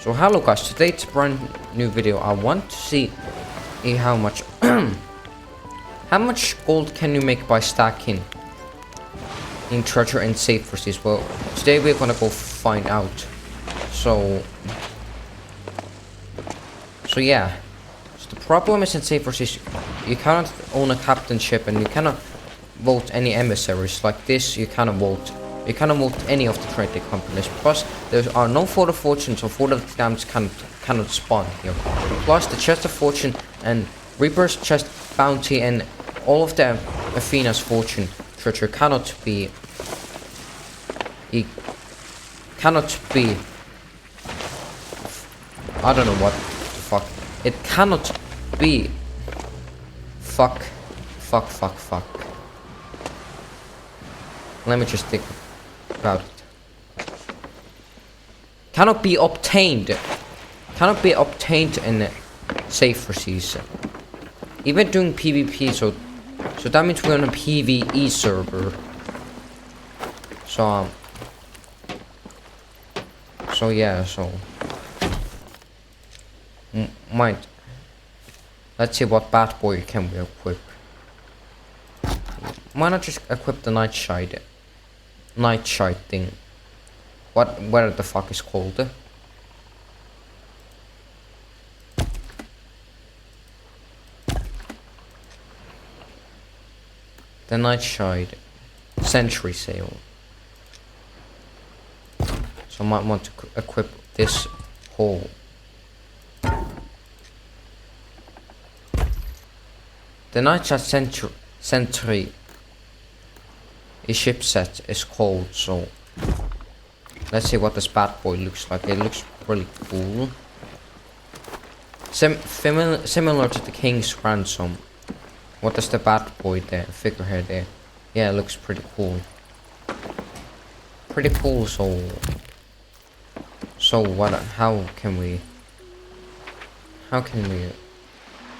So hello guys, today it's a brand new video. I want to see how much how much gold can you make by stacking in treasure and safe forces. Well, today we're gonna go find out. So yeah. So the problem is in safe forces you cannot own a captain ship and you cannot vote any emissaries like this. You cannot vote any of the trading companies. Plus, there are no Fort of Fortune, so Fort of Dams cannot spawn here. Plus, the Chest of Fortune and Reaper's Chest Bounty and all of the Athena's Fortune treasure cannot be. It cannot be. I don't know what the fuck. It cannot be. Fuck. Let me just think about it. Cannot be obtained in safe forces. Even doing PvP, so that means we're on a PvE server. So yeah, let's see what bad boy can we equip. Why not just equip the nightshade thing? Where the fuck is called? The nightshade century sail. So I might want to equip this whole. The nightshade century ship set is called, so let's see what this bad boy looks like. It looks really cool. Similar to the King's Ransom. What is the bad boy there? Figurehead there. Yeah, it looks pretty cool. So what? How can we?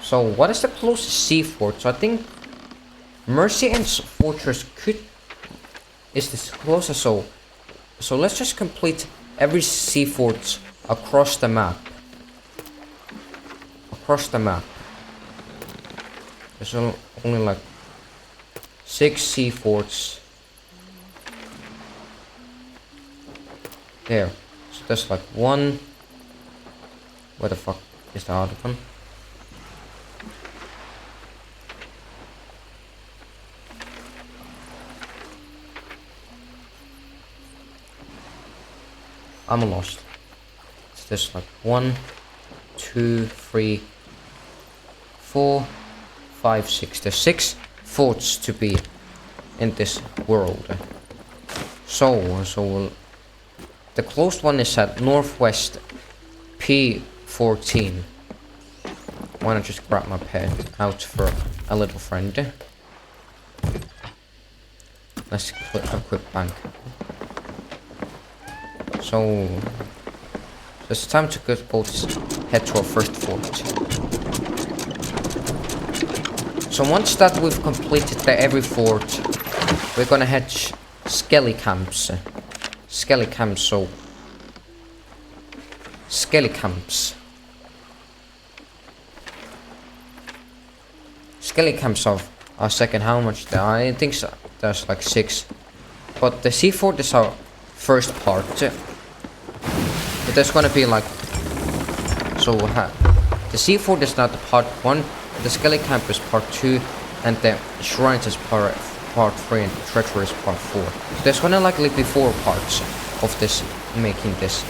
So what is the closest sea fort? So I think Mercy and Fortress is this closest. So let's just complete every sea fort across the map. There's only like 6 sea forts. There. So there's like 1. Where the fuck is the other one? I'm lost. So there's like 1, 2, 3, 4, 5, 6. There's 6 forts to be in this world. So the closed one is at northwest P14. Why not just grab my pet out for a little friend? Let's equip bank. So it's time to head to our first fort. So once that we've completed every fort, we're gonna head Skelly camps. Skelly camps are second. How much there? I think there's like 6. But the sea fort is our first part. But there's gonna be like the sea fort is not the part 1, the Skelly camp is part 2, and the shrines is part 3, and the treasure is part 4. So there's gonna likely be 4 parts of this, making this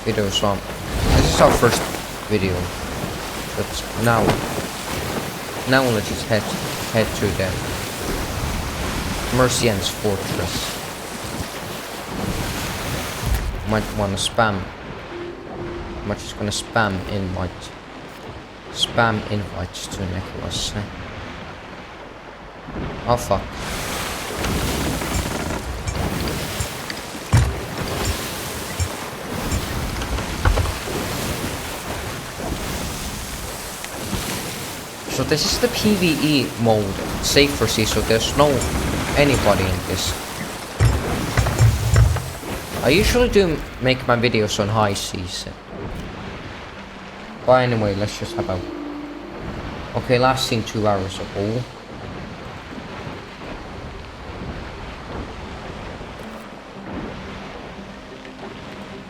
video. So this is our first video. But now let's just head to the Mercian's fortress. Might wanna spam. I'm just gonna spam invites to Nicholas. Oh fuck. So this is the PvE mode, safe forces, so there's no anybody in this. I usually do make my videos on high seas. But anyway, let's just have a... Okay, last seen 2 hours ago.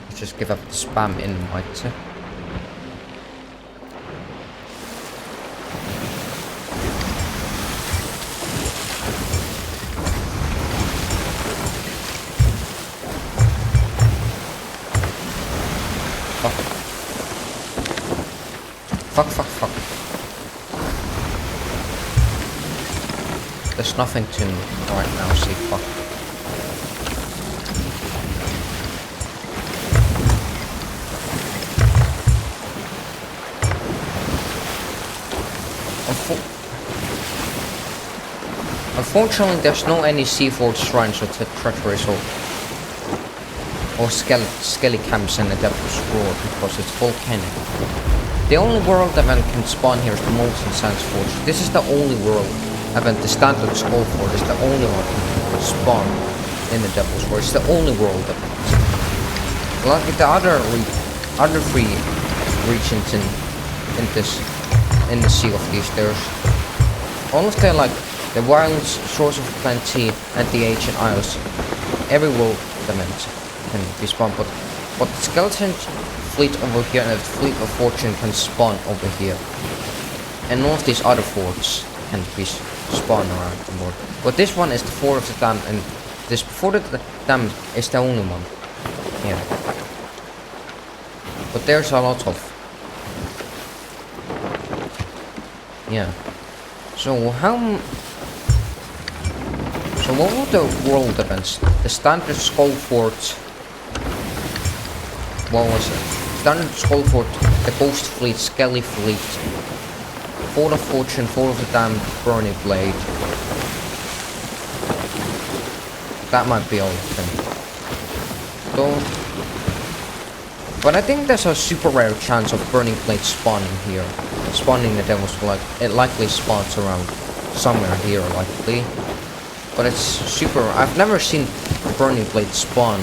Let's just give up the spam invite. Fuck. There's nothing to right now, see, fuck. Unfortunately, there's no any Seaforth shrines or treacheries or skelly camps in the Devil's Roar because it's volcanic. The only world event can spawn here is the Molten Sands Forge. This is the only world event. The standard Skull Forge is the only one can spawn in the Devil's Roar. It's the only world event. Like the other 3 regions in the Sea of Thieves, there's all of the like the Wilds, Shores of Plenty, and the Ancient Isles. Every world event can be spawned, but the Skeleton Fleet over here and the Fleet of Fortune can spawn over here, and none of these other forts can be spawned around the board. But this one is the Fort of the Dam, and this Fort of the Dam is the only one here. But there's a lot of So what were the world events? The Standard Skull Fort. What was it? Standard Skull Fort, the Ghost Fleet, Skelly Fleet, Fort of Fortune, Fort of the Damned, Burning Blade. That might be all of them. So, but I think there's a super rare chance of Burning Blade spawning here. Spawning the Devil's Blood. It likely spawns around somewhere here, likely. But it's super... I've never seen Burning Blade spawn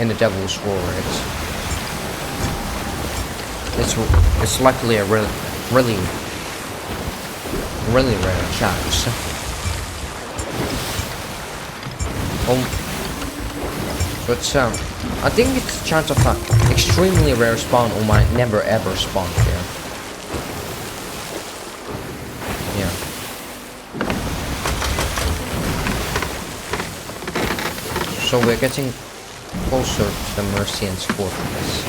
in the Devil's Roar. It's likely a really rare chance. So it's I think it's a chance of an extremely rare spawn or might never ever spawn there. Yeah. So we're getting closer to the Mercians fortress.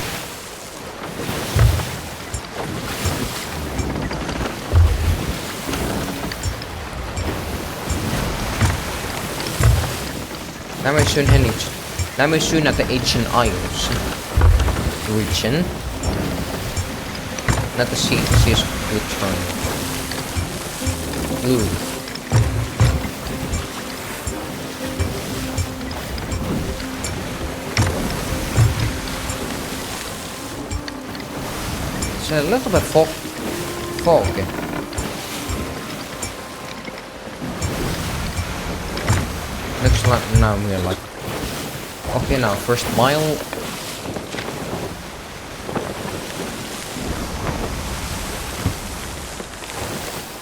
Now we're soon at the Ancient Isles region. Not the seas return. Blue. It's a little bit foggy. Looks like now we're like... Okay, now first mile.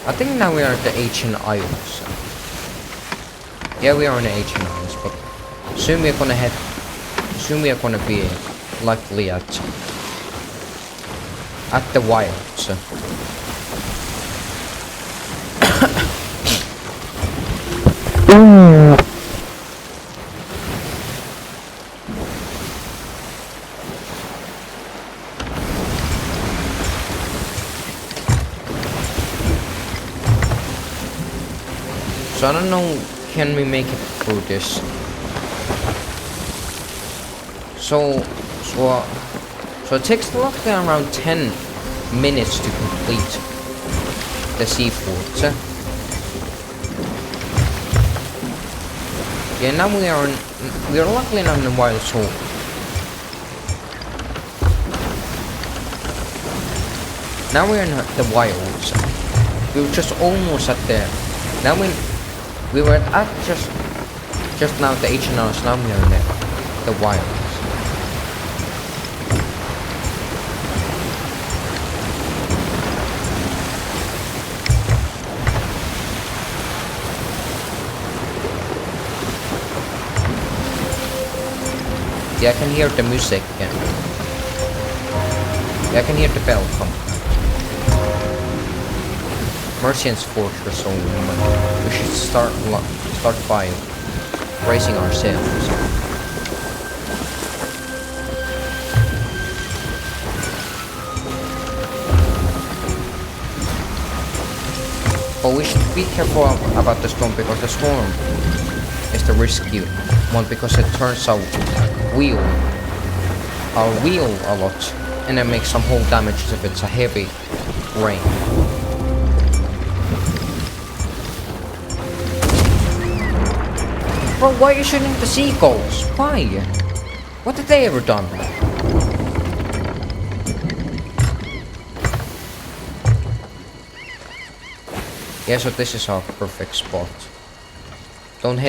I think now we are at the Ancient Isles. Yeah, we are in the Ancient Isles, but soon we are gonna be likely at the Wilds. So I don't know, can we make it through this? So it takes roughly around 10 minutes to complete the Seaforth. Yeah, now we are luckily not in the wild, so now we're in the wilds. We were just almost at there. Now we were at just now the Ancient Isles. Now we are there. the wires. Yeah, I can hear the music again. Yeah, I can hear the bell come. Mercian's Fortress, so we should start by raising our sails. But we should be careful about the storm, because the storm is the risky one, because it turns our wheel a lot, and it makes some hull damage if it's a heavy rain. Bro, why are you shooting the seagulls? Why? What did they ever done? Yeah, so this is our perfect spot. Don't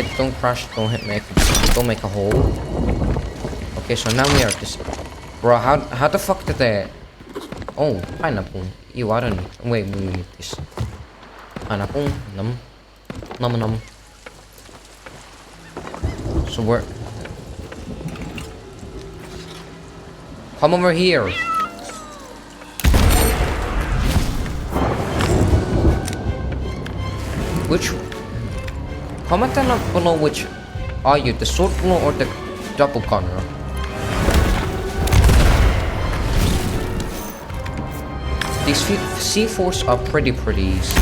crash, don't make a hole. Okay, so now we are this. Bro, how the fuck did they? Oh, pineapple. Ew, I don't need. Wait, we need this. Pineapple, num. So we're. Come over here. Which? Comment down below which are you, the sword blow or the double gunner? These C4s are pretty easy.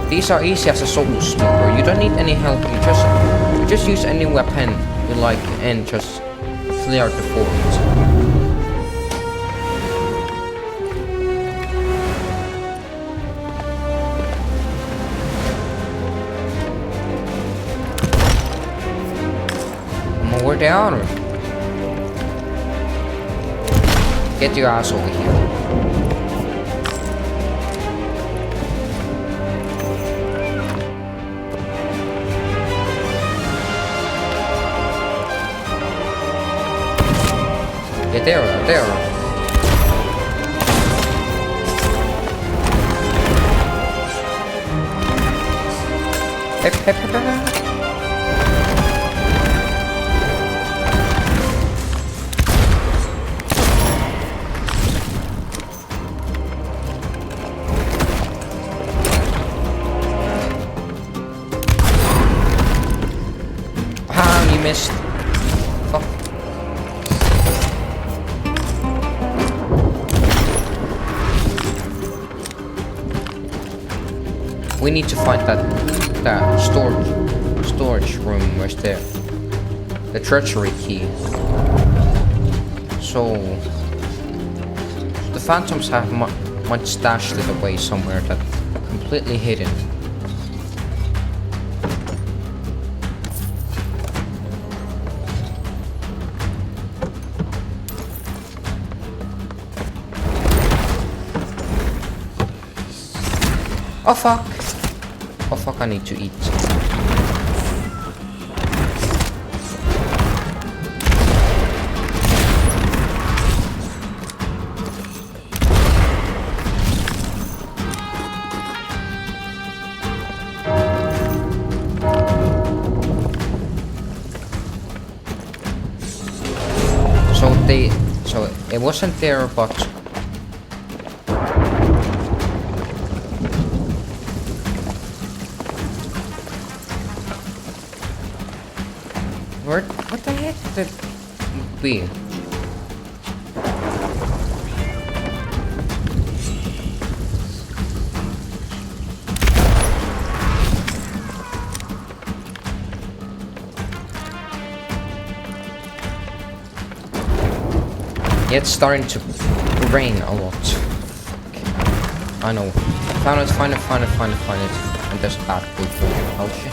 These are easy as a soul smoker. You don't need any help. You just use any weapon you like and just clear the fort. Where they are? Get your ass over here. Yeah, there. Hep. Missed. Fuck. We need to find that storage room. Where's the treachery key? So the phantoms have much stashed it away somewhere that completely hidden. Oh fuck, I need to eat. So it wasn't there, but what the heck did it be? Yeah, it's starting to rain a lot. I know. Find it. And there's bad people. Oh shit.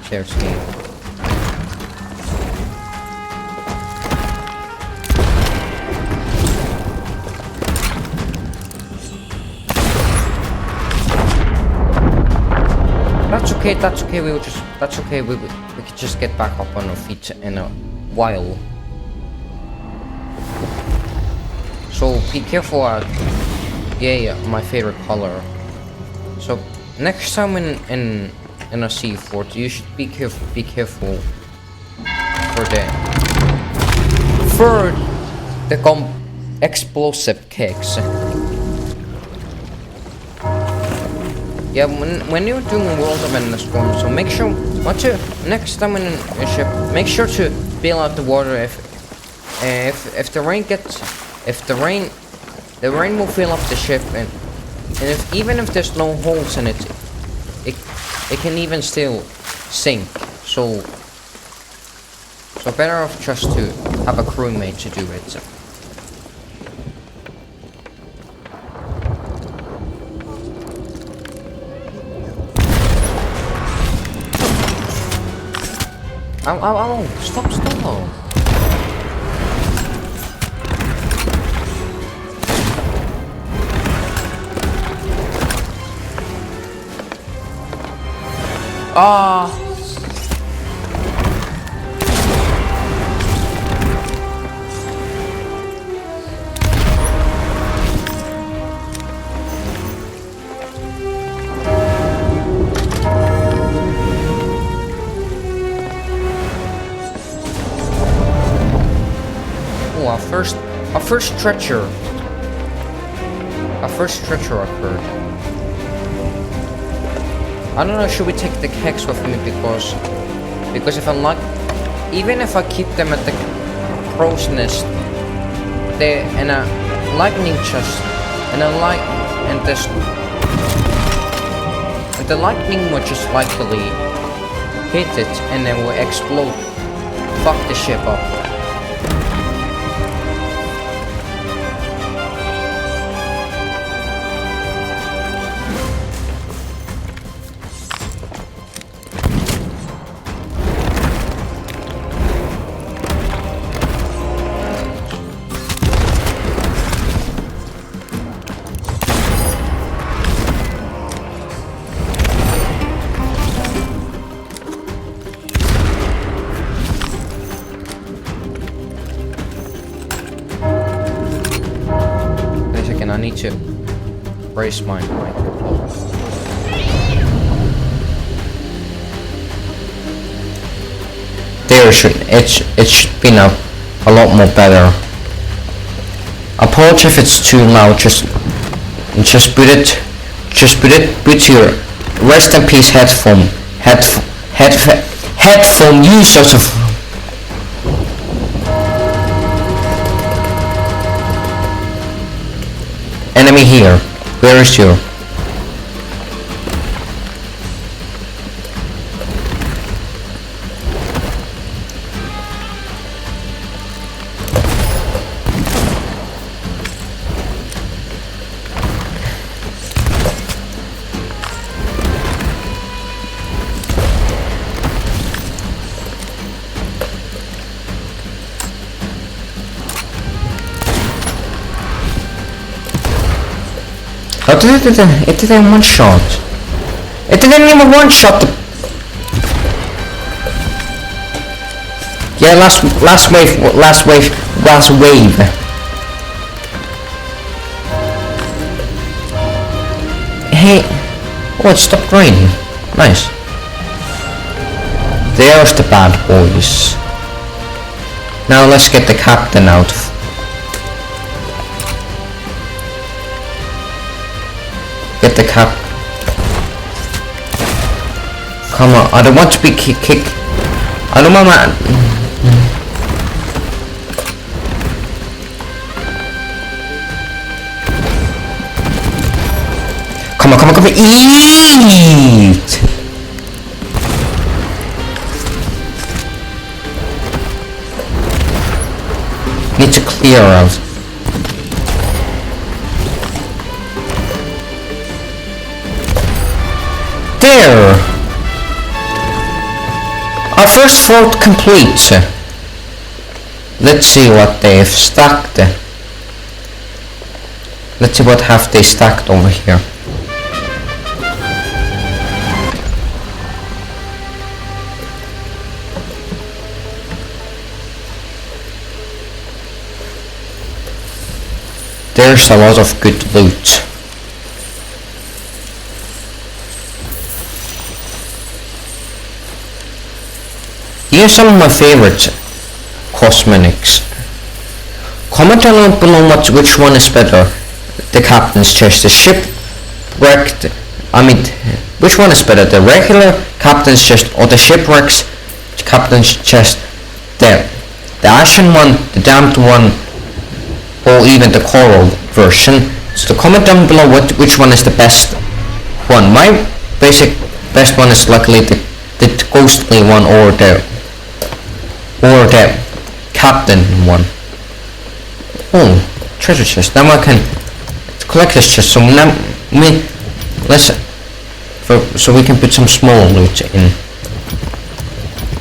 There's me. okay, that's okay, that's okay, we could just get back up on our feet in a while. So be careful yeah, my favorite color. So next time in a sea fort, you should be careful for the explosive kicks. Yeah, when you're doing World of Storm, so make sure next time in a ship, make sure to bail out the water if the rain will fill up the ship, and even if there's no holes in it can even still sink. So better off just to have a crewmate to do it. Ow, stop. Our first stretcher occurred. I don't know, should we take the kegs with me, because if I'm like, even if I keep them at the crow's nest, they're in a lightning chest, and the lightning would just likely hit it and then will explode, fuck the ship up. I need to brace my microphone. There it should be now a lot more better. Apologize if it's too loud. Just put your rest in peace headphone users of. Enemy here. Where is you? Oh, it didn't one shot. It didn't even one shot. Yeah, last wave. Hey, oh, it stopped raining. Nice. There's the bad boys. Now let's get the captain out. Get the cap. Come on, I don't want to be kick. I don't want my. Come on, eat! Need to clear out. There! Our first fort complete. Let's see what they've stacked. Let's see what have they stacked over here. there's a lot of good loot. Here's some of my favorite cosmetics. Comment down below which one is better. The captain's chest, the shipwrecked. Which one is better? The regular captain's chest or the shipwrecked captain's chest? The ashen one, the damned one, or even the coral version. So comment down below which one is the best one. My best one is likely the ghostly one or the captain one. Oh, treasure chest. Now I can collect this chest. So now so we can put some small loot in.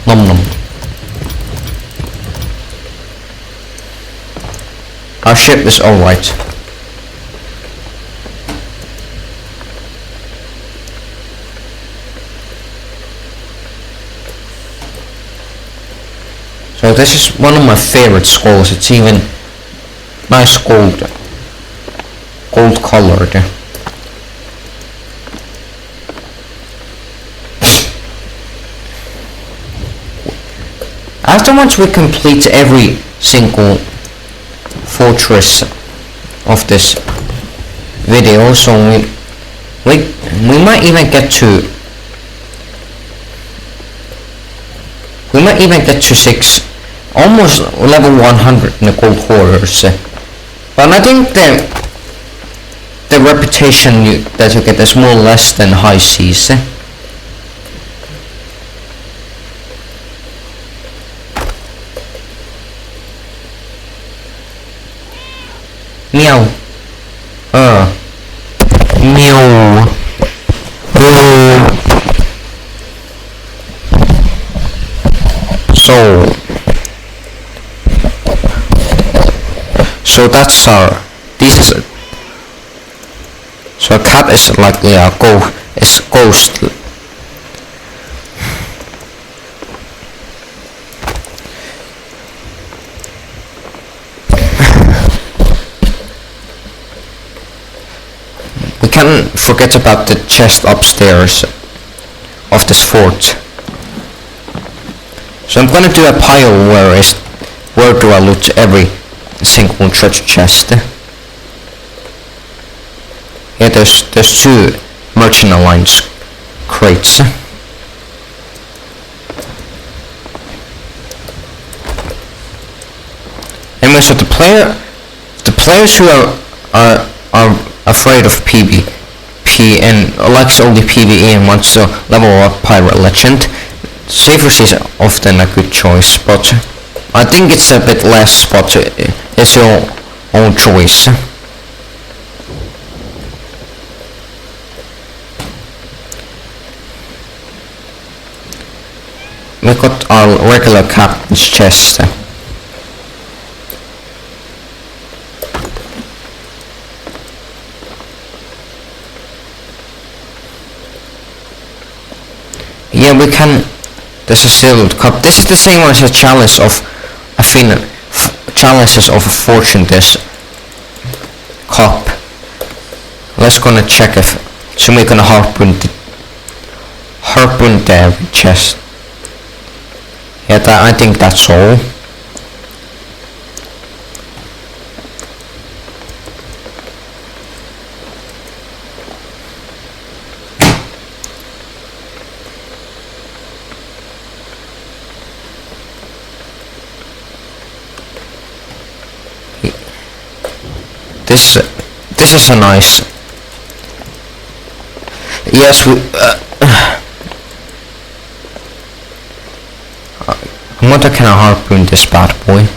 Nom nom. Our ship is alright. So this is one of my favorite skulls. It's even nice gold colored. After once we complete every single fortress of this video, so we might even get to 6, almost level 100 in the gold hoarders. But I think the reputation that you get is more or less than high seas. Meow. Meow. So that's so a cat is likely a ghost. We can't forget about the chest upstairs of this fort. So I'm gonna do a pile where do I loot every single treasure chest. Yeah, there's 2 Merchant Alliance crates. Anyway, so the players who are afraid of PvP and likes only PvE and wants to level up Pirate Legend, Safer Seas is often a good choice, but I think it's a bit less, but it's your own choice. We got our regular captain's chest. Yeah, we can. There's a sealed cup. This is the same as a chalice of chalices of fortune. This cup. Let's gonna check if we're gonna harpoon the chest. Yeah, I think that's all. This is a nice. Yes, I'm gonna kind of harpoon this bad boy.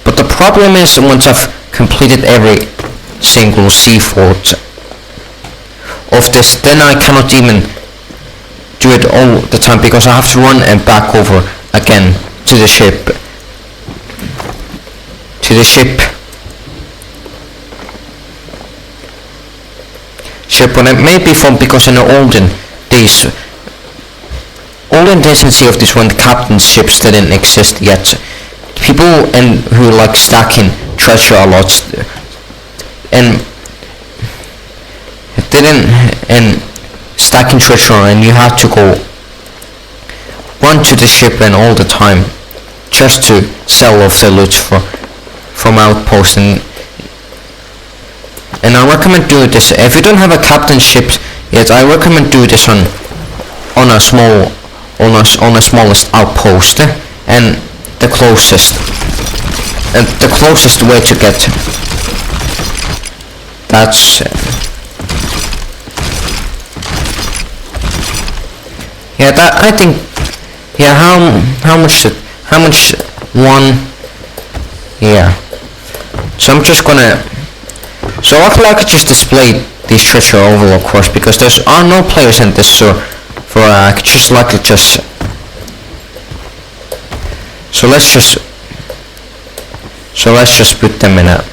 But the problem is, once I've completed every single sea fort of this, then I cannot even do it all the time because I have to run and back over again to the ship. But it may be fun because in the olden days older days in Sea of Thieves when the captain's ships didn't exist yet, people who like stacking treasure a lot and didn't and stacking treasure, and you had to go run to the ship and all the time just to sell off the loot from outpost. And I recommend doing this if you don't have a captain ship yet. I recommend doing this on a smallest outpost and the closest way to get that's yeah, that I think, yeah, how much one, yeah. So I'm just gonna, so I feel like I could just display these treasure overall, of course, because there are no players in this, so I could just like it just, so let's just put them in a,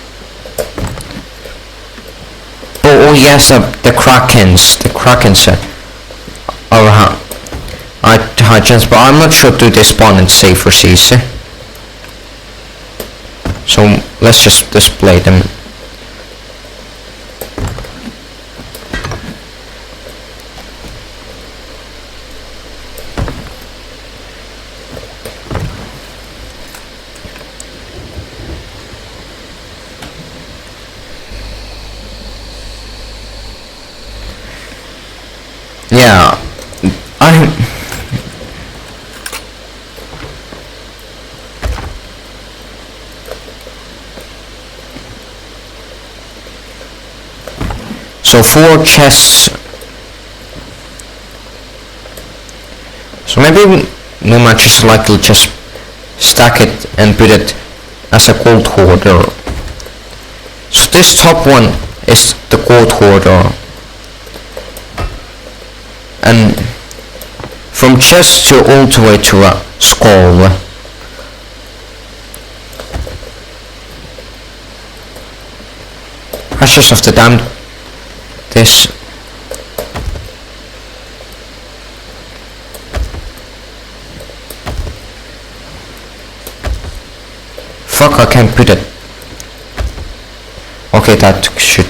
oh yes, the krakens are high chance, but I'm not sure do they spawn in safer seas. So let's just display them. Yeah, so 4 chests. So maybe we might just likely just stack it and put it as a gold hoarder. So this top one is the gold hoarder, and from chest to all the way to a skull. Ashes of the damned. This. Fuck, I can't put it. Okay, that should.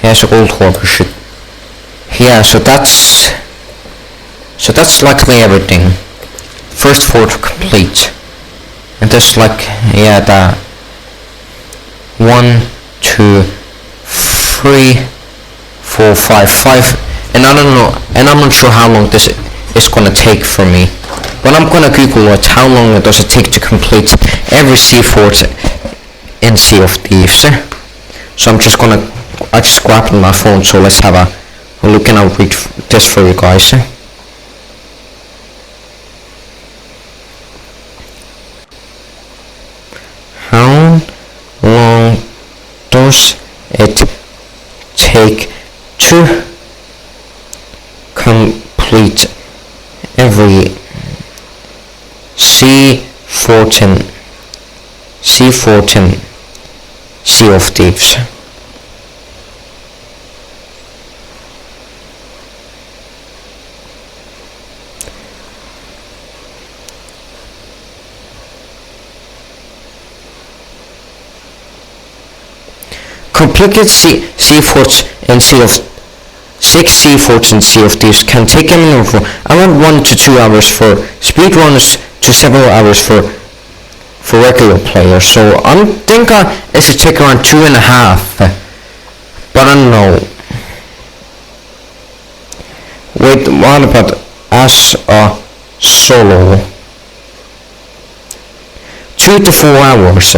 Yes, old hoarder should. Yeah, so that's likely everything. First 4 to complete, and there's like, yeah, the 1, 2, 3, 4, 5, and I don't know, and I'm not sure how long this is gonna take for me, but I'm gonna Google it. How long does it take to complete every sea fort in Sea of Thieves? So I just grabbed my phone, so let's have a look, and I'll read this for you guys. How long does it take to complete every C14 Sea of Thieves? Completed sea forts in Sea of 6 sea forts in Sea of Thieves can take a minimum for around 1 to 2 hours for speedrunners to several hours for regular players. So I think it should take around 2.5, but I don't know. Wait, what about as a solo? 2 to 4 hours.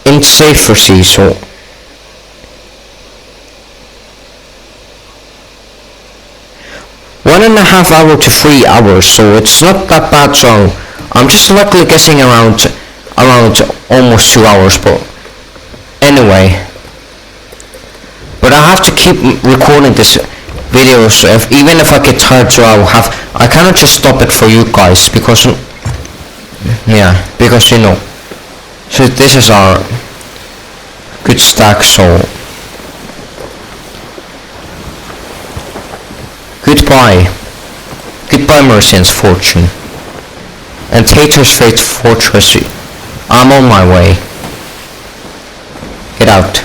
In safer sea, so 2.5 hours to 3 hours, so it's not that bad. So I'm just luckily guessing around almost 2 hours, but anyway. But I have to keep recording this video, so even if I get tired, so I cannot just stop it for you guys, because because you know. So this is our good stack, so goodbye Mercian's Fortune and Tater's Fate Fortress. I'm on my way. Get out.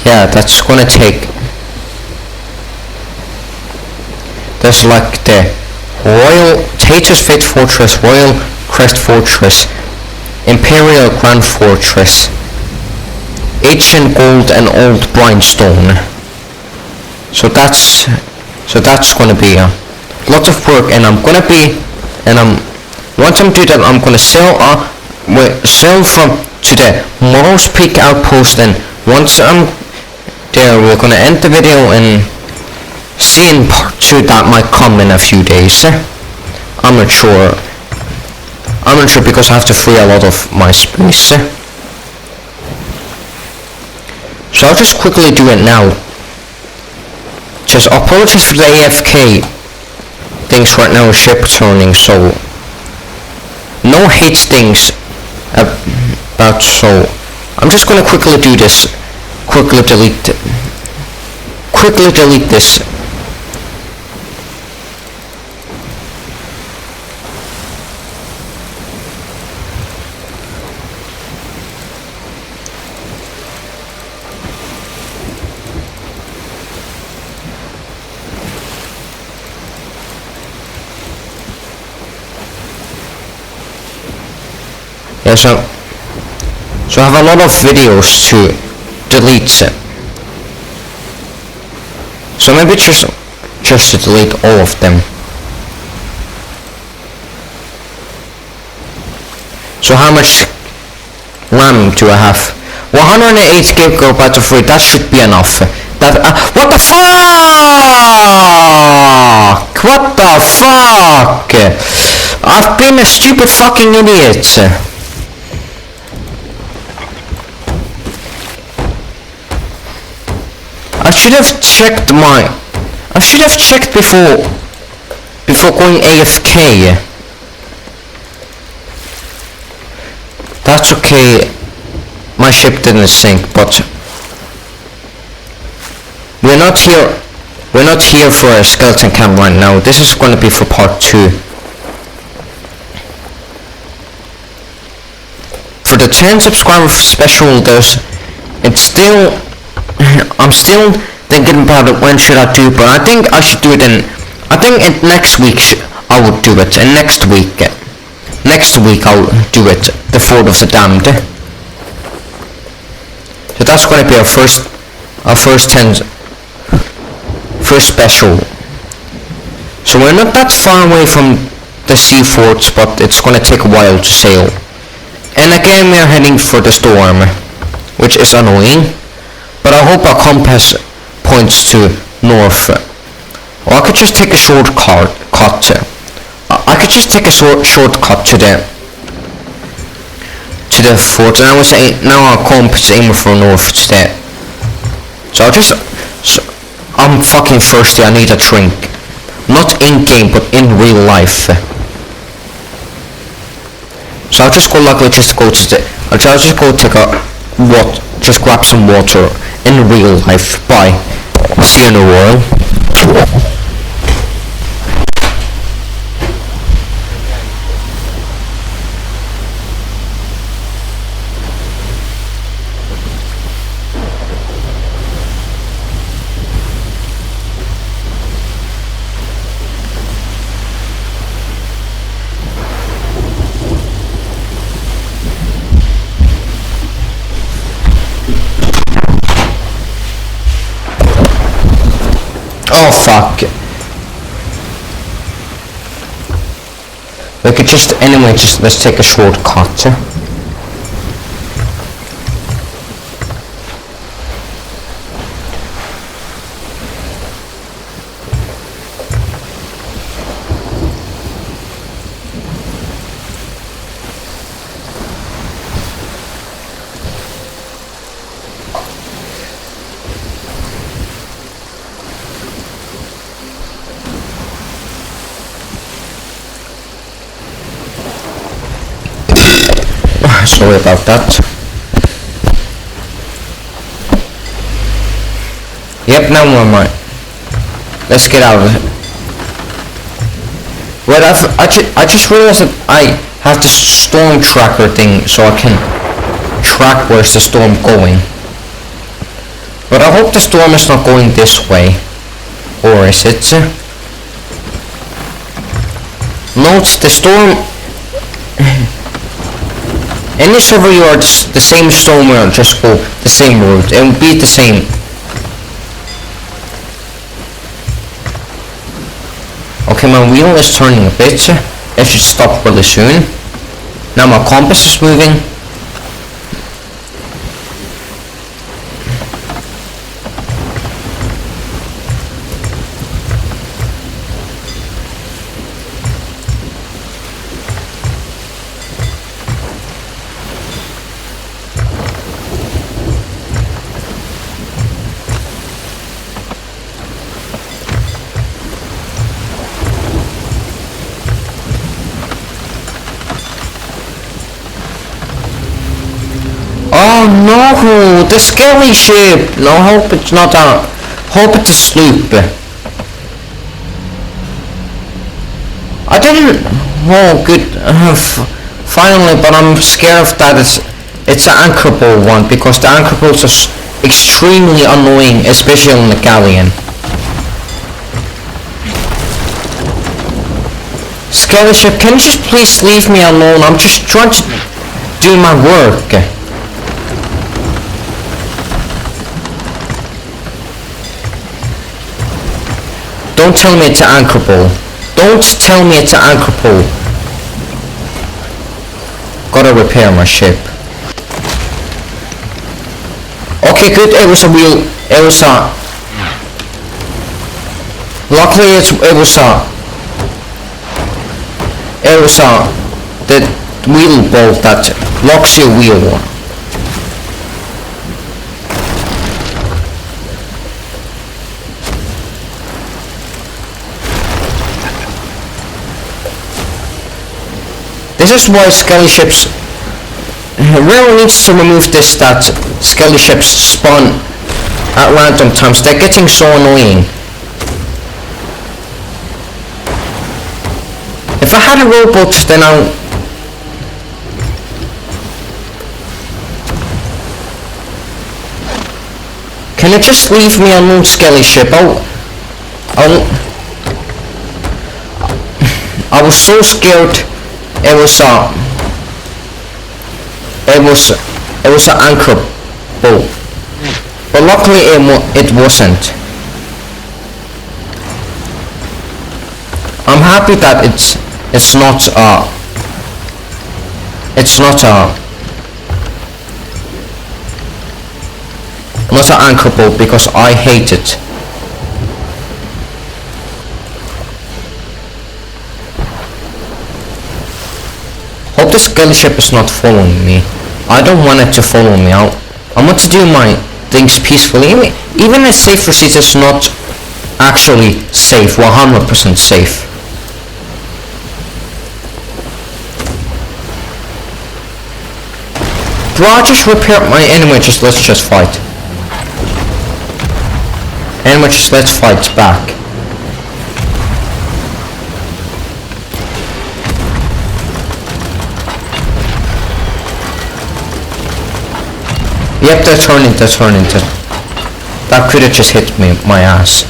Yeah, that's gonna take. There's like the Royal Tater's Fate Fortress, Royal Crest Fortress, Imperial Grand Fortress, Ancient Gold and Old Brimstone. So that's gonna be a lot of work, and once I'm done that, I'm gonna sail from to the Morrow's Peak outpost, and once I'm there, we're gonna end the video and see in part 2 that might come in a few days. I'm not sure because I have to free a lot of my space. So I'll just quickly do it now. Just apologies for the AFK things right now, ship turning, so no hate things about, so I'm just gonna quickly do this, quickly delete this. Yeah, so I have a lot of videos to delete. So maybe just to delete all of them. So how much RAM do I have? 108 GB of free. That should be enough. What the fuck? What the fuck? I've been a stupid fucking idiot. I should have checked before going AFK. That's okay. My ship didn't sink, but we're not here for a skeleton camp right now. This is going to be for part 2. For the 10 subscriber special, I'm still thinking about it. When should I do? But I think I should do it next week. I will do it, and next week I'll do it. The Fort of the Damned. So that's going to be our first special. So we're not that far away from the sea forts, but it's going to take a while to sail. And again, we are heading for the storm, which is annoying. But I hope our compass points to north. Or I could just take a shortcut. I could just take a shortcut to the fort, and I was now our compass is aiming for north today. So I'm fucking thirsty. I need a drink, not in game, but in real life. So I'll just go just grab some water in real life. Bye. See you in a while. Oh fuck. We could let's take a shortcut. Sorry about that. Yep, now we're mine. Let's get out of it. Wait, I just realized that I have the storm tracker thing, so I can track where's the storm going. But I hope the storm is not going this way. Or is it? No, it's the storm. Any server you are the same storm will just go the same route. It will be the same. Okay, my wheel is turning a bit. It should stop really soon. Now my compass is moving. Oh no, the skelly ship! No, hope it's not a... Hope it's a sloop. I didn't... Oh, good. Finally, but I'm scared of that it's an anchor bolt one, because the anchor bolts are extremely annoying, especially on the galleon. Skelly ship, can you just please leave me alone? I'm just trying to do my work. Don't tell me it's an anchor bolt. Don't tell me it's an anchor bolt. Gotta repair my ship. Okay, good. It was a wheel. It was a... Luckily it was a... It was a... The wheel bolt that locks your wheel. This is why skelly ships really needs to remove this, that skelly ships spawn at random times. They're getting so annoying. If I had a robot, then Can you just leave me alone, skelly ship? I was so scared. It was an anchor bolt, but luckily it wasn't. I'm happy that it's not an anchor bolt, because I hate it. Hope the skelly ship is not following me. I don't want it to follow me. I want to do my things peacefully. Even a safe receipt is not actually safe, 100% safe. Bro, I just repaired my enemy. Let's just fight. Anyway, let's fight back. Yep, they're turning. That could have just hit me, my ass.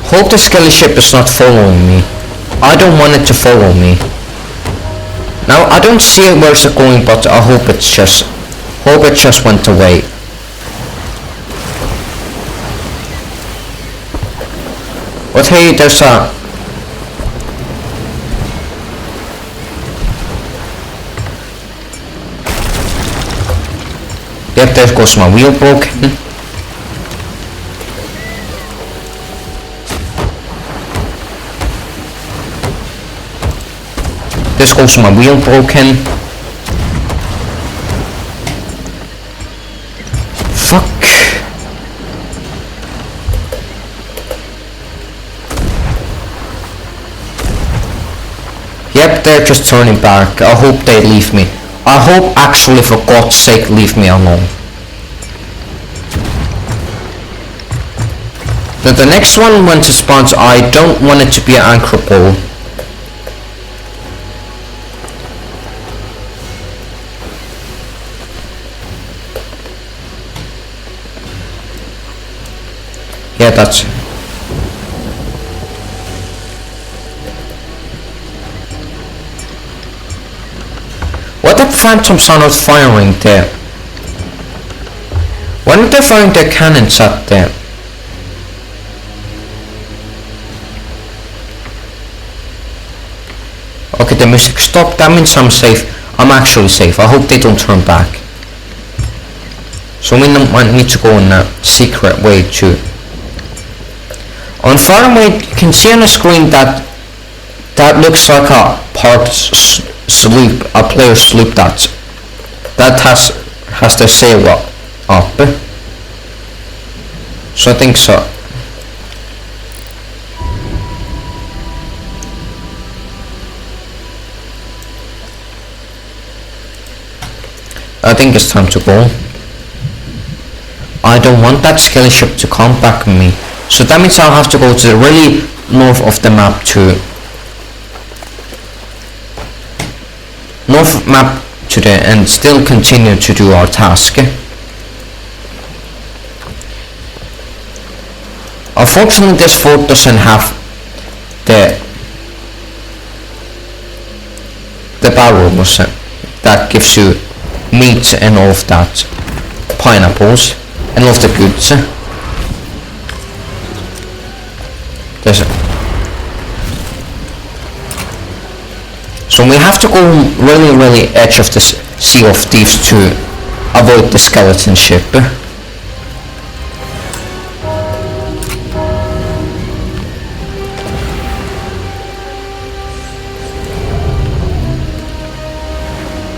Hope the skelly ship is not following me. I don't want it to follow me. Now, I don't see where it's going, but I hope it just went away. But hey, there's a... Yep, there goes my wheel broken. This goes my wheel broken. Fuck. Yep, they're just turning back. I hope they leave me. I hope actually for God's sake leave me alone. Now the next one when it spawns, I don't want it to be an anchor pole. Yeah, that's... What the phantoms are not firing there? Why aren't they firing their cannons at there? Okay, the music stopped. That means I'm safe. I'm actually safe. I hope they don't turn back. So we might need to go in a secret way too. On far away, you can see on the screen that looks like a parked sloop, a player sloop that has the sail up. So I think so. I think it's time to go. I don't want that skelly ship to come back on me. So that means I'll have to go to the really north of the map to and still continue to do our task. Unfortunately this fort doesn't have the barrels that gives you meat and all of that, pineapples and all of the goods. So we have to go really edge of the Sea of Thieves to avoid the skeleton ship.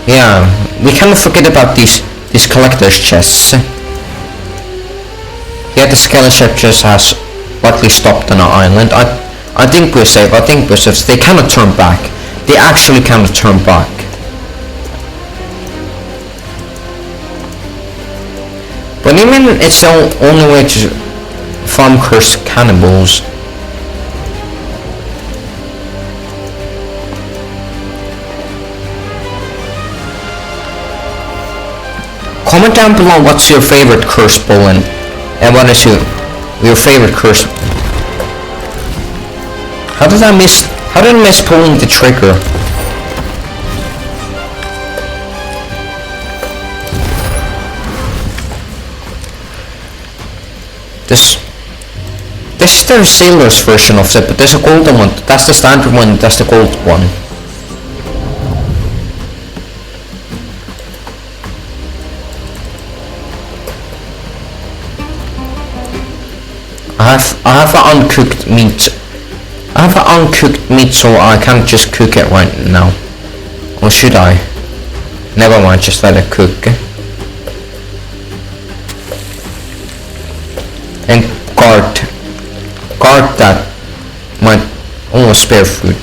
Yeah, we cannot forget about these collector's chests. Yeah, the skeleton ship just has luckily stopped on our island. I think we're safe. They cannot turn back. They actually cannot turn back. But even it's the only way to farm cursed cannibals. Comment down below what's your favorite curse bow and what is your favorite curse. How did I miss pulling the trigger? This is the sailor's version of it, but there's a golden one. That's the standard one, that's the gold one. I have an uncooked meat. I have an uncooked meat, so I can't just cook it right now. Or should I? Never mind, just let it cook. And guard that might almost spare food.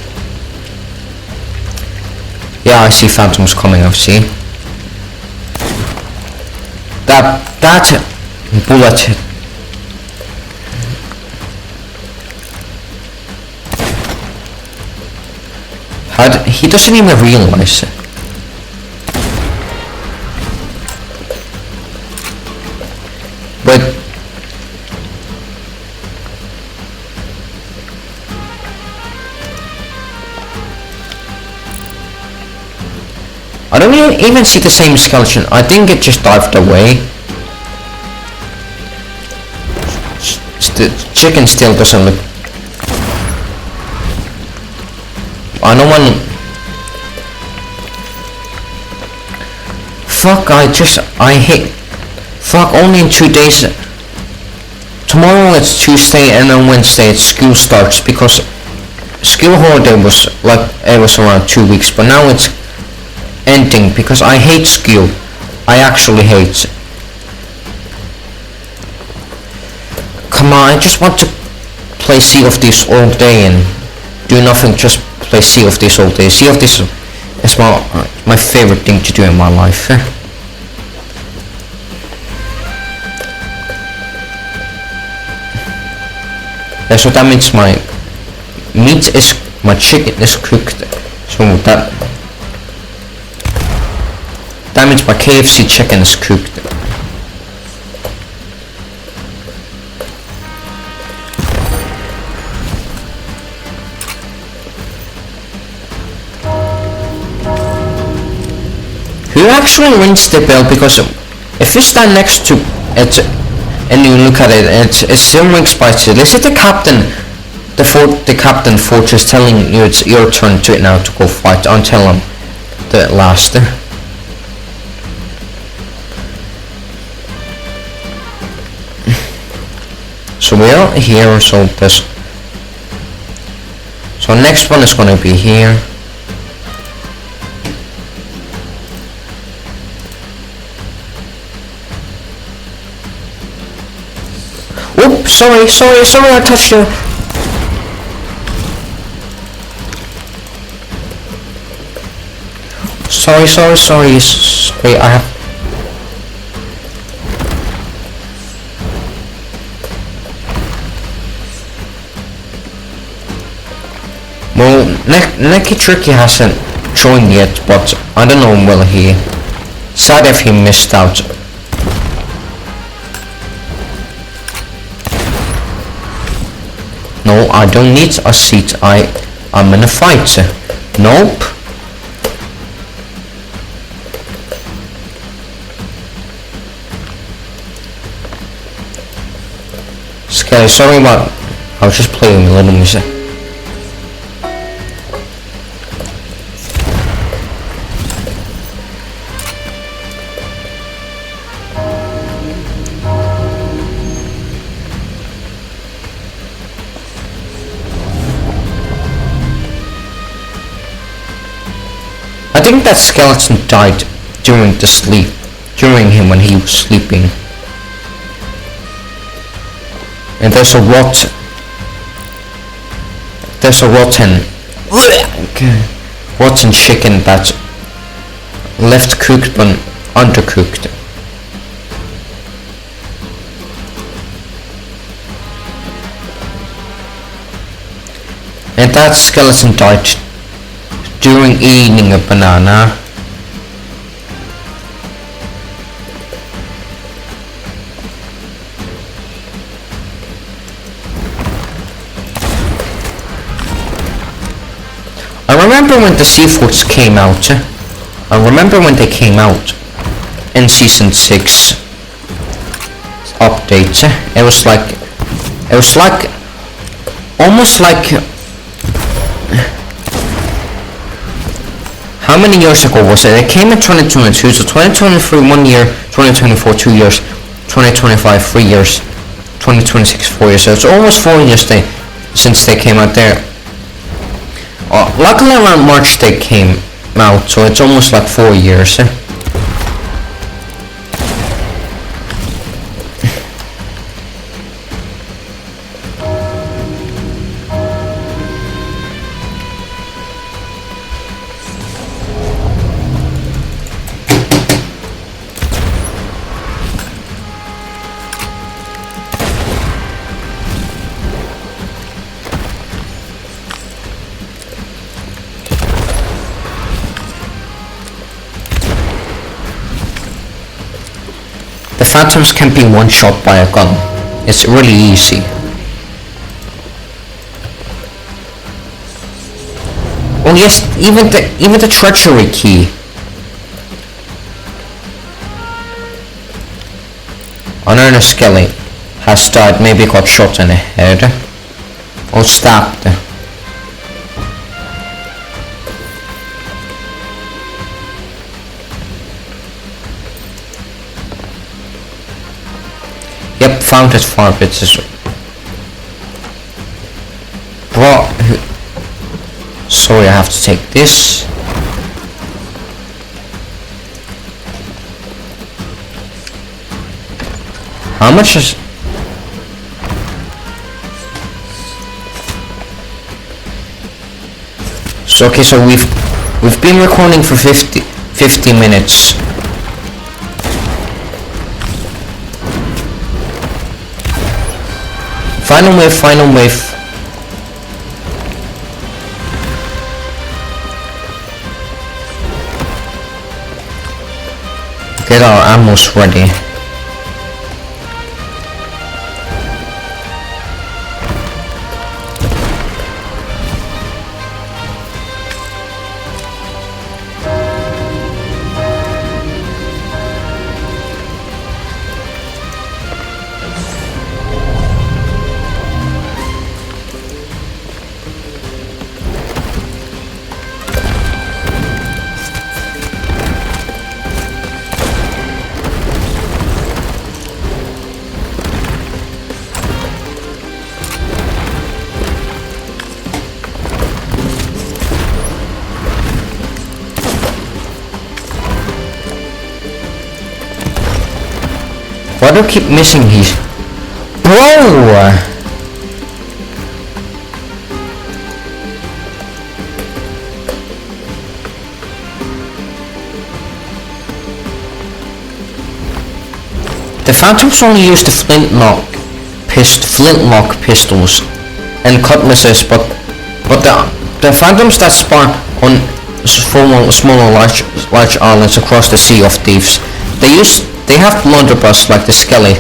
Yeah, I see phantoms coming, I see. That bullet. He doesn't even realize it. But I don't even see the same skeleton. I think it just dived away. The chicken still doesn't look. I don't want. Fuck! I hate. Fuck! Only in 2 days. Tomorrow it's Tuesday and then Wednesday it's school starts because school holiday was like it was around 2 weeks, but now it's ending because I hate school. I actually hate. Come on! I just want to play Sea of Thieves all day and do nothing, just play Sea of Thieves all day. Sea of Thieves is my favorite thing to do in my life. Yeah, so that means my chicken is cooked. So that means my KFC chicken is cooked. Who actually rings the bell? Because if you stand next to it and you look at it, it still rings by itself. Is it the captain? The captain fortress telling you it's your turn to now to go fight until I'm the last. So we are here, so next one is gonna be here. Oops, sorry, I touched you. Sorry, I have... Well, Neki Tricky hasn't joined yet, but I don't know will he. Sad if he missed out. No, I don't need a seat, I'm in a fight. Nope. Skelly, sorry about... I was just playing a little music. I think that skeleton died during him when he was sleeping. And there's a rotten chicken that's left cooked but undercooked. And that skeleton died during eating a banana. I remember when the seafoods came out. I remember when they came out in season 6 update. It was like almost like... How many years ago was it? It came in 2022, so 2023 1 year, 2024 2 years, 2025 3 years, 2026 4 years. So it's almost 4 years since they came out there. Luckily around March they came out, so it's almost like 4 years. The phantoms can be one shot by a gun. It's really easy. Oh yes, even the treachery key. Another skelly has died, maybe got shot in the head or stabbed. Yep, found his fire pits as well. Bro, sorry, I have to take this. How much is... So okay, so we've been recording for 50 minutes. Final wave, final wave. Get our ammos ready. Why do I keep missing these? Bro! The Phantoms only use the flintlock pistols and cutlasses, but the Phantoms that spawn on smaller large islands across the Sea of Thieves, they have blunderbuss like the Skelly.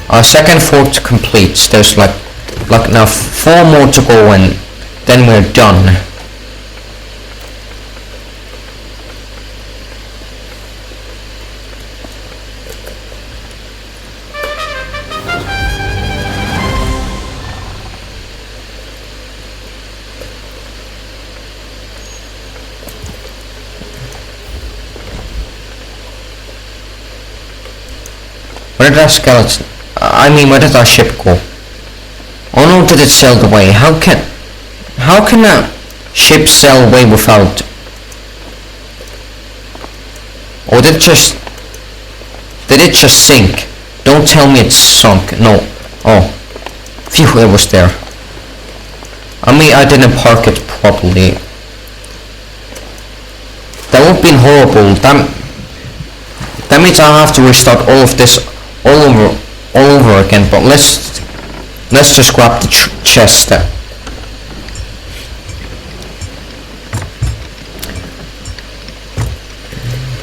Our second fort complete. There's like now 4 more to go and then we're done. Where did our skeleton? Where did our ship go? Oh no, did it sail away? How can a ship sail away without? Or did it just sink? Don't tell me it's sunk. No. Oh, phew, it was there. I didn't park it properly. That would have been horrible. That means I'll have to restart all of this all over again. But let's just grab the chest.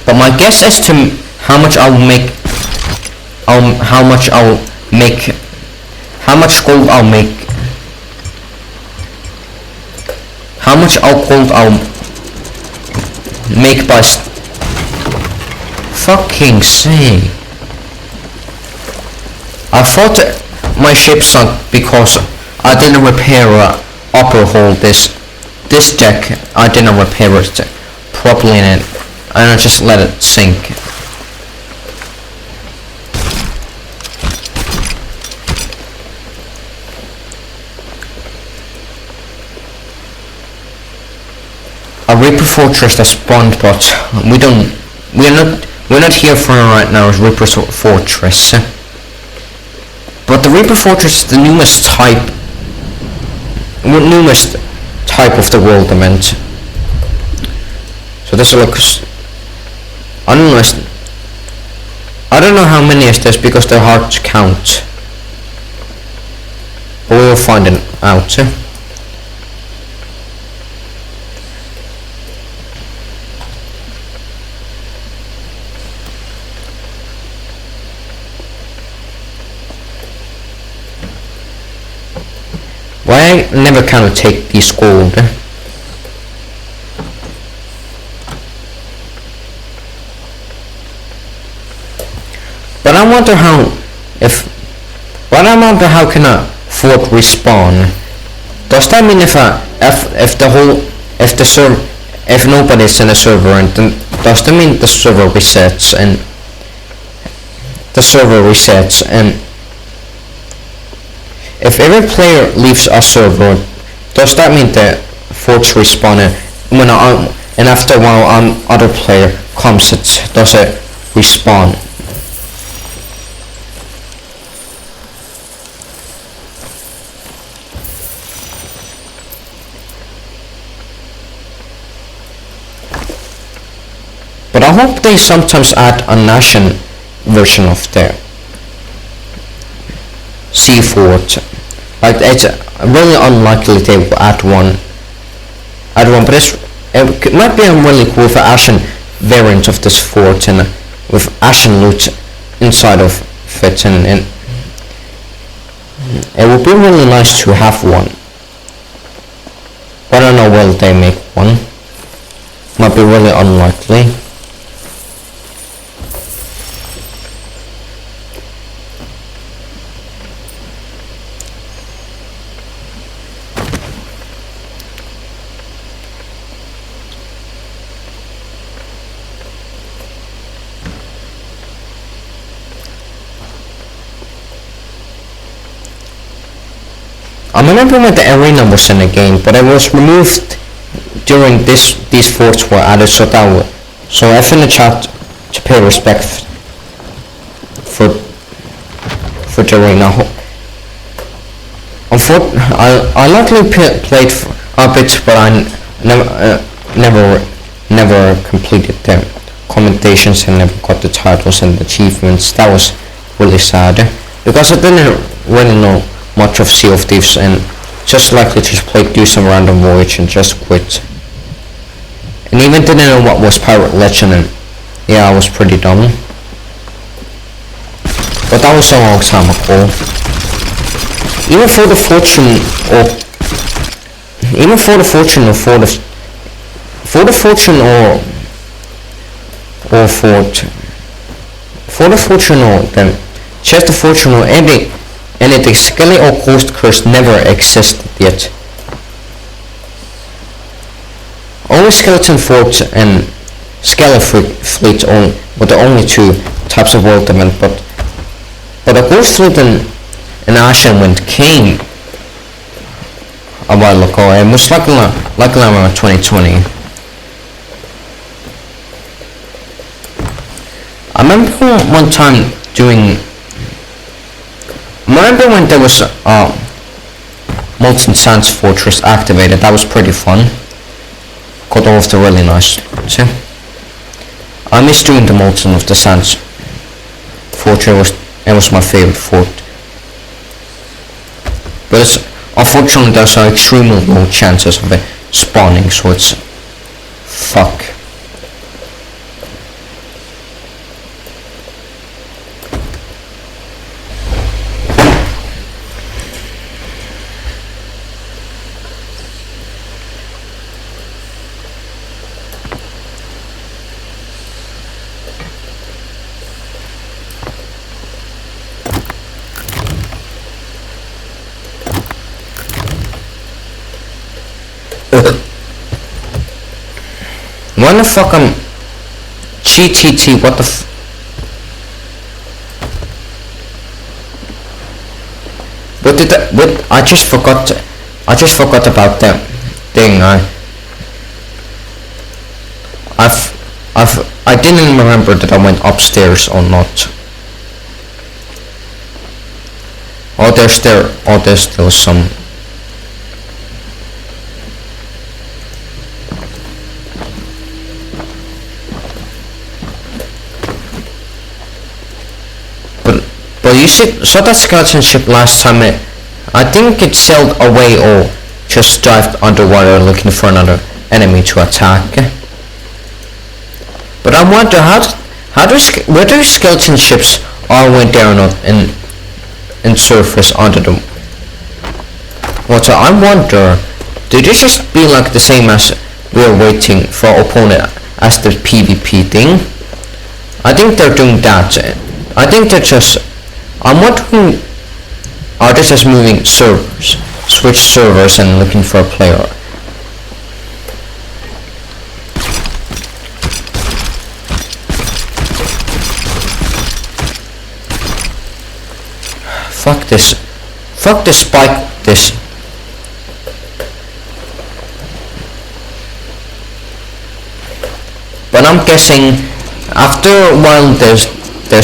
But my guess as to how much gold I'll make by fucking sake. I thought my ship sunk because I didn't repair upper hull. This deck, I didn't repair it properly and I just let it sink. A Reaper Fortress has spawned, but we're not here for right now as Reaper Fortress. But the Reaper Fortress is the newest type of the world event. So this looks, I don't know how many is this because they're hard to count. But we'll find it out. Why I never kind of take these gold? But I wonder how can a fort respawn? Does that mean if nobody's in a server, and then does that mean the server resets and if every player leaves a server, does that mean the forts respawn and after a while other player comes, does it respawn? But I hope they sometimes add a Nation version of the sea fort. Like it's really unlikely they will add one, but it might be a really cool for Ashen variant of this fort and with Ashen loot inside of it, and it would be really nice to have one. But I don't know will they make one. Might be really unlikely. I remember when the arena was in the game, but it was removed during these forts were added, so F in the chat to pay respect for the arena. I luckily played a bit, but I never completed the commentations and never got the titles and the achievements. That was really sad because I didn't really know much of Sea of Thieves and just likely to do some random voyage and just quit. And even didn't know what was Pirate Legend, and yeah, I was pretty dumb. But that was a long time ago. Even for the fortune or then Chest of Fortune or anything Skelly or Ghost Curse never existed yet. Only Skeleton Fort and Skeleton Fleet were the only two types of world event, but a Ghost Fleet and Ashen Wind came a while ago, and most likely around 2020. I remember one time remember when there was Molten Sands Fortress activated. That was pretty fun. Got all of the really nice. See? I miss doing the Molten of the Sands Fortress. It was my favorite fort. But unfortunately there's extremely low chances of it spawning, so it's fuck. When the fuck I'm GTT, what the I just forgot about the thing. I didn't even remember that I went upstairs or not. Oh, there's still some. But you saw that skeleton ship last time. I think it sailed away or just dived underwater looking for another enemy to attack. But I wonder where do skeleton ships are when they're not in surface under them. Water. I wonder, did it just be like the same as we're waiting for opponent as the PvP thing? I think they're doing that. I think they're just. I'm wondering, are they just moving servers, switch servers and looking for a player? Fuck this spike, this. But I'm guessing after a while there's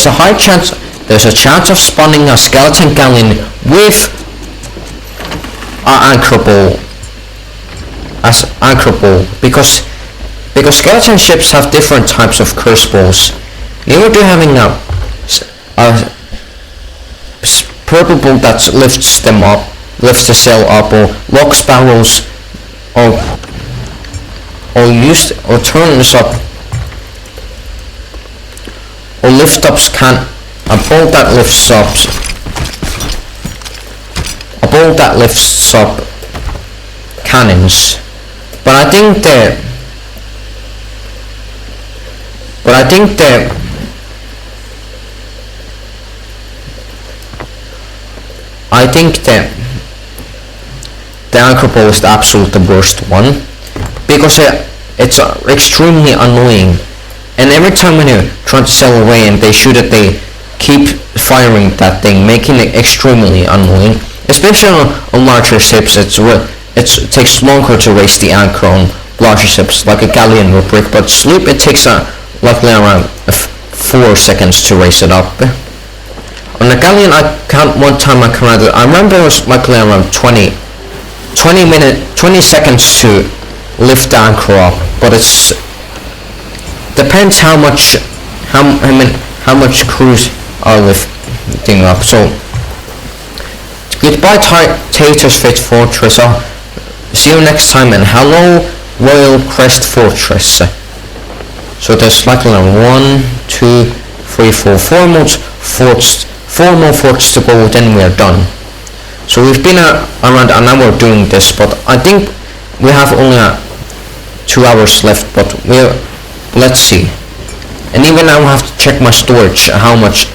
a high chance. There's a chance of spawning a skeleton galleon with an anchor ball because because skeleton ships have different types of curse balls. Neither do having a purple ball that lifts them up, lifts the sail up, or locks barrels, or turns up, or lift ups a ball that lifts up cannons. But I think the anchor ball is the absolute worst one, because it's extremely annoying, and every time when you try to sail away and they shoot it, they keep firing that thing, making it extremely annoying. Especially on larger ships, it takes longer to raise the anchor on larger ships, like a galleon or brick, but sloop it takes likely around 4 seconds to raise it up. On a galleon, one time I remember it was likely around 20 seconds to lift the anchor up, but it's depends how much crews are lifting up. So goodbye Tater's Fate Fortress. I'll see you next time, and hello Royal Crest Fortress. So there's likely 1, 2, 3, 4, 4 more forts to go, then we're done. So we've been around an hour doing this, but I think we have only 2 hours left, but let's see. And even now I have to check my storage, how much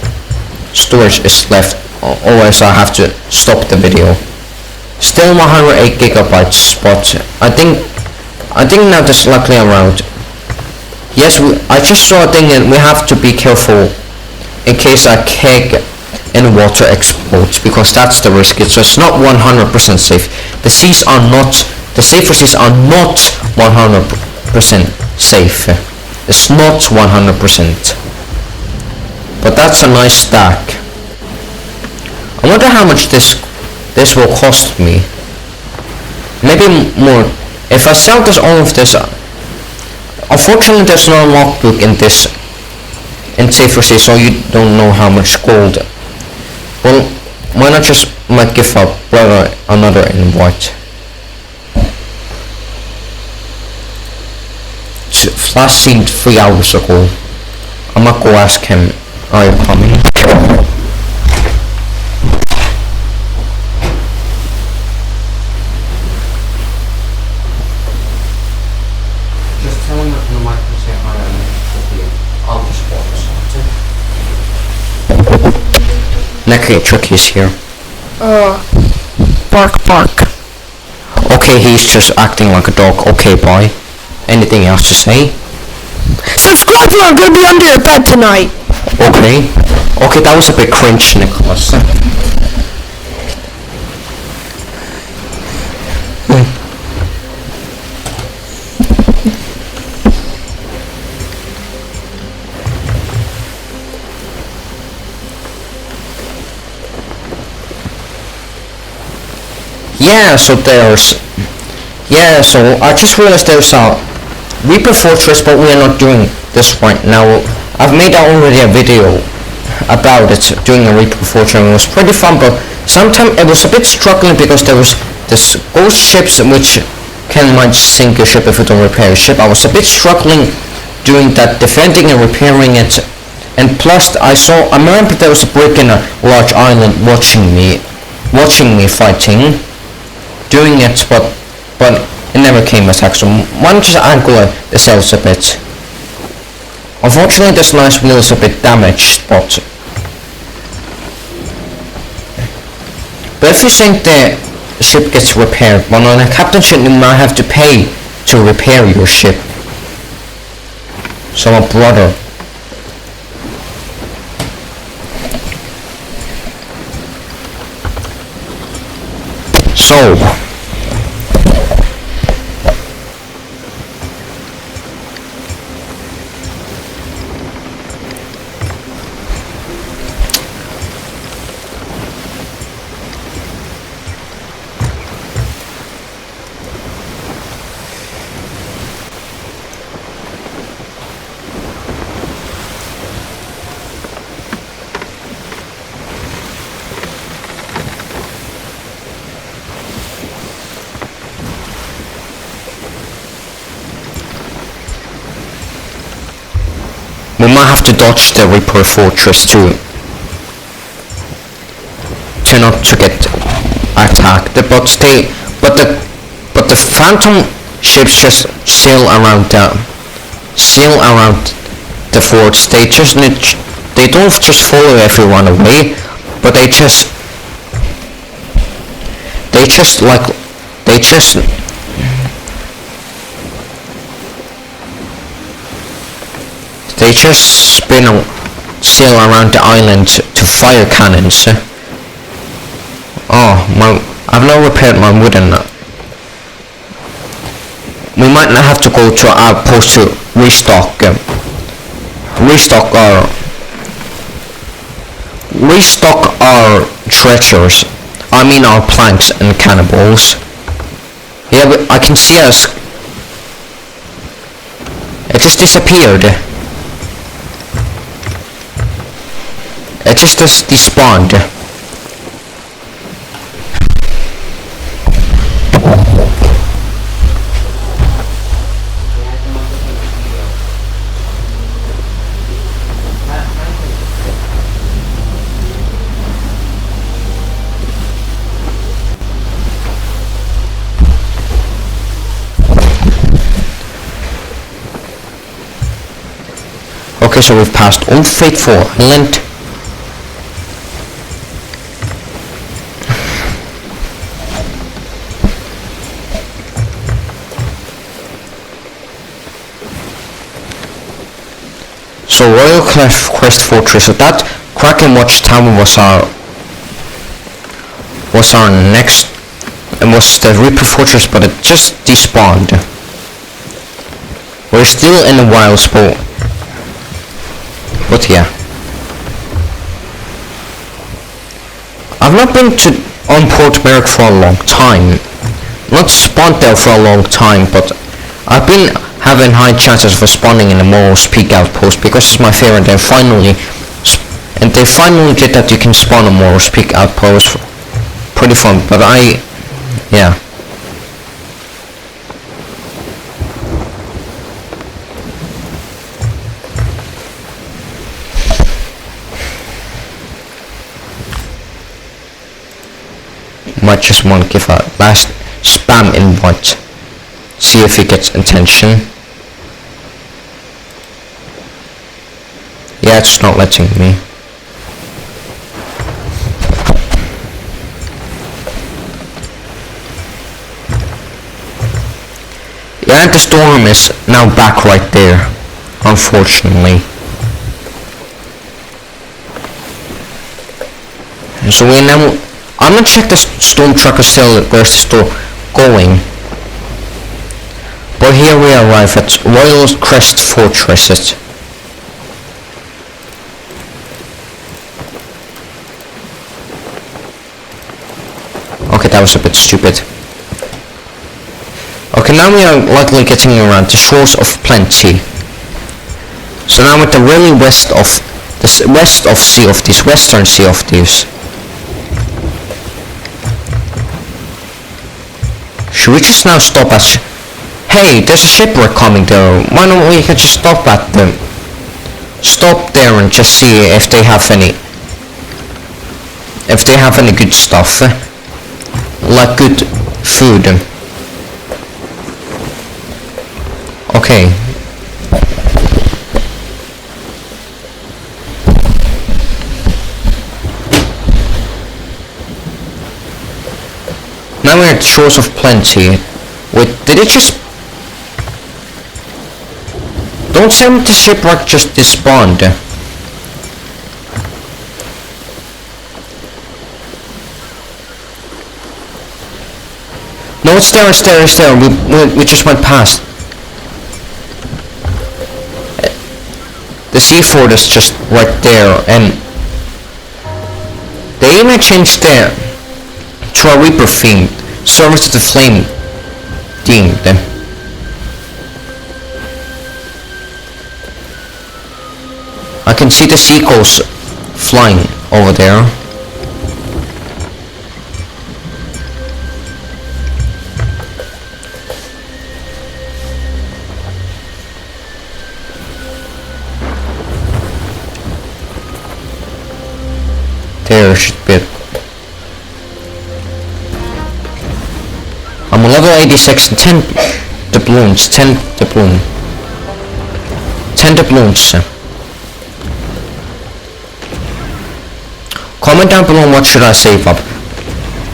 storage is left, otherwise I have to stop the video. Still 108 gigabytes, but I think now there's likely around. Yes, I just saw a thing, and we have to be careful in case a keg in water explodes, because that's the risk. It's not 100% safe. The safer seas are not 100% safe. It's not 100%. But that's a nice stack. I wonder how much this will cost me. Maybe more. If I sell all of this, unfortunately there's no logbook in safer seas, so you don't know how much gold. Well, why not just give up another invite? Flash seemed 3 hours ago. I'm not gonna ask him, are you coming? Just tell him that the mic will say hi and I'll just walk us out. Luckily, Tricky is here. Bark. Okay, he's just acting like a dog. Okay, bye. Anything else to say? Subscribe or I'm gonna be under your bed tonight. Okay, that was a bit cringe, Nicholas. So I just realized there's a Reaper Fortress, but we are not doing this right now. I've made already a video about it, doing a Reaper Fortress, and it was pretty fun, but sometimes it was a bit struggling because there was this ghost ships which might sink your ship if you don't repair your ship. I was a bit struggling doing that, defending and repairing it, and plus I remember there was a brick in a large island watching me fighting, doing it, but it never came attack, so why not just angle the sails a bit. Unfortunately this last wheel is a bit damaged, but if you think the ship gets repaired, well, on a captain ship you might have to pay to repair your ship. So my brother. So We might have to dodge the Reaper Fortress to not to get attacked. But the Phantom ships just sail around the forts. They don't just follow everyone away, but they just sail around the island to fire cannons. Oh, I've now repaired my wooden. We might not have to go to our outpost to restock our treasures. I mean our planks and cannonballs. Yeah, but I can see us. It just disappeared. It just despawned. Okay, so we've passed Old Faithful Island. So Royal Crest Fortress. So that Kraken Watchtower was our next, and was the Reaper Fortress, but it just despawned. We're still in the wilds, but yeah. I've not been on Port Merrick for a long time. Not spawned there for a long time, but I've been having high chances for spawning in the Morrow's Peak outpost because it's my favorite. They finally did that. You can spawn a Morrow's Peak outpost. Pretty fun, but yeah. Might just want to give a last spam invite. See if he gets attention. Yeah, it's not letting me. Yeah, and the storm is now back right there, unfortunately. So I'm gonna check the storm tracker still. Where's the storm going? But here we arrive at Royal Crest Fortress. Okay, that was a bit stupid. Okay, now we are likely getting around the shores of plenty. So now we're at the really west of Sea of Thieves, western Sea of Thieves. Should we just now stop at... Hey, there's a shipwreck coming there. Why don't we just stop at them? Stop there and just see if they have any... If they have any good stuff. Like good food. Okay. Now we're at Shores of Plenty. Wait, did it just... Don't tell me the shipwreck just despawned. No, it's there, it's there, it's there. We just went past. The sea fort is just right there, and they even changed the to a Reaper theme, Service to the Flame themed. I can see the seagulls flying over there. There should be. I'm level 86 and 10 doubloons. 10 doubloon. 10 doubloons. Comment down below what should I save up.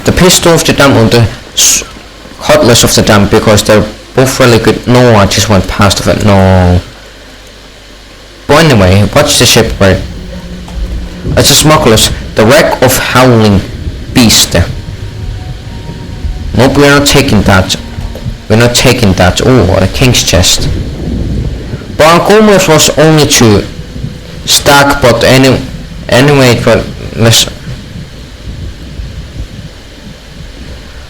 The pistol of the dam or the cutlass of the dam, because they're both really good. No, I just went past of it. No. But anyway, watch the shipwreck. It's a smuggler's. The wreck of howling beast. Nope, we're not taking that. We're not taking that. Oh, a king's chest. But our goal was only to stack, but anyway, but let's.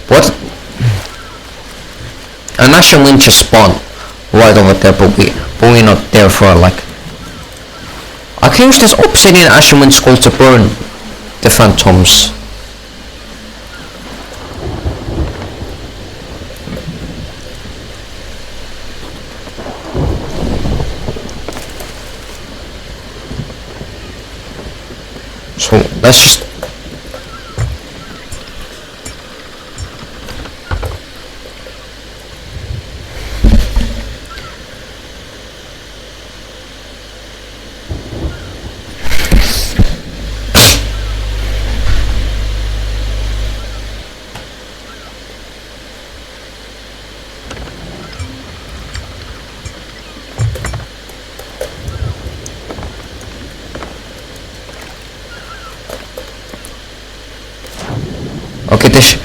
What? An Ashen Wind just spawned right over there, but we're not there for like. I can use this obsidian Ashen Wind skull to burn the phantoms. So let's just. Okay, this.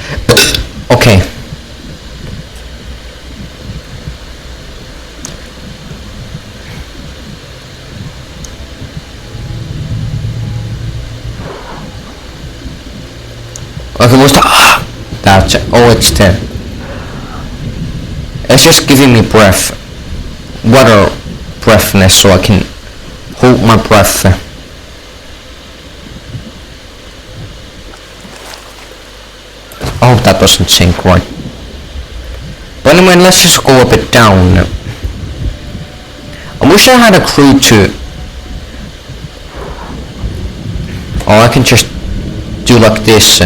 Okay. Okay, what's that? That's. Oh, it's there. It's just giving me breath. Water breathness, so I can hold my breath. I hope that doesn't sink right. But anyway, let's just go a bit down. I wish I had a crew too. Oh, I can just do like this.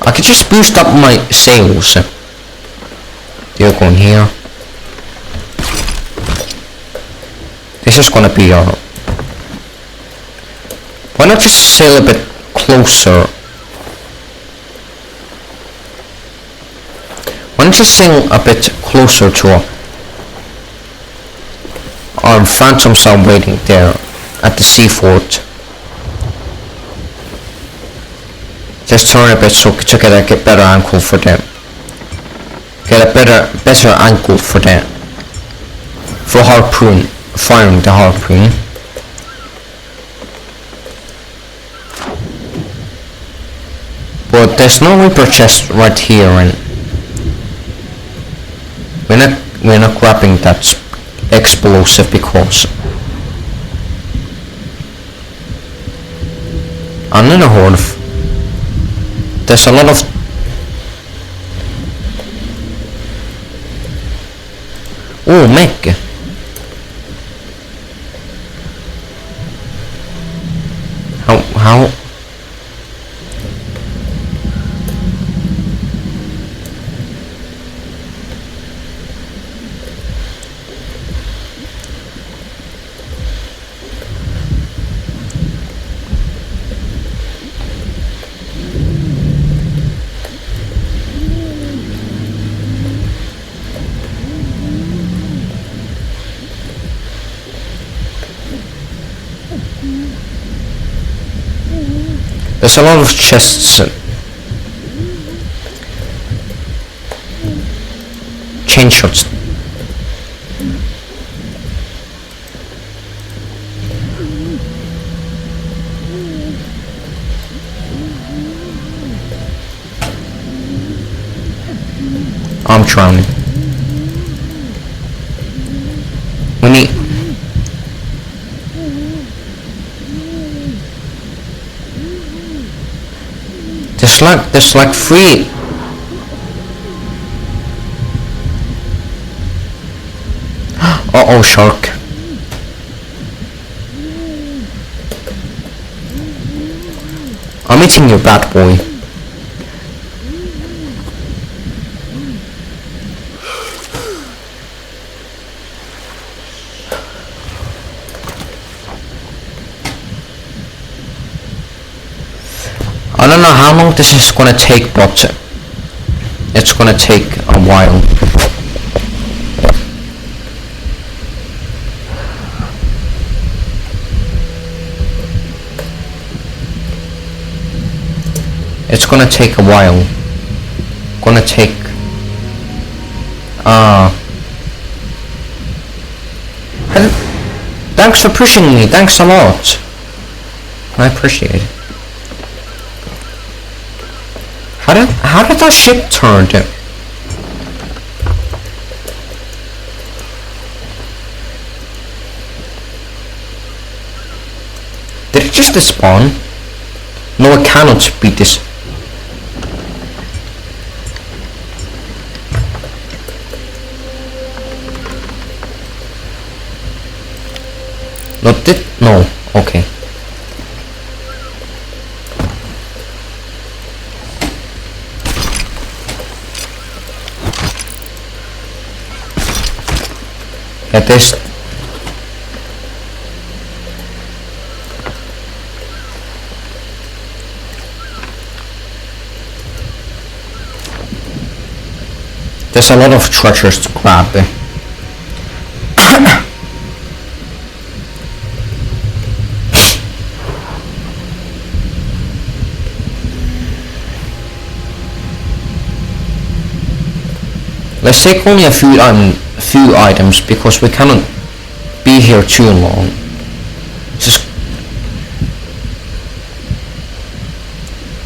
I could just boost up my sails. You're going here. This is gonna be our. Why not just sail a bit closer? Why not just sail a bit closer to our phantoms are waiting there at the seafort. Just turn a bit so to get a better angle for them. Get a better angle for them. For harpoon, firing the harpoon. But there's no Reaper chest right here, and we're not grabbing that explosive because another horde. There's a lot of. Oh, mech. How? There's a lot of chests. Chain shots. I'm drowning. We need. There's like 3. Uh-oh, shark. I'm eating your bad boy. I don't know how long this is gonna take, but it's gonna take a while. It's gonna take a while. Gonna take thanks for pushing me, thanks a lot. I appreciate it. How did that ship turn? Did it just despawn? No, I cannot beat this. No, okay. Yeah, there's a lot of treasures to grab there. Let's take only a few items because we cannot be here too long. Just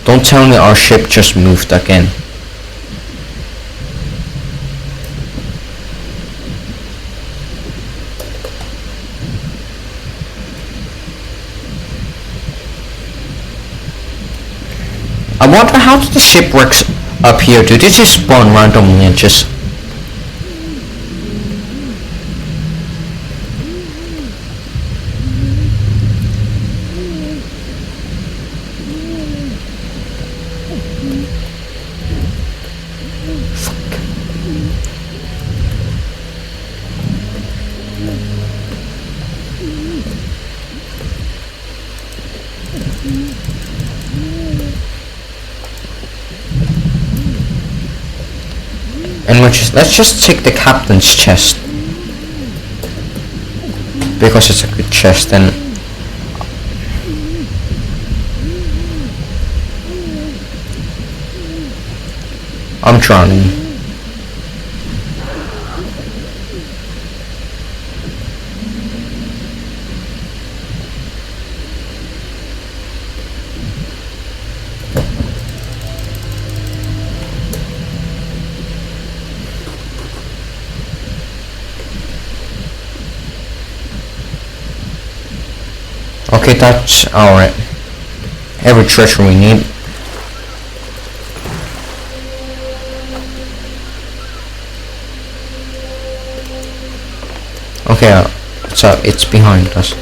don't tell me our ship just moved again. I wonder how the ship works up here. Do they just spawn randomly and just... And let's just take the captain's chest because it's a good chest. And I'm drowning. Okay, that's alright. Every treasure we need. Okay, so it's behind us.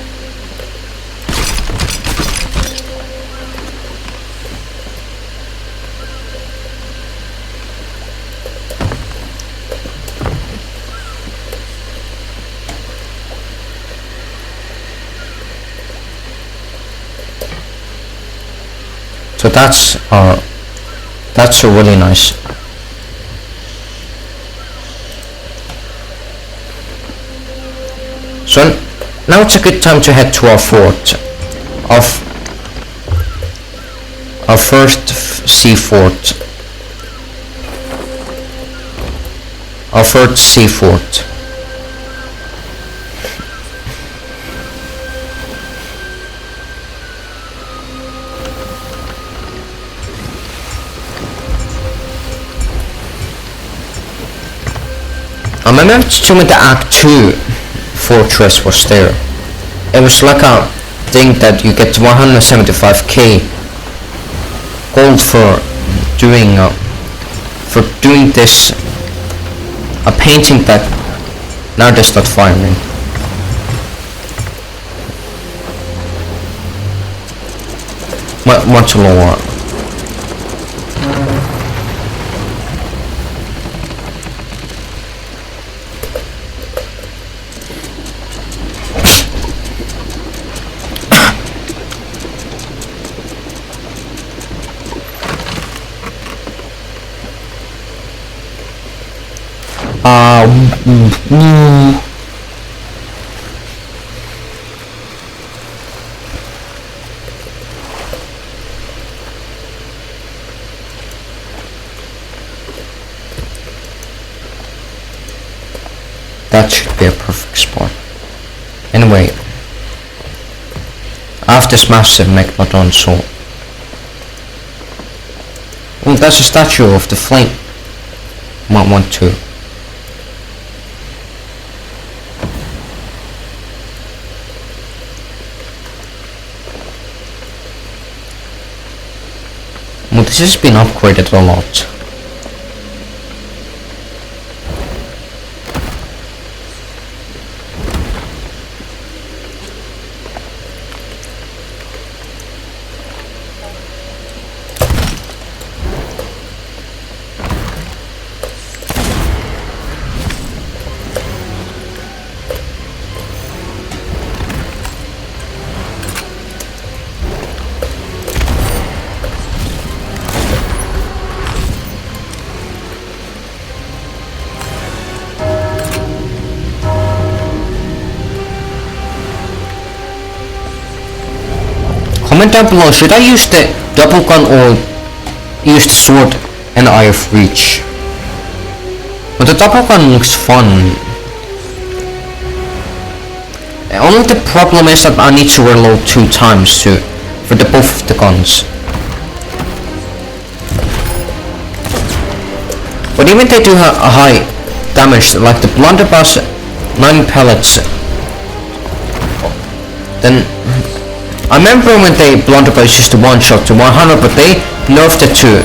So that's really nice. So now it's a good time to head to our fort, our first sea fort, our first sea fort. I remember to me the Act 2 fortress was there. It was like a thing that you get 175k gold for doing this a painting that now they start firing. Much lower. That should be a perfect spot. Anyway, I have this massive megalodon sword. Oh, that's a statue of the flame. Might want to. Well, this has been upgraded a lot. Comment down below, should I use the double gun or use the sword and Eye of Reach? But the double gun looks fun. Only the problem is that I need to reload 2 times for both of the guns. But even they do have a high damage, like the blunderbuss 9 pellets. Then I remember when they blunderbuss used to one shot to 100, but they nerfed it to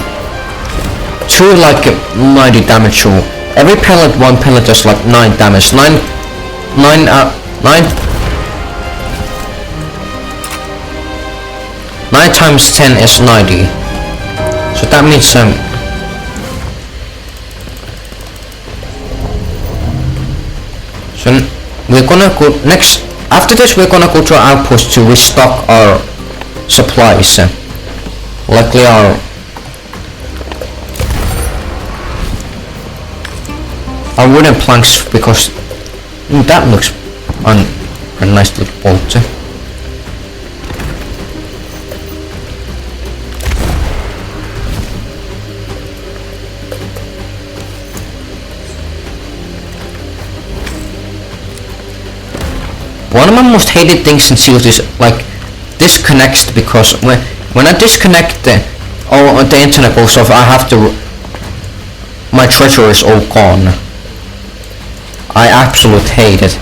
like 90 damage. So every pellet, 1 pellet does like 9 damage. 9 times 10 is 90. So that means so we're gonna go next. After this, we're gonna go to our outpost to restock our supplies. Likely our wooden planks, because that looks a nice little bolt. One of my most hated things in Thieves is like disconnects, because when I disconnect the internet goes off, I have to, my treasure is all gone. I absolutely hate it.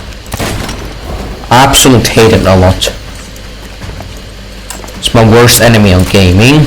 I absolutely hate it a lot. It's my worst enemy on gaming.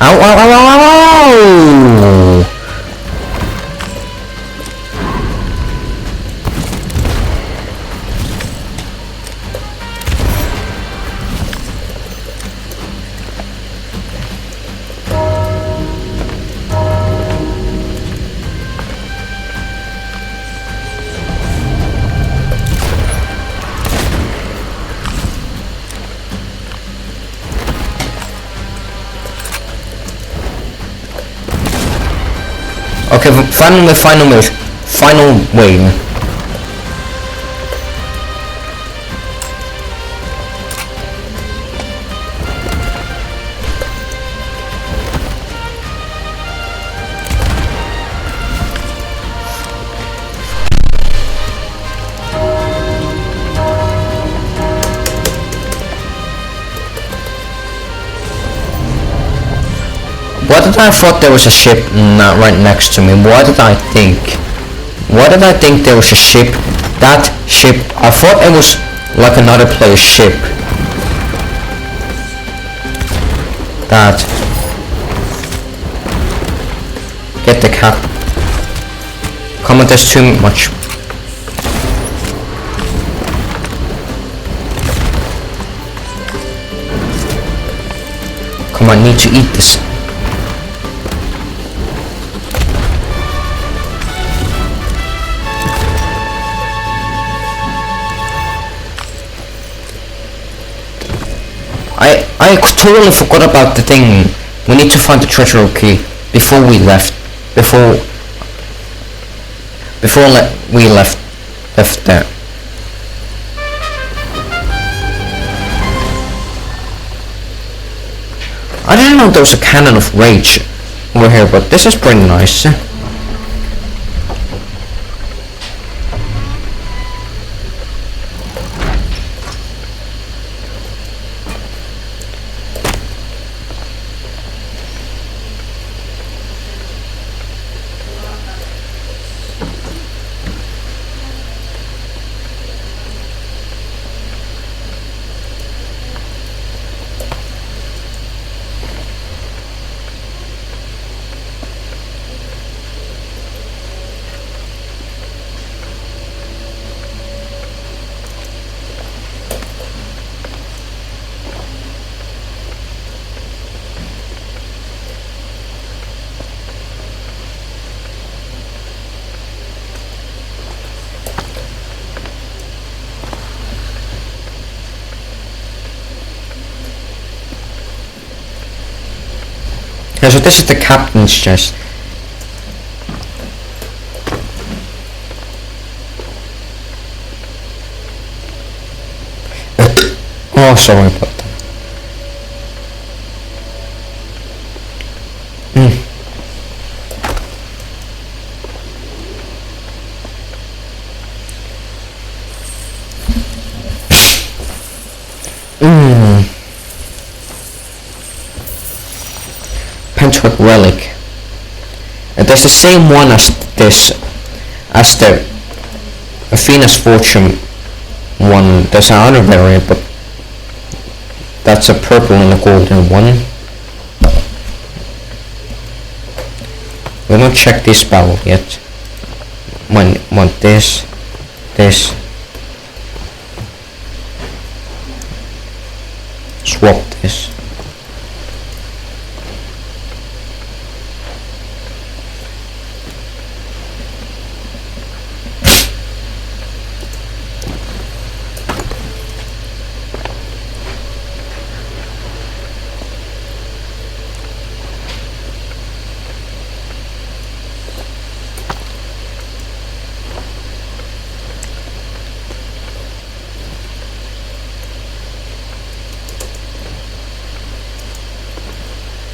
Ow, ow, ow, ow, ow, ow! Okay, final wave. Why did I thought there was a ship right next to me? Why did I think? Why did I think there was a ship? That ship, I thought it was like another player's ship. That. Get the cap. Come on, there's too much. Come on, I need to eat this. I totally forgot about the thing. We need to find the treasure key before we left. Before we left there. I didn't know there was a cannon of rage over here, but this is pretty nice. Yeah, so this is the captain's chest. Oh, sorry about that. Penthook relic. And there's the same one as this, as the Athena's fortune one. There's another variant, but that's a purple and a golden one. We don't check this barrel yet. Want this. Swap this.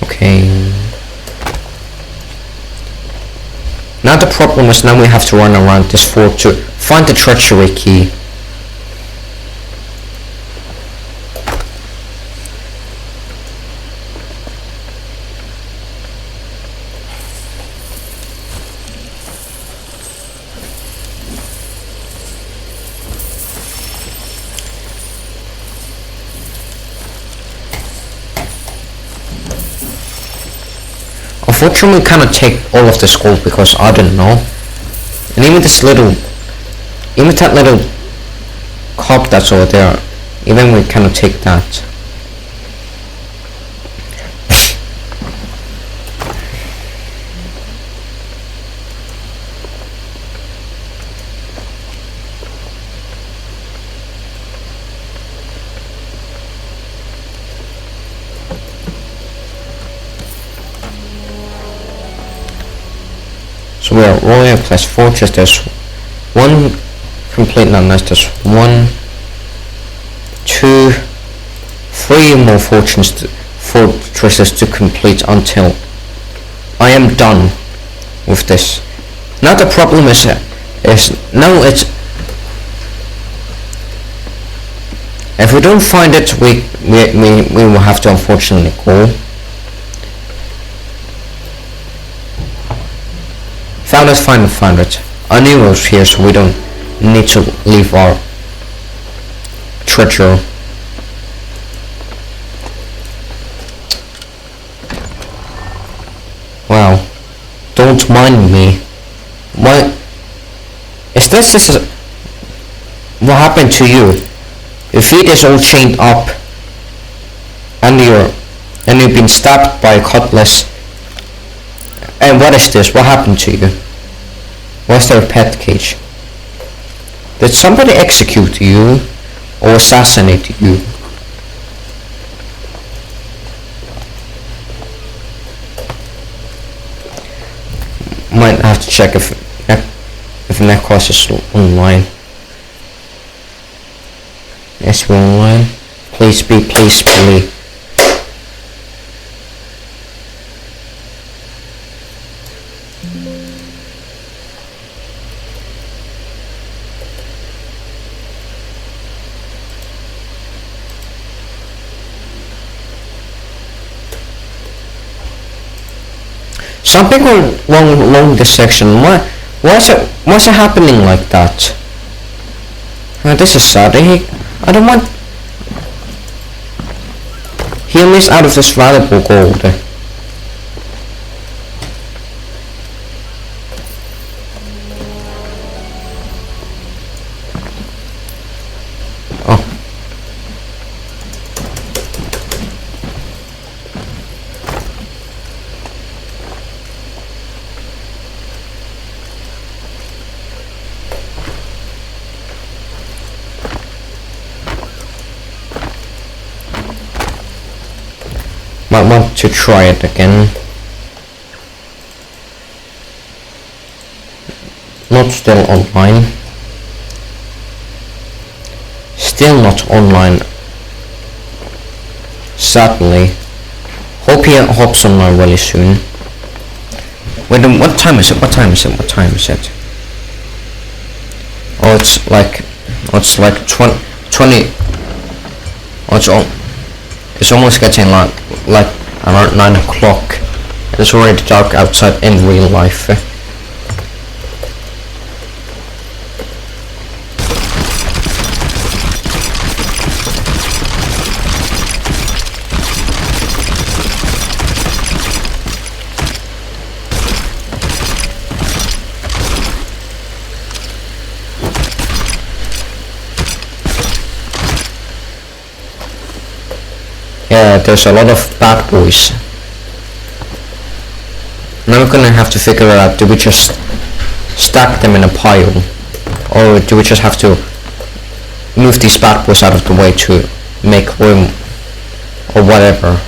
Okay. Now the problem is now we have to run around this fort to find the treachery key. Unfortunately, we cannot take all of this gold because I don't know. And even that little cup that's over there, even we cannot take that. So we are royal plus fortress. There's one complete, not nice. There's 1, 2, 3 more fortresses to complete until I am done with this. Now the problem is now it's, if we don't find it, we will have to unfortunately go. Found it. I knew it was here, so we don't need to leave our treasure. Wow. Don't mind me. What is this? What happened to you? Your feet is all chained up, and you've been stabbed by a cutlass. And what is this? What happened to you? Was there a pet cage? Did somebody execute you or assassinate you? Might have to check if Necros is online. Yes, we're online. Please be. Something along this section. What's it happening like that? This is sad. I don't want. He'll miss out of this valuable gold. Oh. Might want to try it again. Not still online. Still not online. Sadly. Hope he hops online really soon. Wait, what time is it? Oh, it's like 20. Oh, it's almost getting like around 9 o'clock. It's already dark outside in real life. Yeah, there's a lot of bad boys. Now we're gonna have to figure out, do we just stack them in a pile? Or do we just have to move these bad boys out of the way to make room? Or whatever.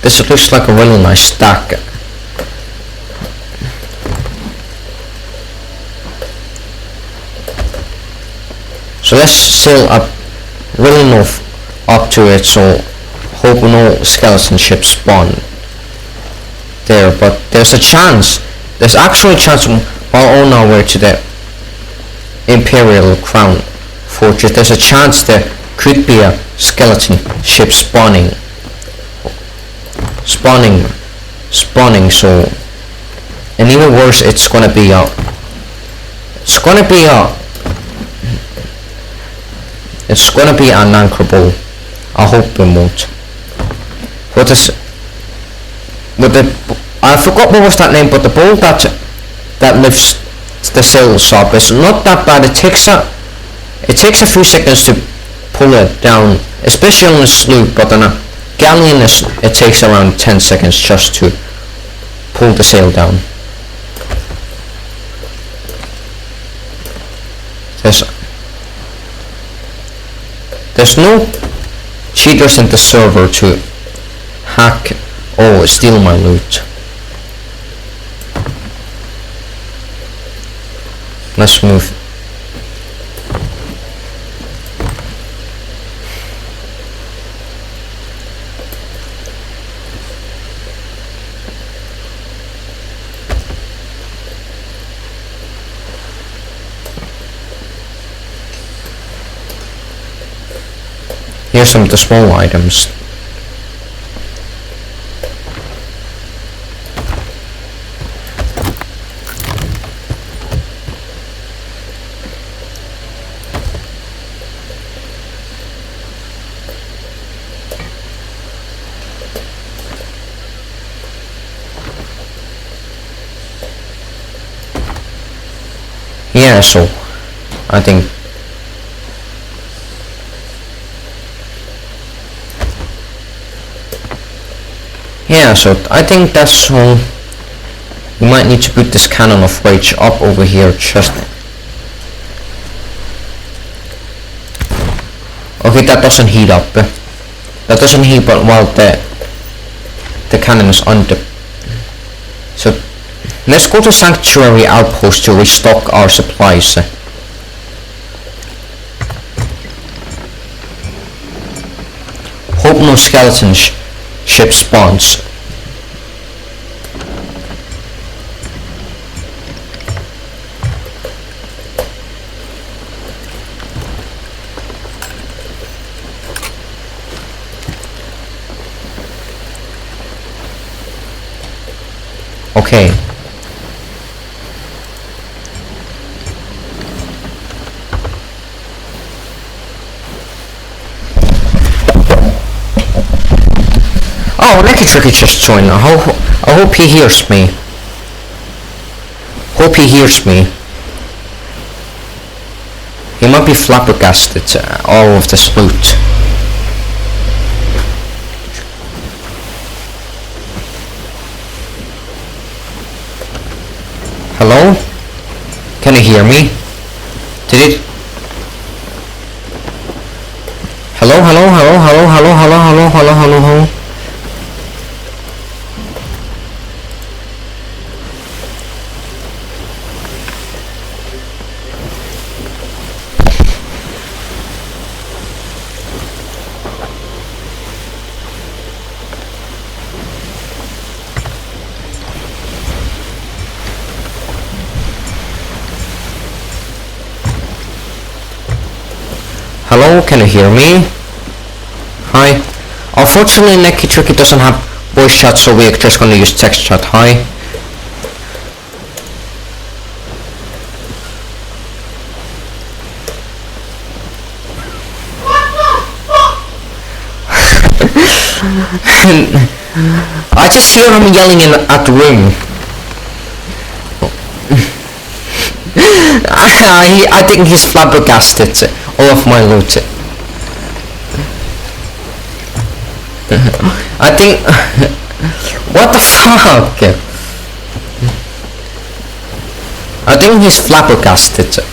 This looks like a really nice stack. So let's sail up, really north up to it, so hope no skeleton ships spawn there, but there's actually a chance while on our way to the Imperial Crown Fortress, there's a chance there could be a skeleton ship spawning, so, and even worse, it's gonna be unanchorable I hope it won't. What is... With the... I forgot what was that name, but the bolt that lifts the sails up is not that bad. It takes a few seconds to pull it down, especially on a sloop, but on a galleon it takes around 10 seconds just to pull the sail down. There's no cheaters in the server to hack or steal my loot. Let's move. Here's some of the small items. Yeah, so I think that's all. We might need to put this cannon of rage up over here just... Okay, that doesn't heat up. That doesn't heat up while the cannon is under. So let's go to Sanctuary Outpost to restock our supplies. Hope no skeleton ship spawns. Okay. Oh, Lucky Tricky just joined. I hope he hears me. Hope he hears me. He might be flabbergasted all of this loot. Hello? Can you hear me? Did it? Hello, hello, hello, hello, hello, hello, hello, hello, hello, hello. Hello, can you hear me? Hi. Unfortunately, Neki Tricky doesn't have voice chat, so we're just gonna use text chat. Hi. I just hear him yelling at the room. I think he's flabbergasted all of my loot. I think... What the fuck? I think he's flabbergasted.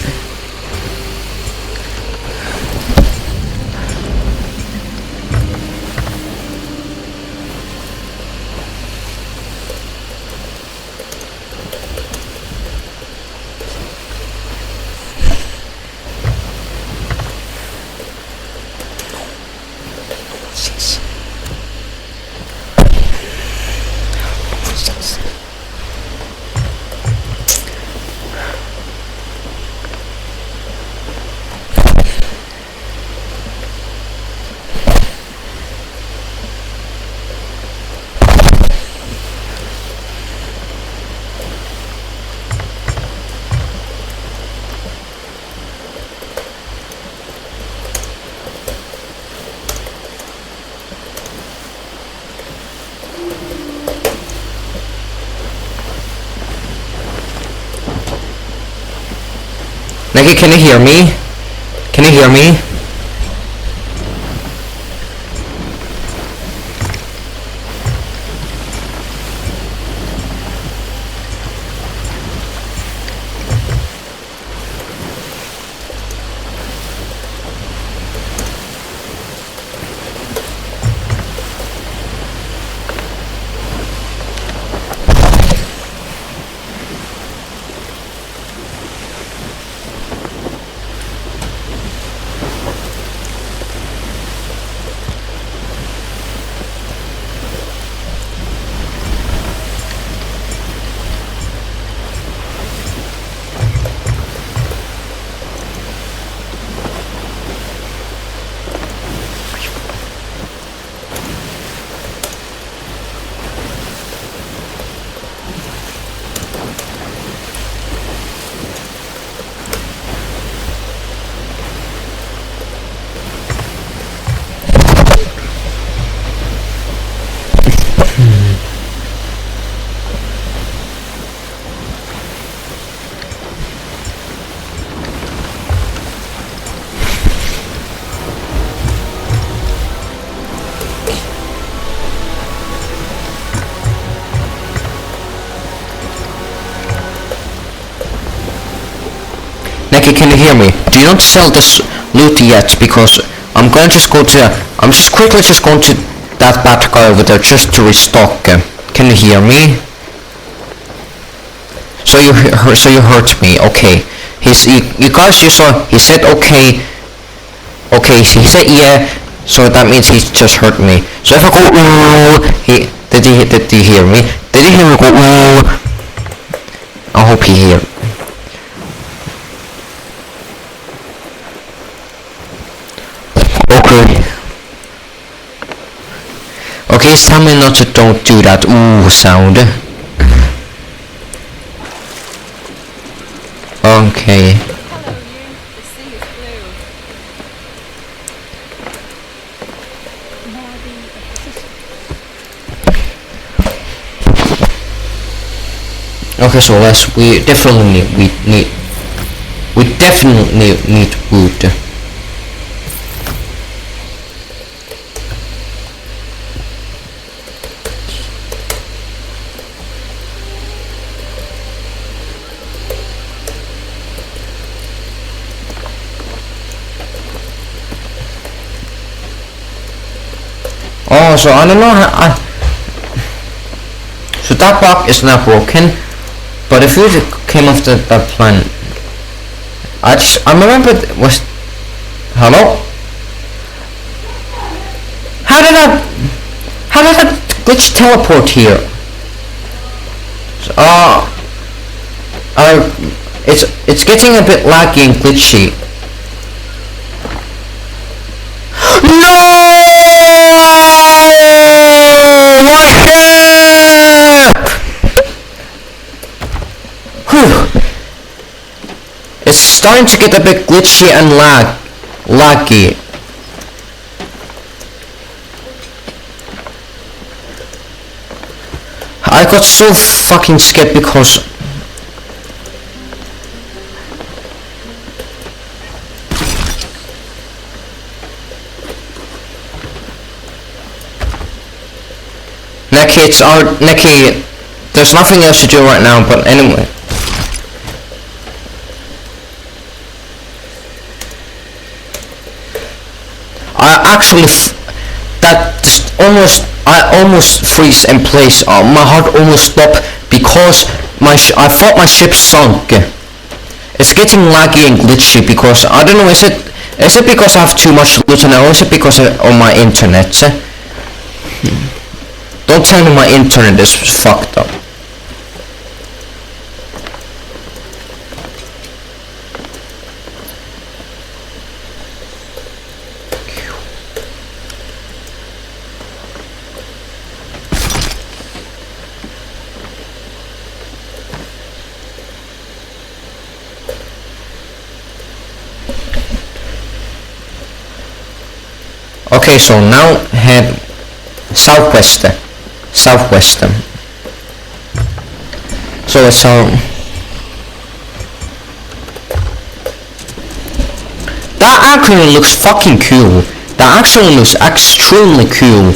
Nicky, can you hear me? Can you hear me? Nicky, can you hear me? Do you not sell this loot yet? Because I'm going to just go to... I'm just quickly just going to that bad guy over there just to restock. Can you hear me? So you heard me. Okay. You guys, you saw. He said okay. Okay. He said yeah. So that means he just heard me. So if I go ooh, did he hear me? Did he hear me go ooh? I hope he heard. Okay, tell me not to don't do that ooh sound. Okay. Hello you, the sea is blue. May I be of assistance? Okay, so we definitely need wood. Oh, so I don't know how so that block is not broken, but if you came off that plan, I remember was hello. How did that glitch teleport here? So, it's getting a bit laggy and glitchy. No! It's starting to get a bit glitchy and laggy. I got so fucking scared because Nicky, there's nothing else to do right now, but anyway. I almost freeze in place. My heart almost stopped because I thought my ship sunk. It's getting laggy and glitchy because I don't know. Is it because I have too much loot now, or is it because of my internet? Don't tell me my internet is fucked up. Okay, so now head southwest. So it's That actually looks fucking cool. That actually looks extremely cool.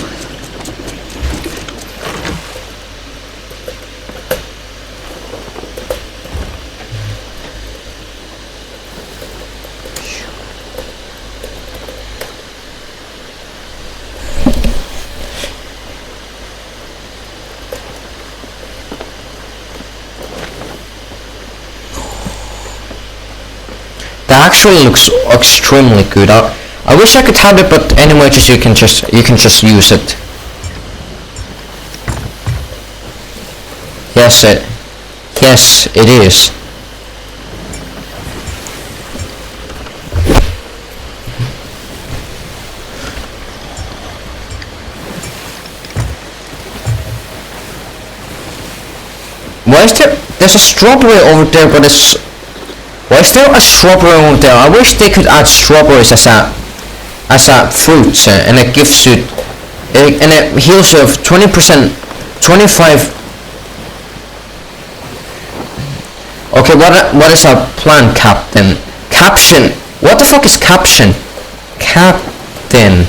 That actually looks extremely good. I wish I could have it, but anyway, you can just use it. Yes, it is. Why is there's a strawberry over there, but it's... Why is there a strawberry over there? I wish they could add strawberries as a fruit, and it gives you... and it heals you of 20%, 25... Okay, what is our plan, Captain? Caption! What the fuck is caption? Captain.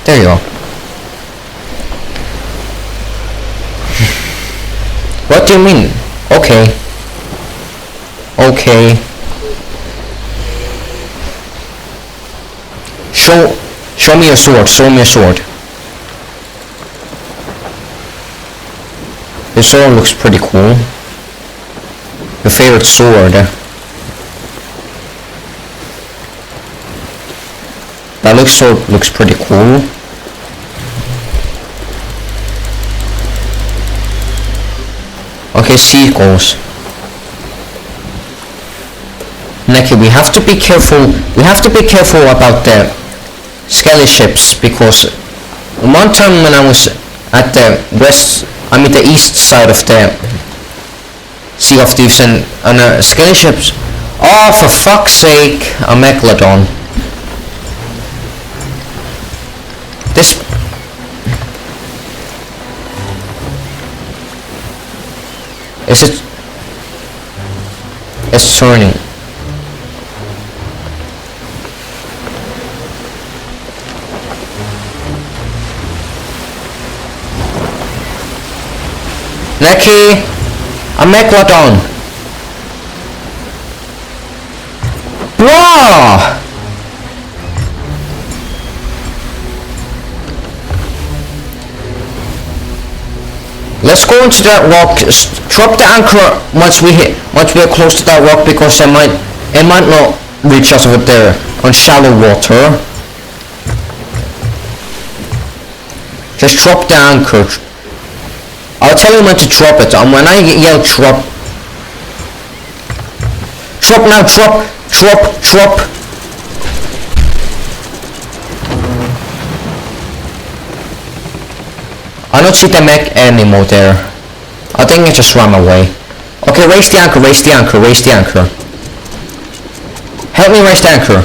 There you go. What do you mean? Okay. Show me your sword. Show me your sword. Your sword looks pretty cool. Your favorite sword. That sword looks pretty cool. Okay, seagulls. Neki, we have to be careful. We have to be careful about the skelly ships, because one time when I was at the the east side of the Sea of Thieves, and skelly ships. Oh, for fuck's sake, a megalodon. This... Is it... It's turning. Neki! A megalodon! Wow! Let's go into that rock. Drop the anchor once we are close to that rock, because it might not reach us over there on shallow water. Just drop the anchor. I'll tell you when to drop it. And when I yell drop now, drop. I don't see the mech anymore there. I think it just ran away. Okay, raise the anchor. Help me raise the anchor.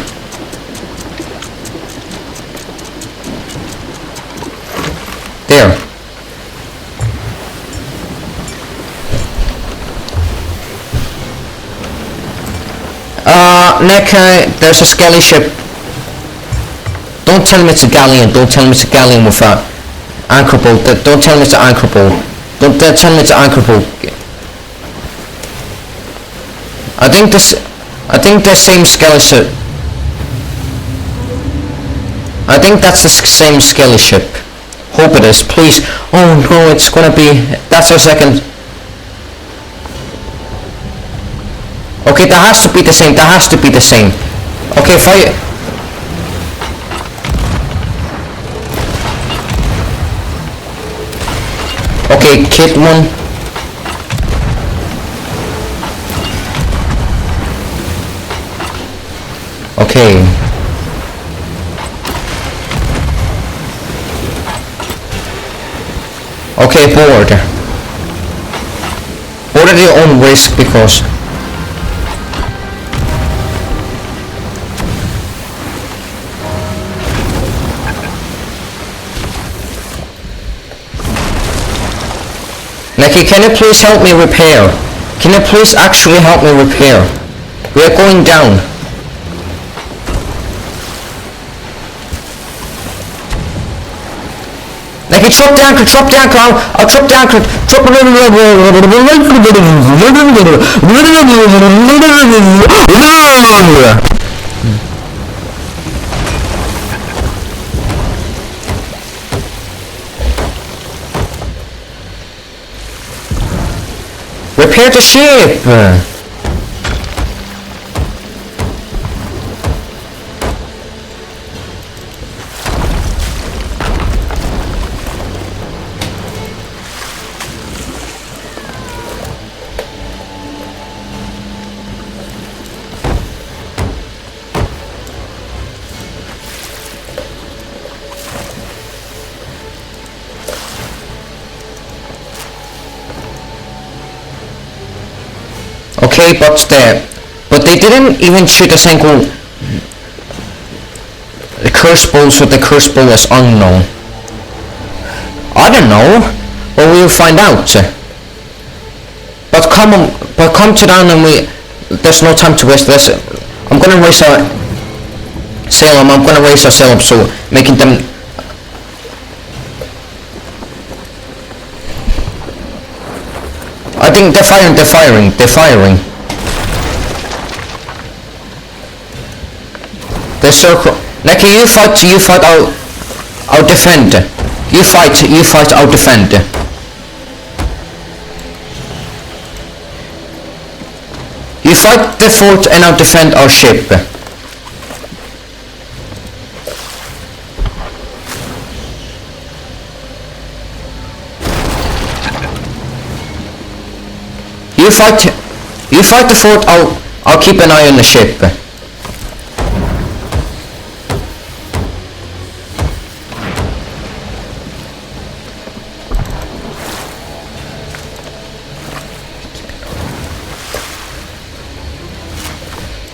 There. Nick, there's a skelly ship. Don't tell me it's a galleon. With a anchor bolt. Don't tell me it's an anchor bolt. Don't tell me it's an anchor bolt. I think the same skelly ship. I think that's the same skelly ship. Hope it is, please. Oh no, it's gonna be... That's our second... Okay, that has to be the same. That has to be the same. Okay, fire. Okay, killed one. Okay. Okay, board. Board at your own risk because Nikki, can you please help me repair? Can you please actually help me repair? We are going down. Nikki, drop the anchor, I'll drop the anchor, Repair the ship! Okay, but they didn't even shoot a single curse balls with the curse ball is unknown. I don't know, but we'll find out. But come to down and there's no time to waste this. I'm gonna raise our Salem, I'm gonna raise our Salem so making them. I think they're firing. The circle. Neki, you fight, I'll defend. You fight, I'll defend. You fight the fort and I'll defend our ship. You fight the fort, I'll keep an eye on the ship.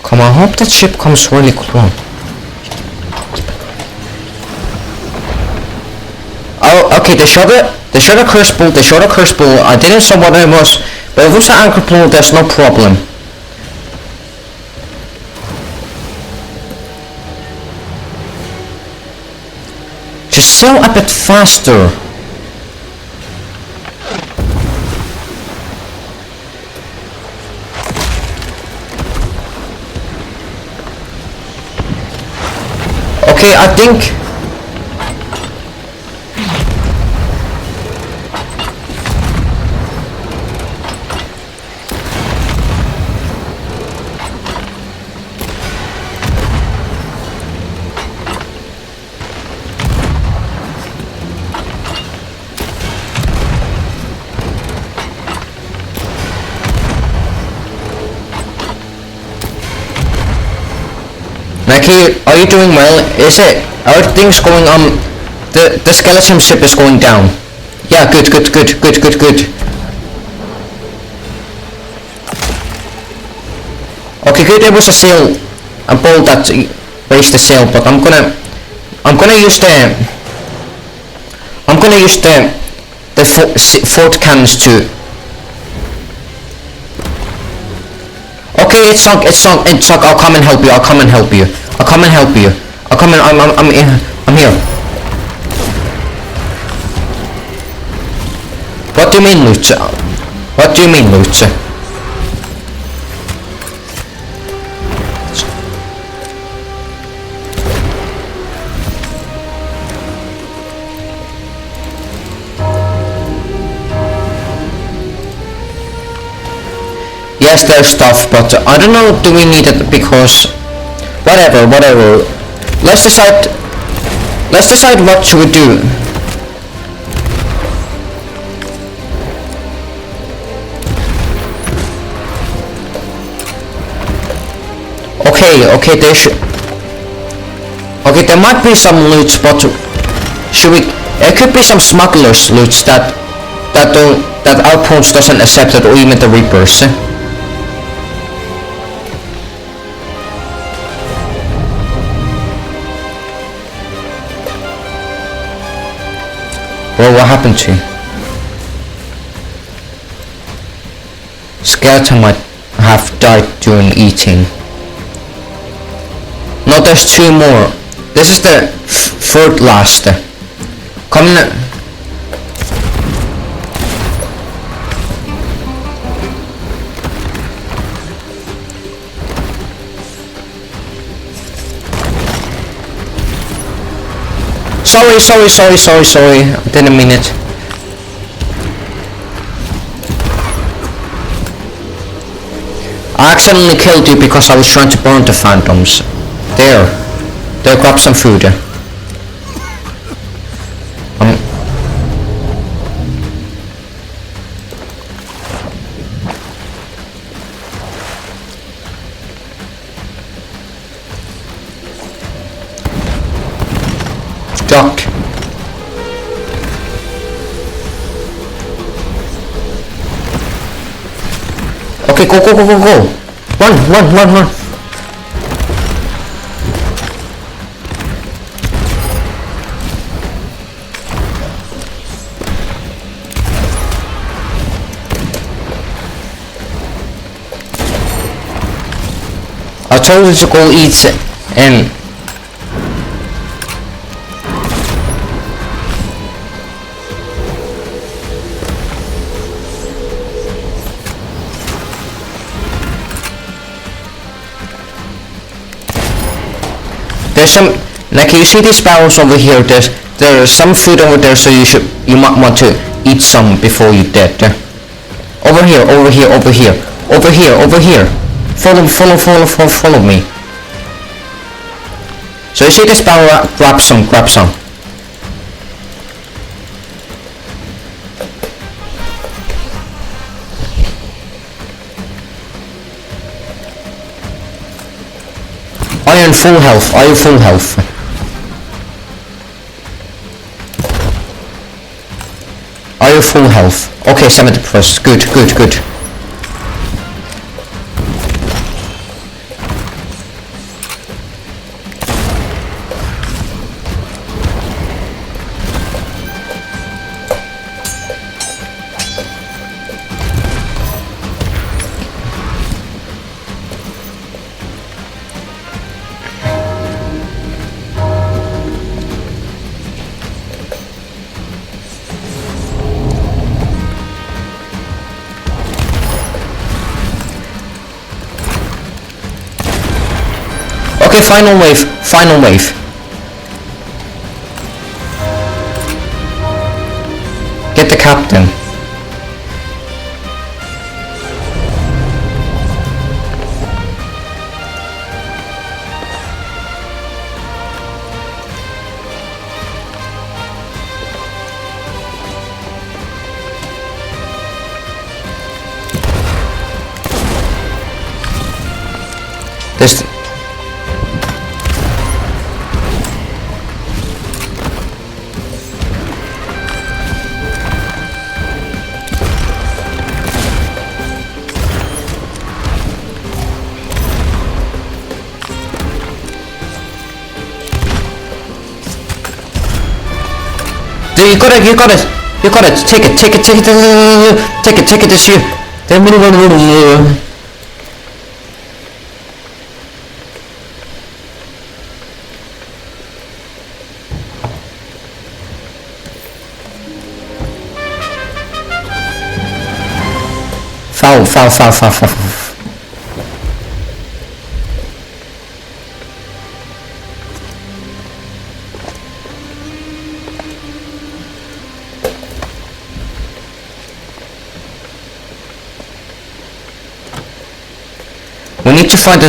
Come on, I hope that ship comes really close. Oh, okay, they shot a curse ball, I didn't saw what it was, but if it was an anchor ball, there's no problem. Just sail a bit faster. Okay, I think. Nike, are you doing well? Is it? Are things going on? The skeleton ship is going down. Yeah, good. Okay, good. There was a sail, a ball that raised the sail, but I'm gonna use the fort cannons to. Okay, it's sunk. I'll come and help you. I'm here. What do you mean, loot? yes, there's stuff, but I don't know, do we need it, because whatever. Let's decide what should we do. Okay, there might be some loot, but should we? There could be some smugglers' loots that Outpost doesn't accept it, or even the Reapers. Well, what happened to you? Skeleton might have died during eating. No, there's 2 more. This is the third last. Come in. Sorry. I didn't mean it. I accidentally killed you because I was trying to burn the phantoms. There, grab some food. Duck. Okay, go. Run. I told you to go eat and there's some, like, you see these barrels over here, there's some food over there, so you might want to eat some before you dead. Over here. Follow me. So you see this barrel, grab some. Are you full health? Are you full health? Okay, 70%. Good. Okay, final wave. Get the captain. This. You got it. Take it. It's you. Foul. need to find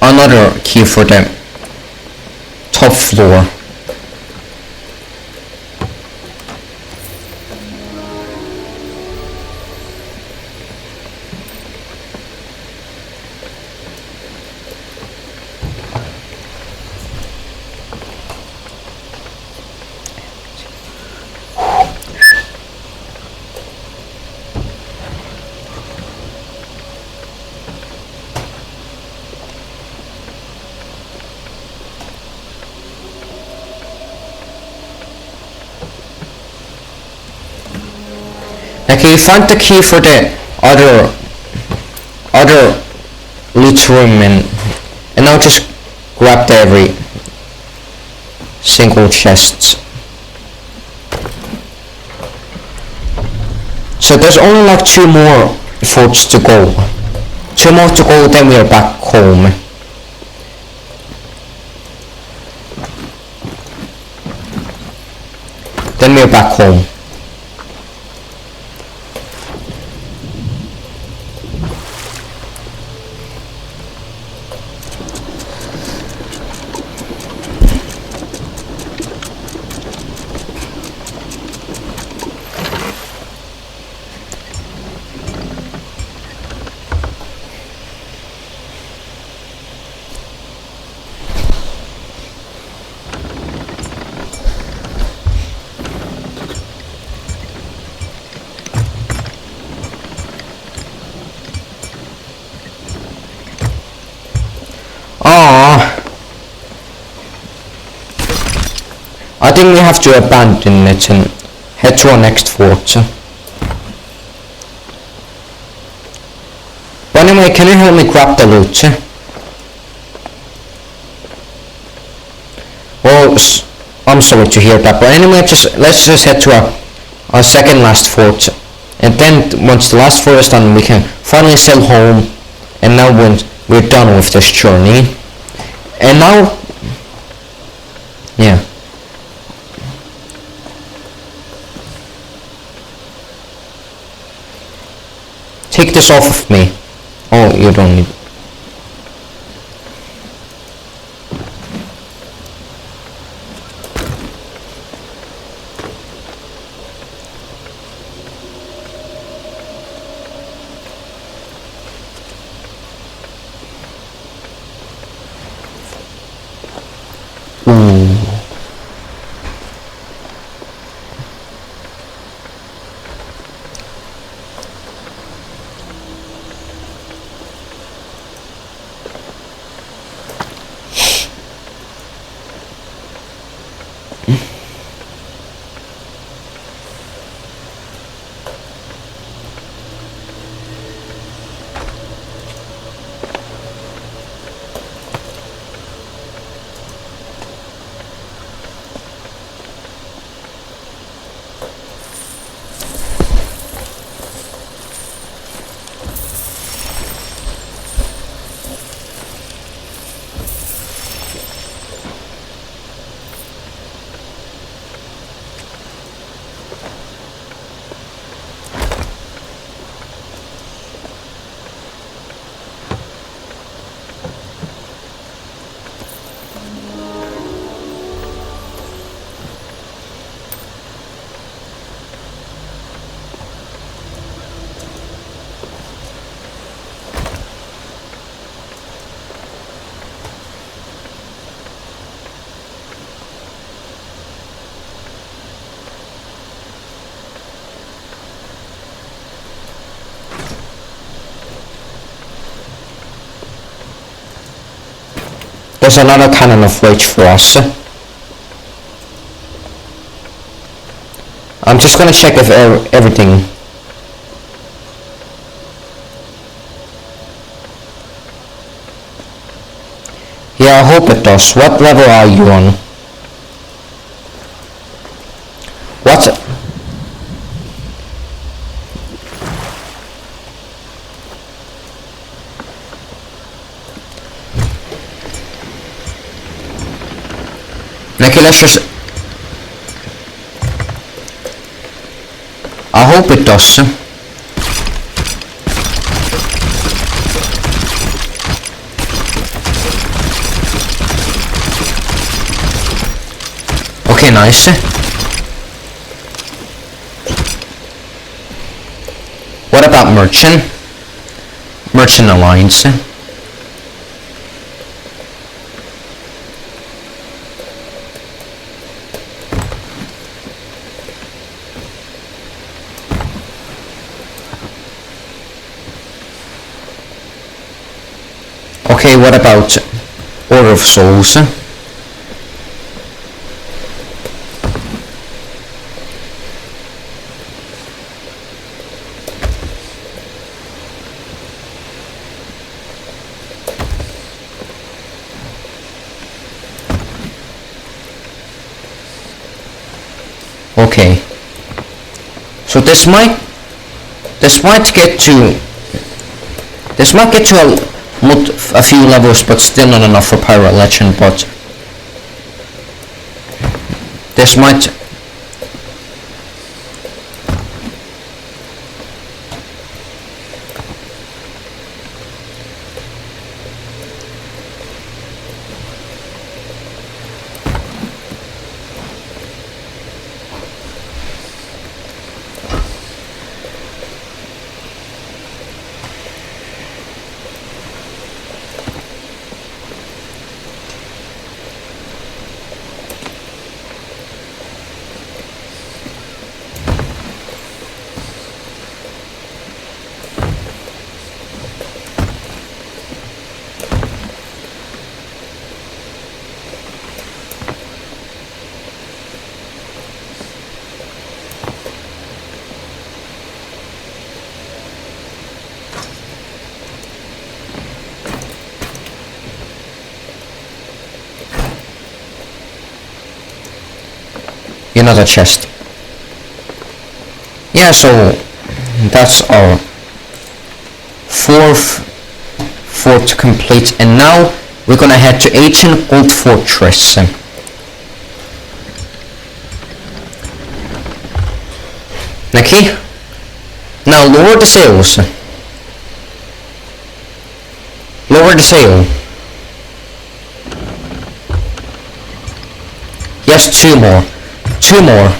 another key for the top floor. Okay, you find the key for the other loot room, and now just grab every single chest. So there's only like 2 more forts to go. 2 more to go, then we are back home. Then we are back home. I think we have to abandon it and head to our next fort. But anyway, can you help me grab the loot? Well, I'm sorry to hear that, but anyway, let's just head to our second last fort. And then once the last fort is done, we can finally sail home. And now we're done with this journey. And now, yeah. Take this off of me. Oh, you don't need. There's another cannon of rage for us. I'm just gonna check if everything. Yeah, I hope it does. What level are you on? What? Okay, let's just... I hope it does. nice. What about merchant? Merchant alliance. Okay, what about Order of Souls? Okay, so this might get to a few levels, but still not enough for Pirate Legend. But this might. Another chest. Yeah, so that's our fourth fort complete, and now we're gonna head to Ancient Gold Fortress. Okay, now lower the sails. Lower the sail. Yes, two more. Two more.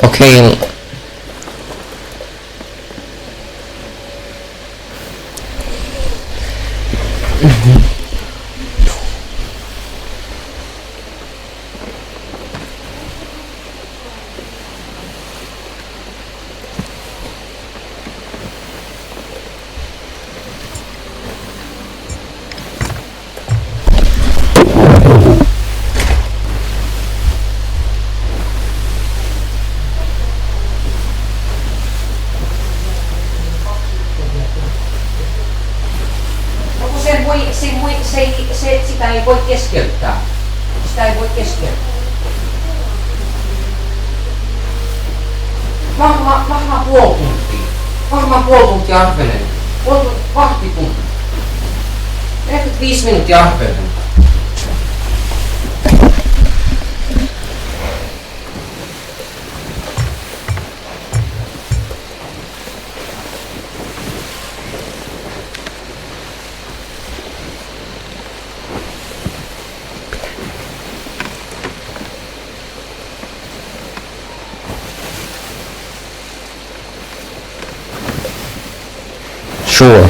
Okay. Sitä ei voi keskeyttää. Sitä ei voi keskeyttää. Varmaan puoli tuntia. Varmaan puoli tuntia arvelen. Vahtitunti. 45 minuuttia arvelen. Sure.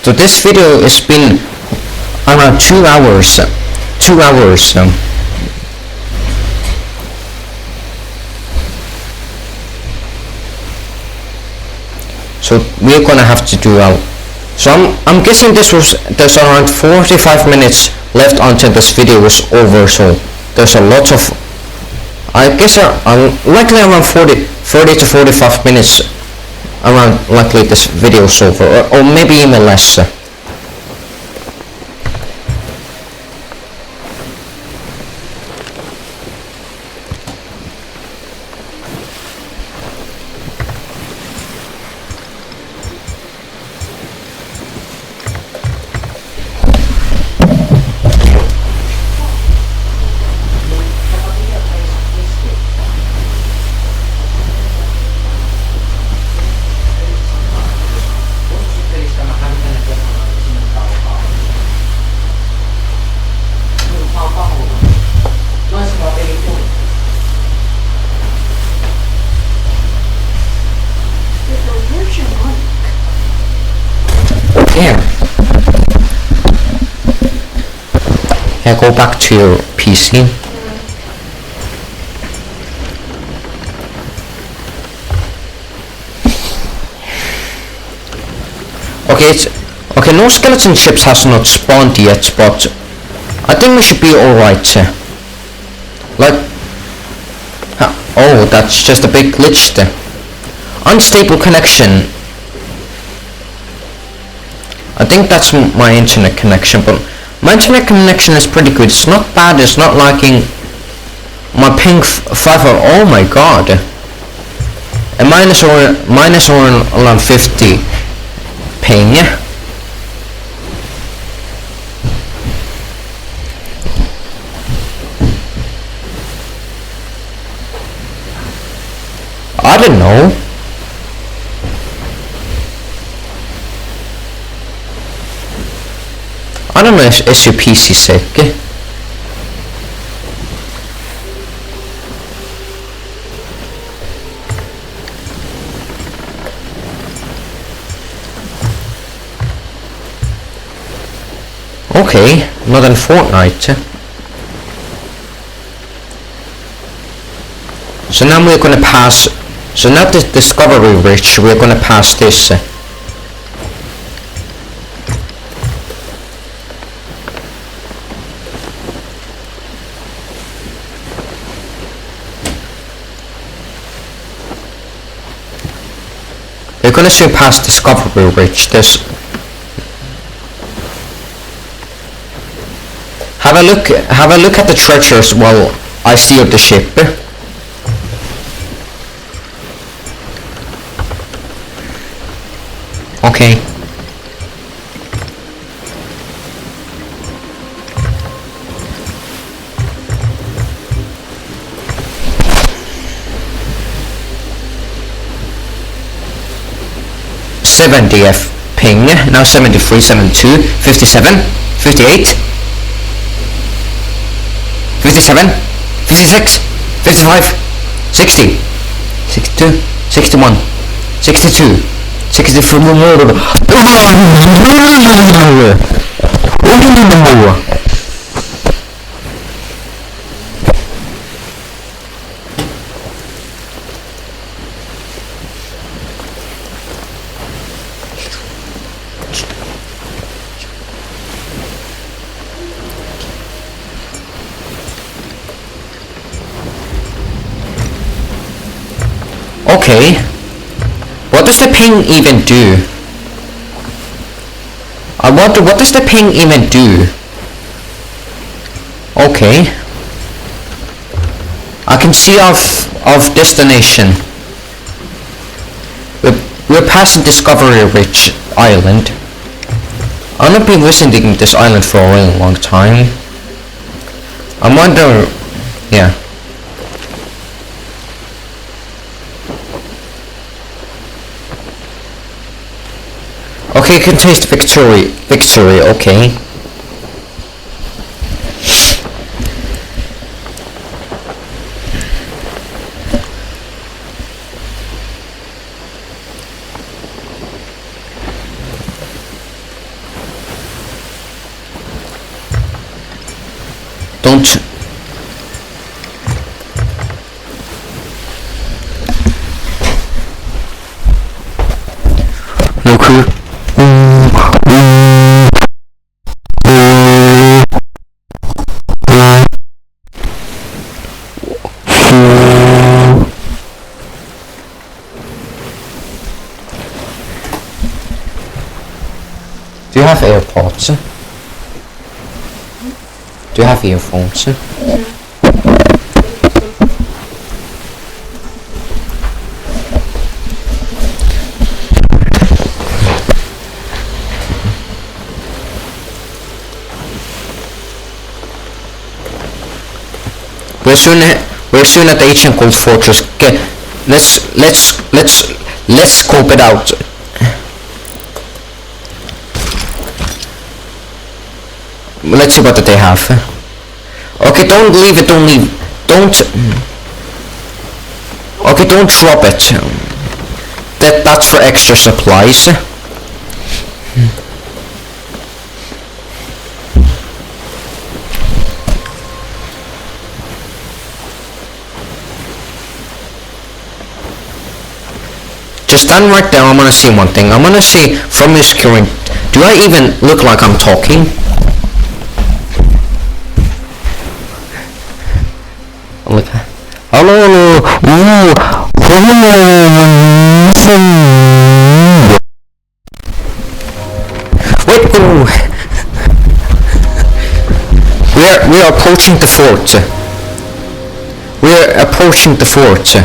So this video has been around 2 hours. 2 hours. So we're gonna have to do out. So I'm guessing there's around 45 minutes left until this video is over. So there's a lot of, I guess likely around 30 to 45 minutes around likely this video's over, or maybe even less. Yeah, go back to your PC. Okay, no skeleton ships has not spawned yet, but I think we should be alright. Like, oh, that's just a big glitch there. Unstable connection. I think that's my internet connection, but my internet connection is pretty good. It's not bad. It's not lagging. My ping 5. Oh my god. A minus or around 50 ping. I don't know. I don't know if is your PC sick. Okay, not in Fortnite. So now we're gonna pass. So now the Discovery Ridge, we're gonna pass this. We're gonna soon pass Discovery Ridge. This. Have a look at the treasures while I steer the ship. Okay. F ping, now 73, 72, 57, 58, 57, 56, 55, 60, 62, 61, 62, 64. Okay, what does the ping even do? I wonder, what does the ping even do? Okay, I can see of destination. We're passing Discovery Ridge Island. I've not been visiting this island for a really long time. I wonder, yeah. Okay, can taste victory, okay. Don't. Look who. earphones? Do you have earphones? We're soon at the ancient gold fortress. Okay, let's scope it out. Let's see what they have. Okay, don't leave it. Don't leave. Don't. Okay, don't drop it. That's for extra supplies. Just stand right there. I'm gonna see one thing. I'm gonna see from your screen. Do I even look like I'm talking? Look. Hello. Ooh. Wait. Ooh. We are approaching the fort. We are approaching the fort.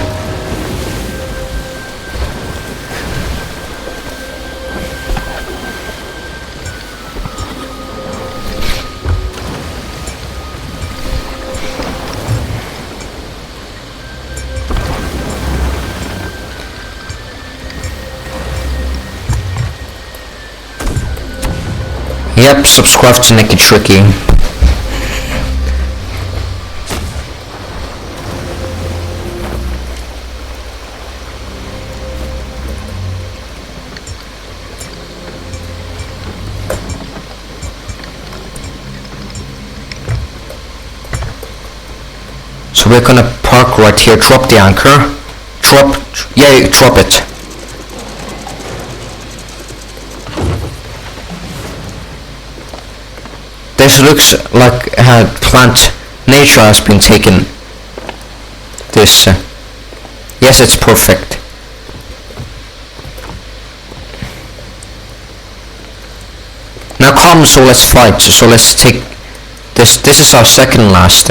Yep, subscribe to Nicky Tricky. So we're gonna park right here, drop the anchor. Drop it. This looks like plant nature has been taken. This. Yes, it's perfect. Now come, so let's fight. So let's take this. This is our second last.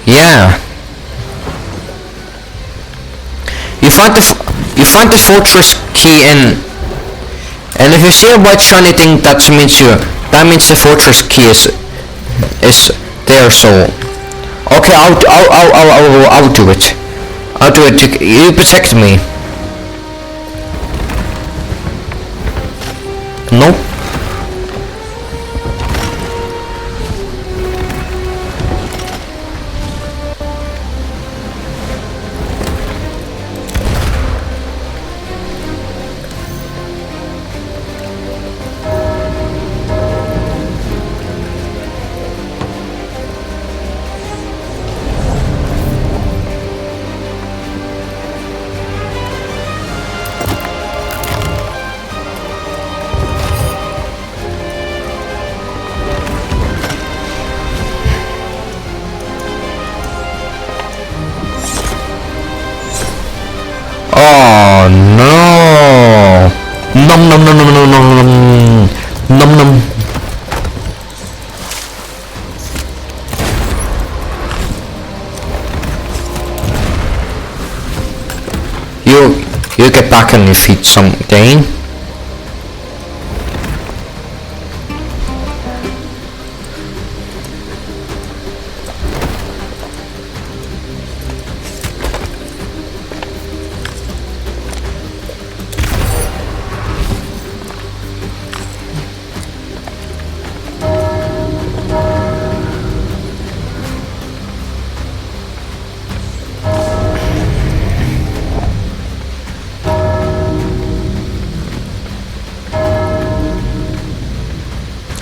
Yeah. You find the fortress key in, and if you see a white shiny thing, that means the fortress key is there. So, okay, I'll do it. I'll do it. You protect me. Nope. Oh no! Nom nom nom nom nom nom nom nom nom. You get back on your feet someday.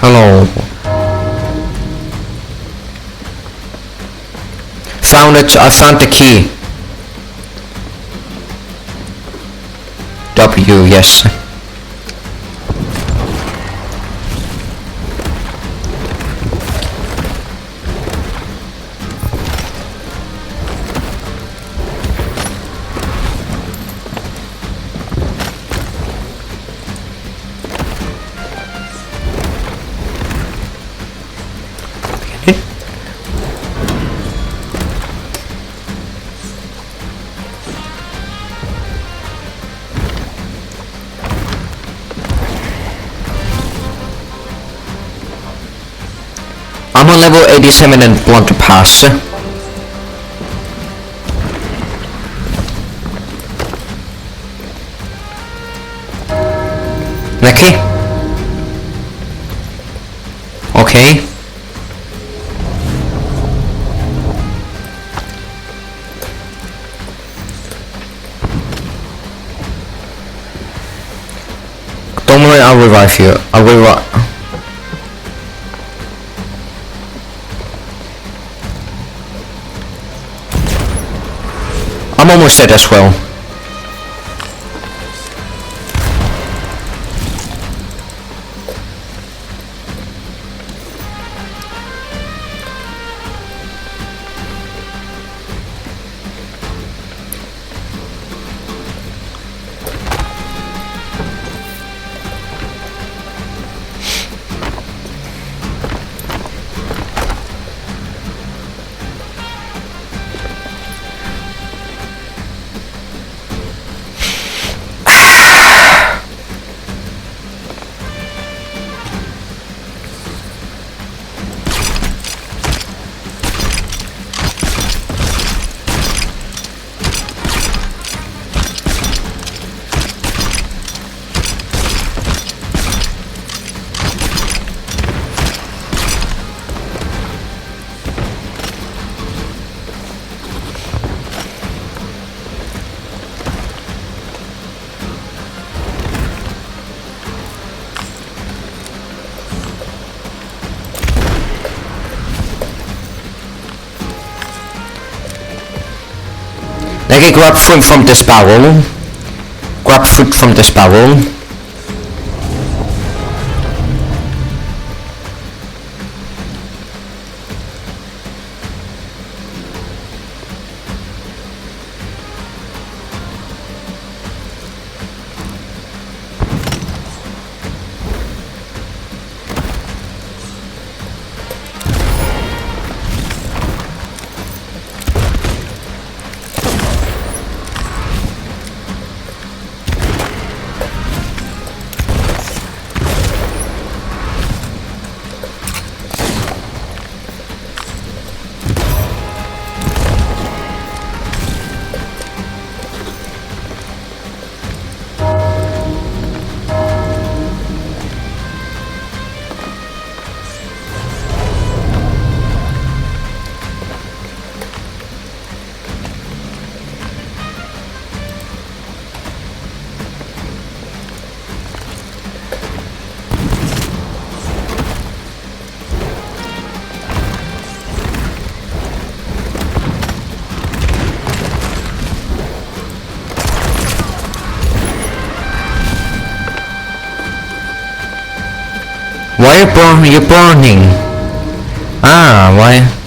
Hello. Found it. I found the key. W, yes. 87 and blunder pass. Nicky? Okay. Don't worry, I'll revive you. I'll revive. I'm almost dead as well. Okay, grab food from this barrel. Grab food from this barrel. Why are you burning? Ah, why?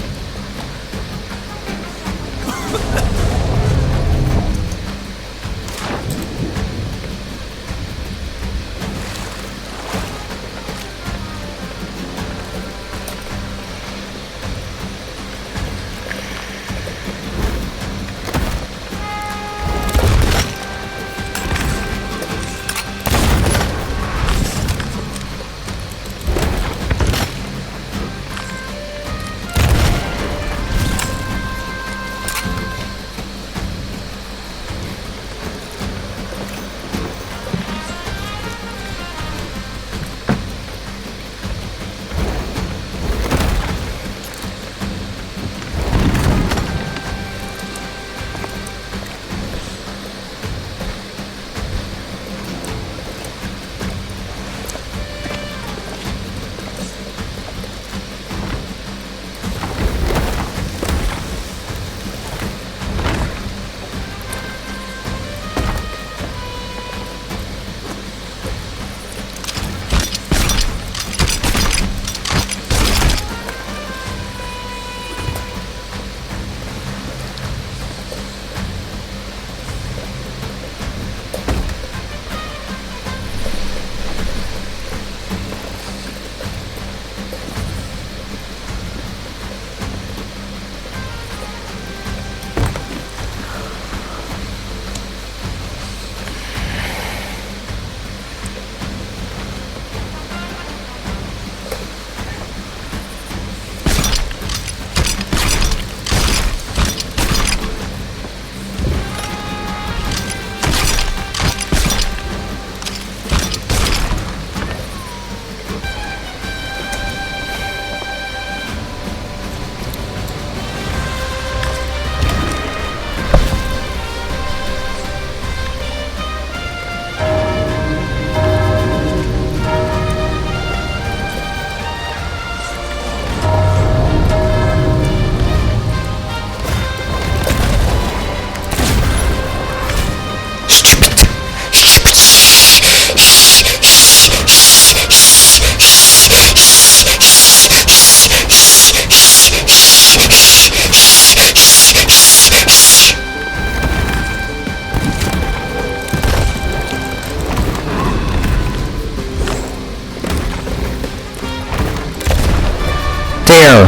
There.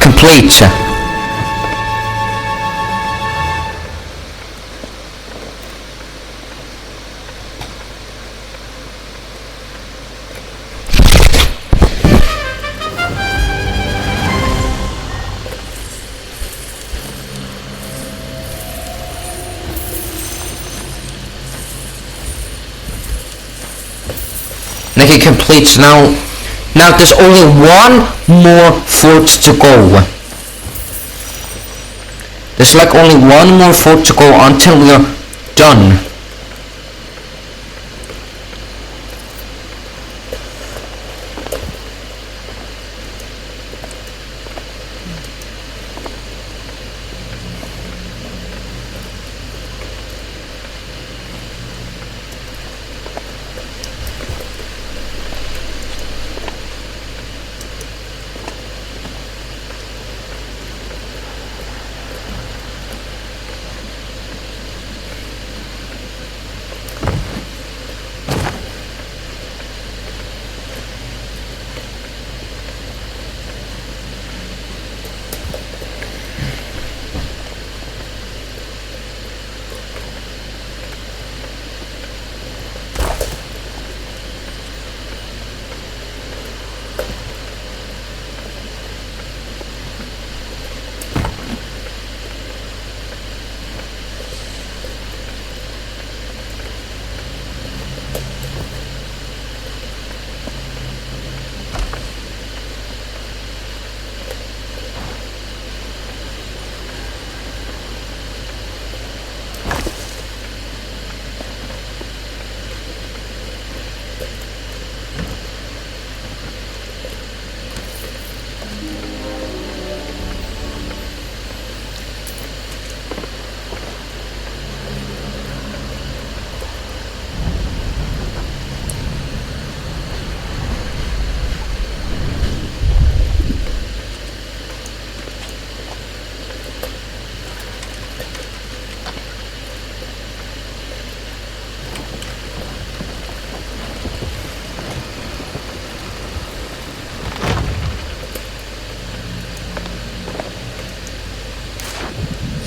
Complete. Nikki completes now. Now there's only one more fort to go. There's like only one more fort to go until we're done.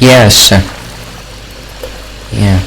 Yes. Yeah.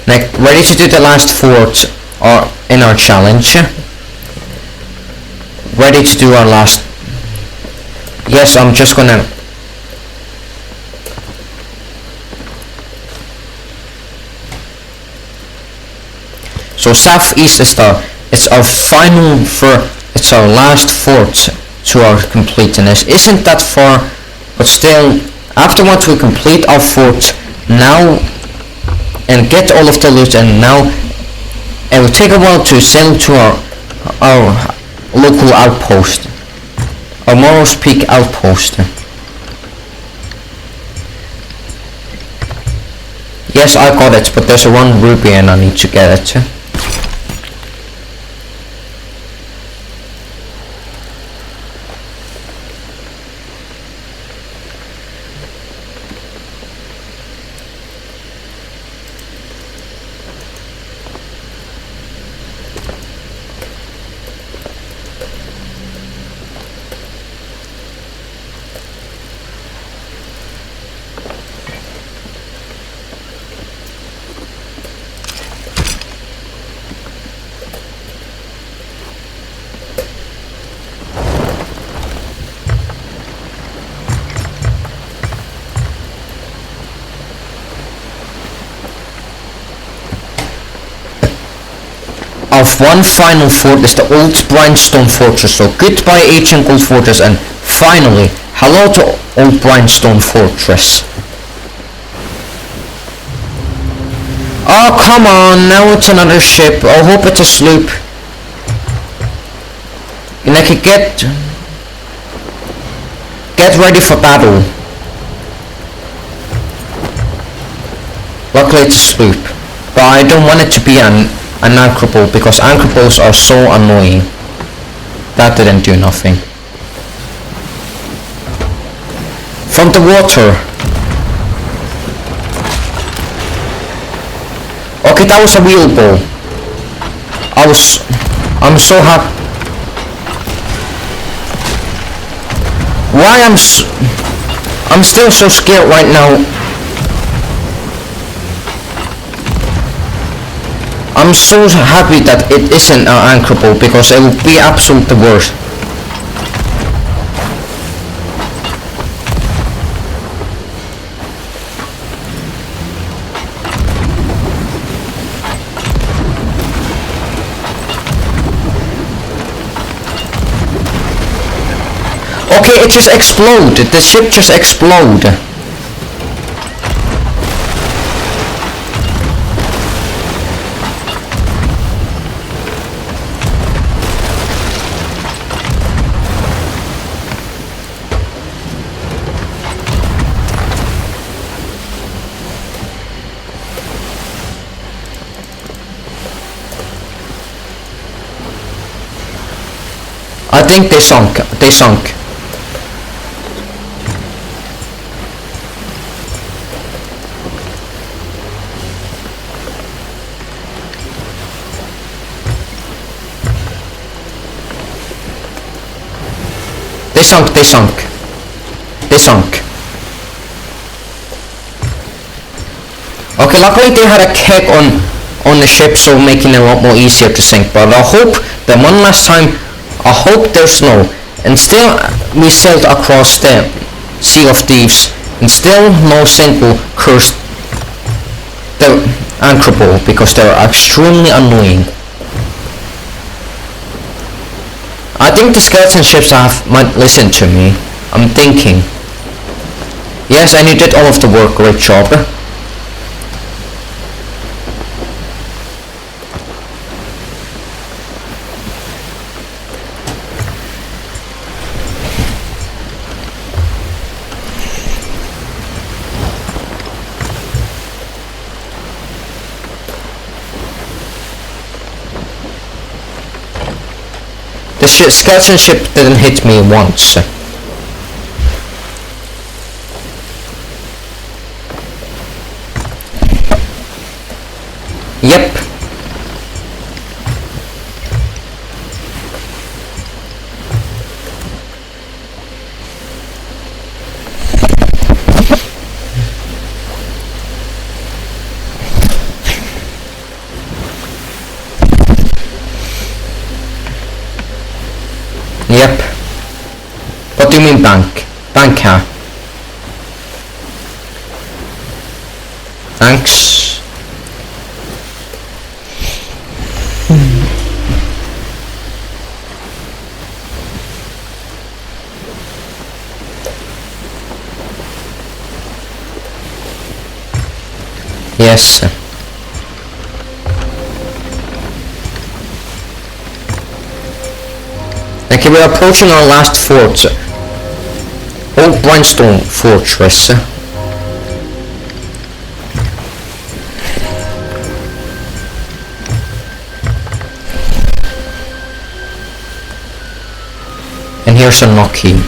Like, ready to do the last fort in our challenge. Ready to do our last... Yes, I'm just gonna... So southeast is it's our final it's our last fort to our completeness. Isn't that far, but still, after once we complete our fort now and get all of the loot, and now it will take a while to sail to our local outpost, our Morrow's Peak outpost. Yes, I got it, but there's one ruby and I need to get it. of one final fort is the old Brimstone Fortress. So goodbye ancient gold fortress, and finally, hello to old Brimstone Fortress. Oh, come on, now it's another ship. I hope it's a sloop. And I could get ready for battle. Luckily it's a sloop, but I don't want it to be an anchor boat because anchor boats are so annoying. That didn't do nothing. From the water. Okay, that was a wheelbow. I'm so happy. Why I'm still so scared right now. I'm so happy that it isn't an anchor boat because it would be absolutely worse. Okay, it just exploded. The ship just exploded. I think they sunk. They sunk. They sunk. Okay, luckily they had a keg on the ship, so making it a lot more easier to sink. But I hope that one last time, I hope there's no. And still, we sailed across the Sea of Thieves, and still no single cursed the anchor boat because they're extremely annoying. I think the skeleton ships might listen to me. I'm thinking. Yes, and you did all of the work, great job. The skeleton ship didn't hit me once. Yep. Yep. What do you mean bank? Banker. Thanks. Yes. Okay, we're approaching our last fort. Old Brimstone Fortress. And here's a knock key.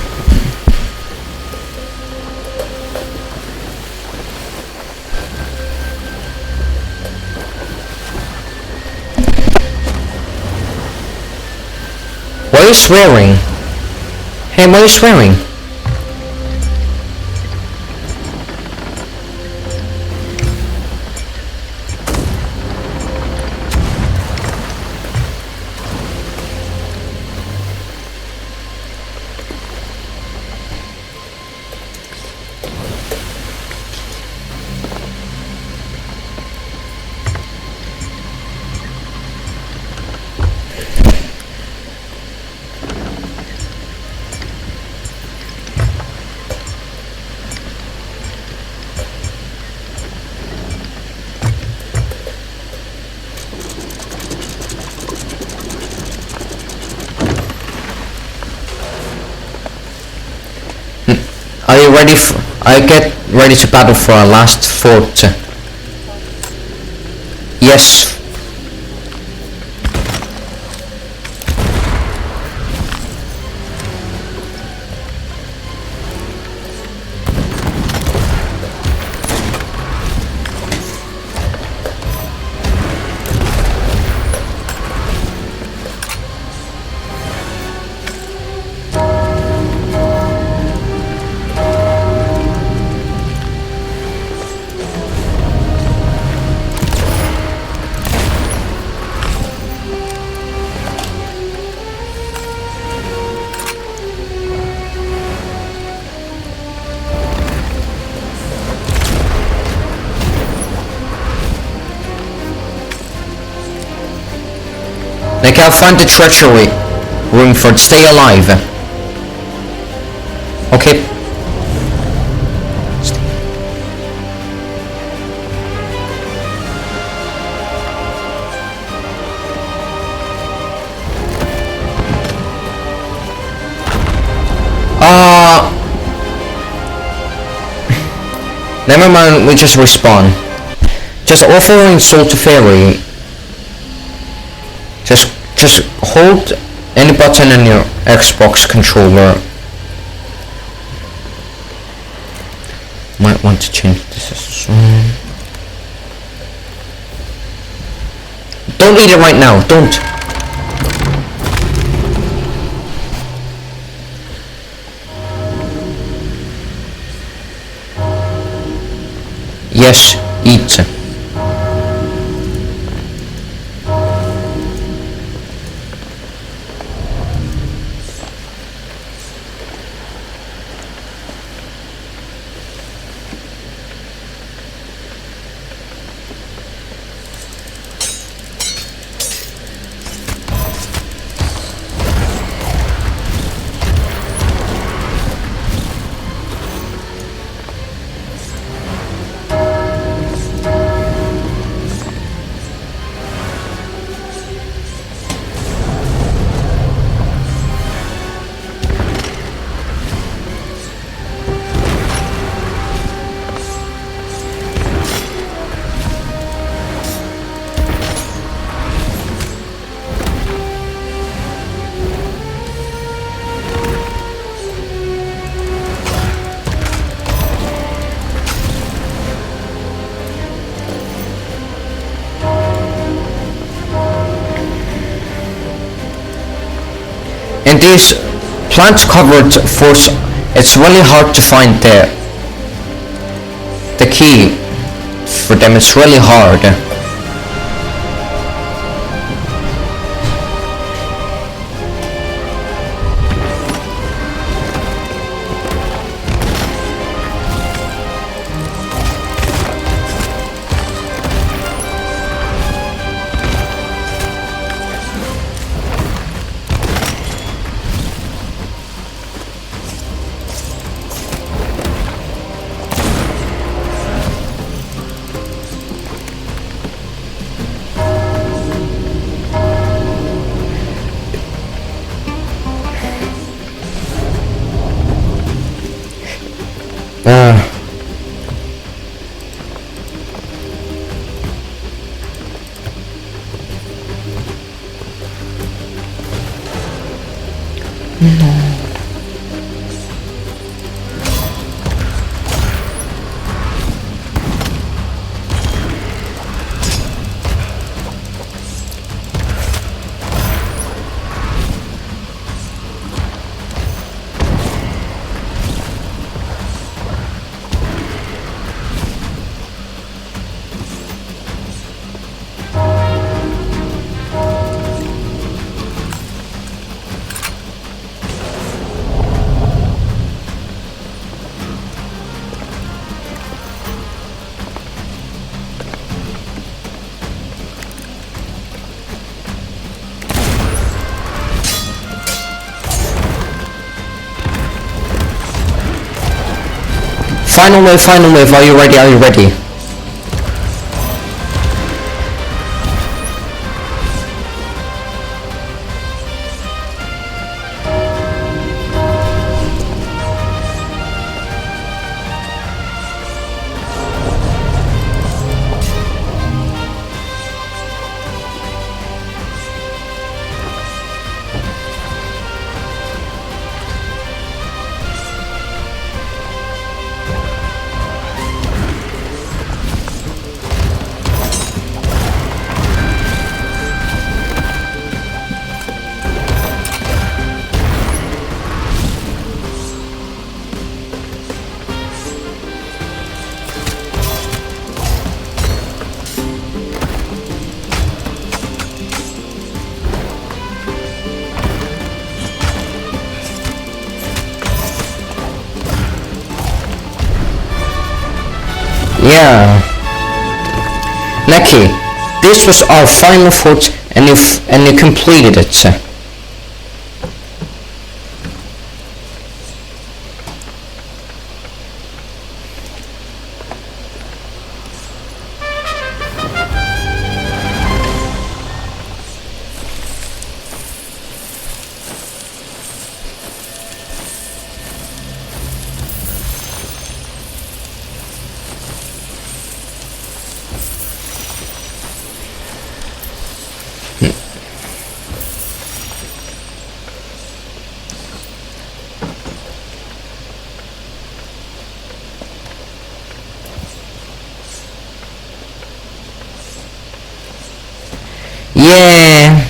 Why are you swearing? Hey, why are you swearing? Are you ready for... I get ready to battle for our last fort. Yes. Like I'll find the treachery room for stay alive. Okay. Never mind, we just respawn. Just offering Soul to Fairy. Just hold any button on your Xbox controller. Might want to change this as well. Don't eat it right now, don't. Yes, eat. In these plant covered forts, it's really hard to find the key for them. It's really hard. Final wave, are you ready, are you ready? Yeah. Neki, this was our final vote and you completed it. Yeah.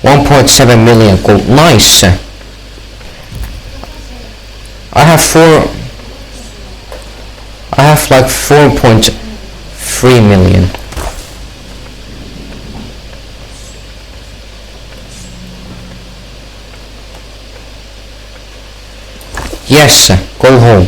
$1.7 million gold. Nice. I have like 4.3 million. Yes, go home.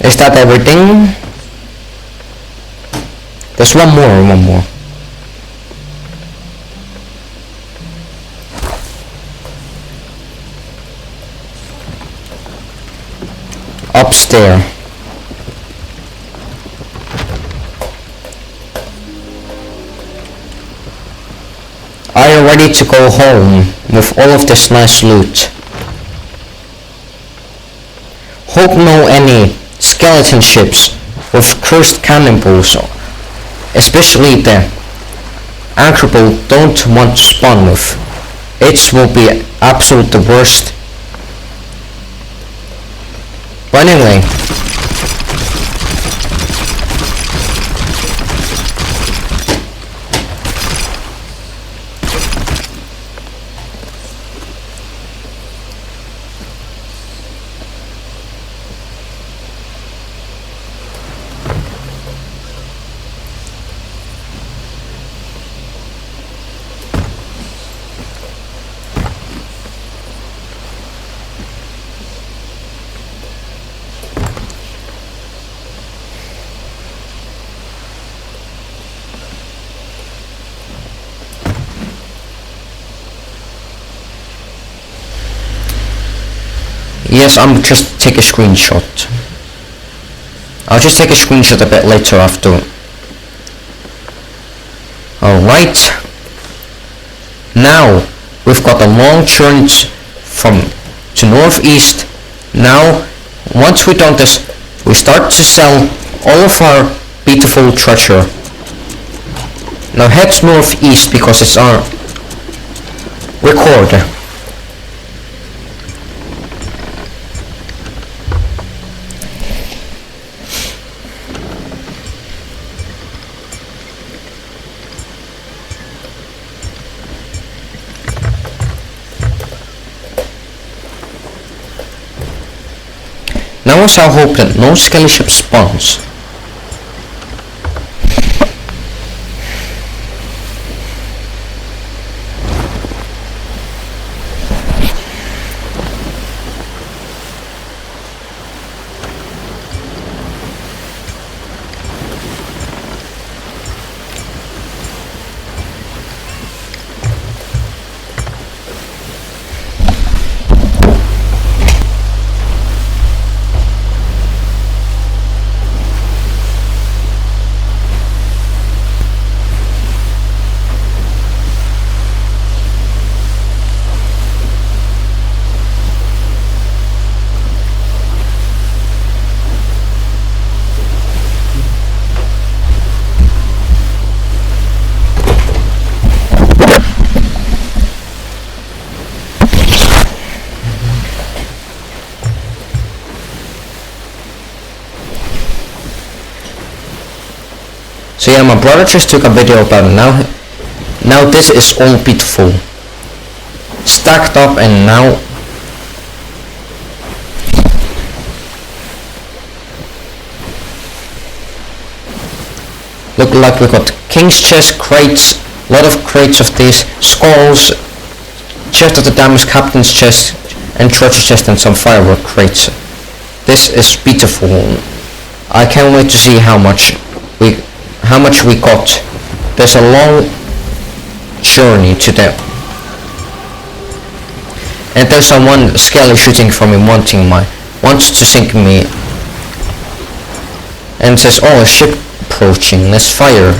Is that everything? There's one more. Upstairs. Are you ready to go home with all of this nice loot? Hope no any skeleton ships with cursed cannonballs, especially the anchor boat, don't want to spawn with. It will be absolute the worst. But anyway, yes, I'm just take a screenshot. I'll just take a screenshot a bit later after. Alright. Now, we've got a long journey to northeast. Now, once we've done this, we start to sell all of our beautiful treasure. Now head northeast because it's our record. Now it's our hope that no skelly ship spawns. So yeah, my brother just took a video about it. Now this is all beautiful. Stacked up and now look like we got king's chest, crates, a lot of crates of these, skulls, chest of the damaged captain's chest, and treasure chest and some firework crates. This is beautiful. I can't wait to see how much we got. There's a long journey to them. And there's someone skelly shooting from me, wants to sink me. And says, oh, a ship approaching, let's fire.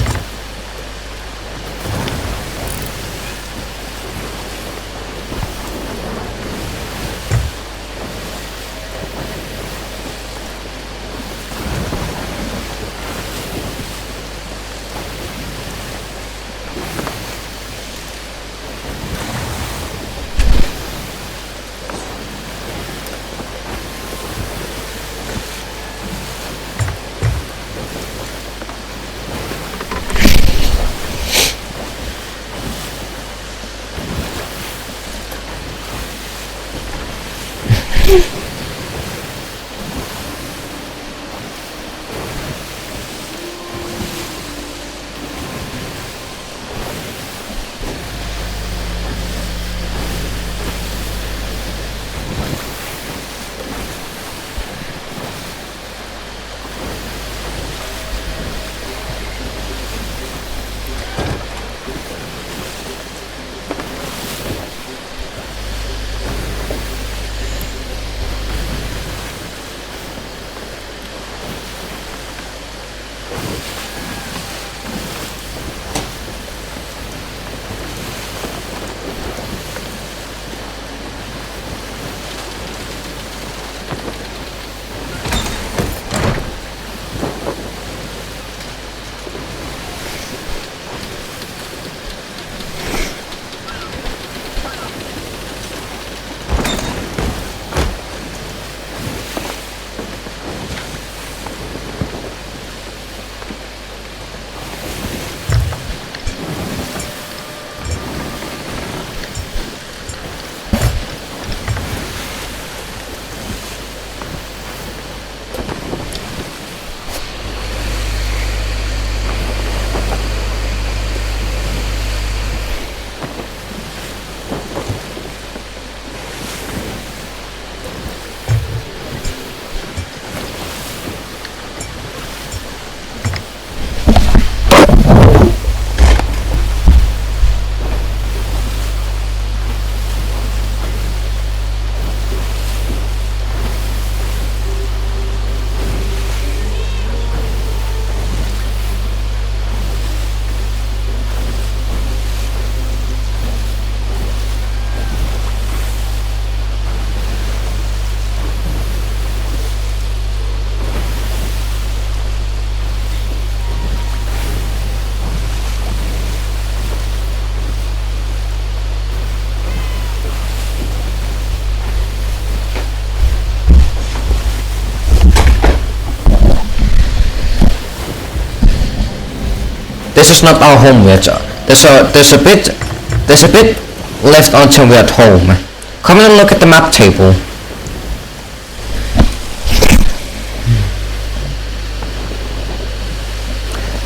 This is not our home yet. There's a bit left until we're at home. Come and look at the map table.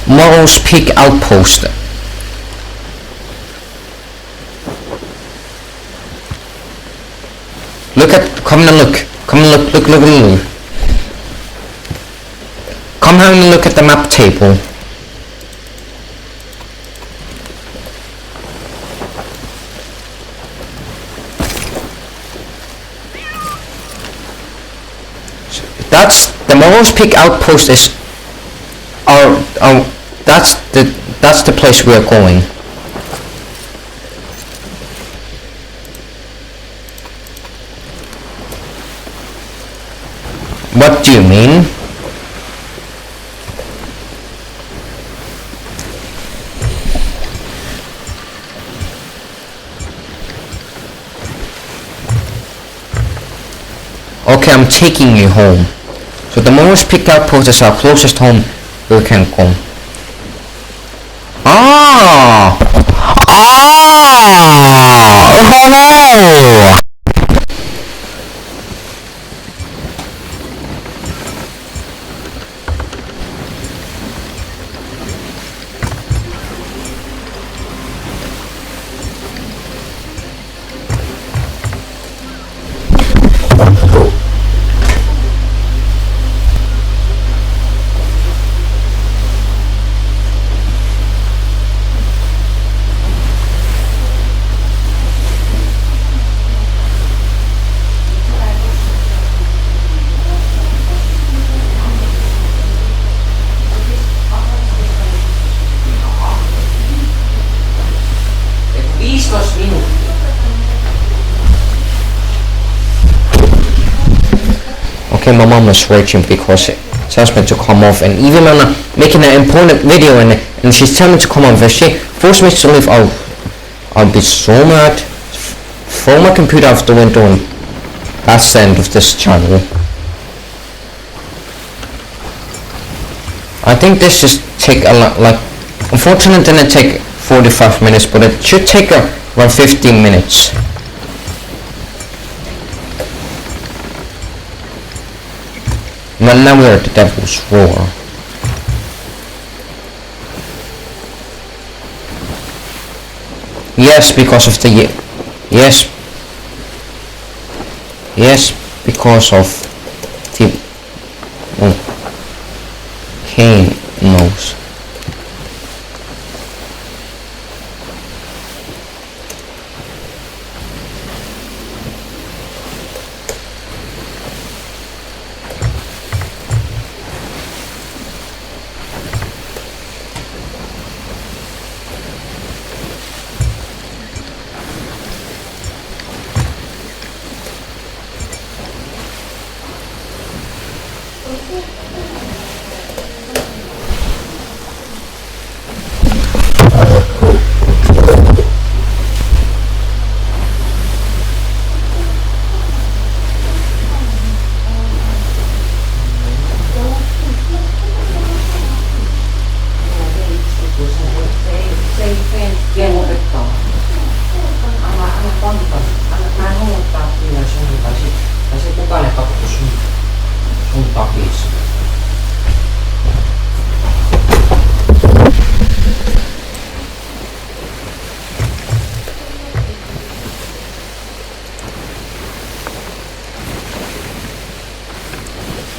Morrow's Peak Outpost. Come and look. Look. Come here and look at the map table. That's the Morrow's Peak Outpost is that's the place we are going. What do you mean? Okay, I'm taking you home. So the Morrow's Peak Outpost is our closest home we can go. Oh! Okay, my mom is raging because it's asked me to come off, and even when I'm making an important video and she's telling me to come off, if she forced me to leave, I'll be so mad. Throw my computer out the window, and that's the end of this channel. I think this just take a lot, like, unfortunately it didn't take 45 minutes, but it should take around 15 minutes. But now we're at the Devil's Roar. Yes, because of the yes, because of the Kane knows.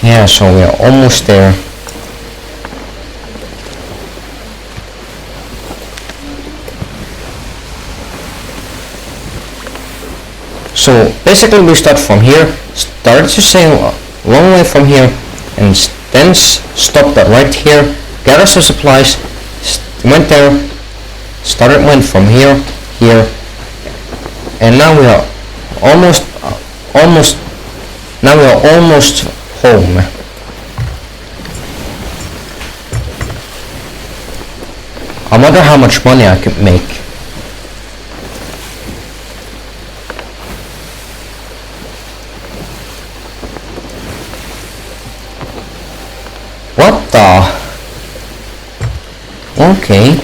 Yeah, so we're almost there. So basically we start from here, started to sail a long way from here, and then stopped right here, gathered some supplies, went there, went from here, and now we are almost home. I wonder how much money I could make. What the? Okay.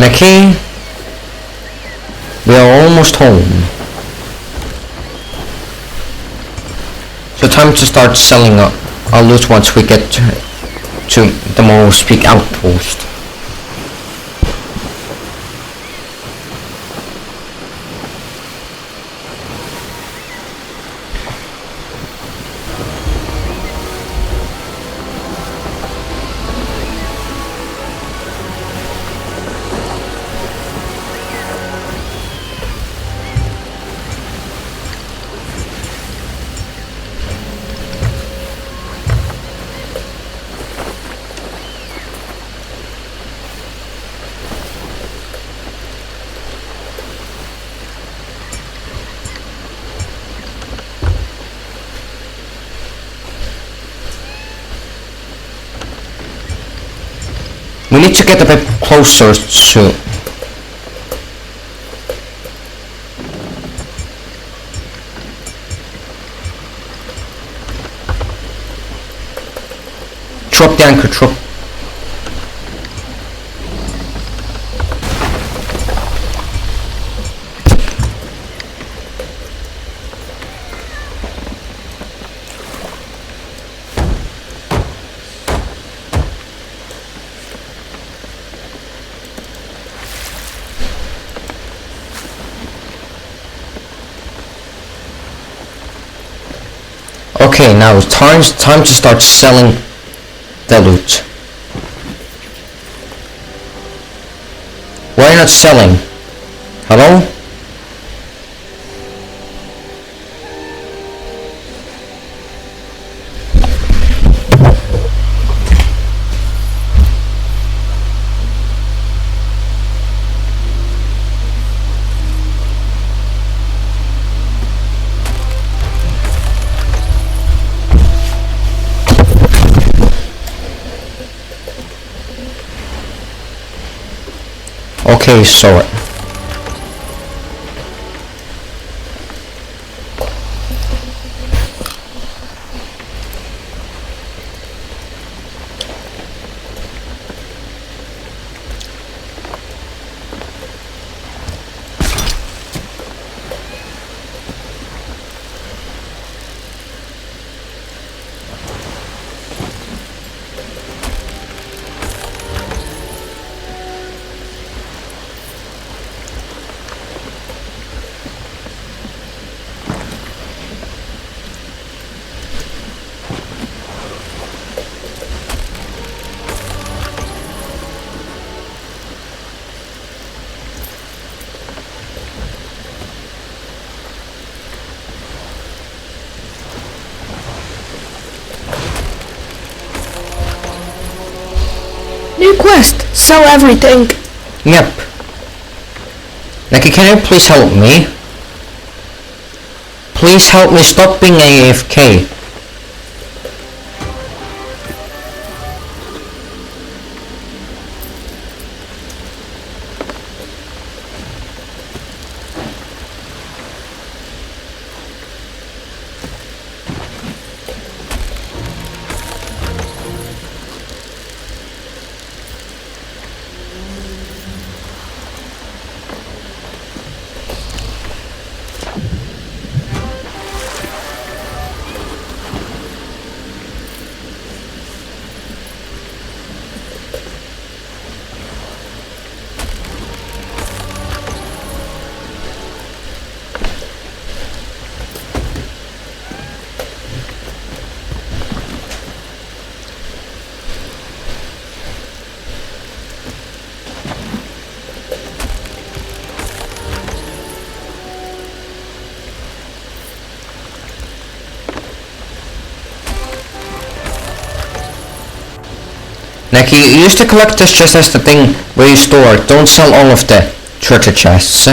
Okay, we are almost home. So time to start selling our loot once we get to the Morrow's Peak outpost. We need to get a bit closer to... Drop the anchor, drop. Okay, now it's time to start selling the loot. Why are you not selling? Hello? Okay, sorry. New quest. Sell everything. Yep. Neki, can you please help me? Please help me stop being AFK. Neki, use the collector's chest as the thing where you store it. Don't sell all of the treasure chests.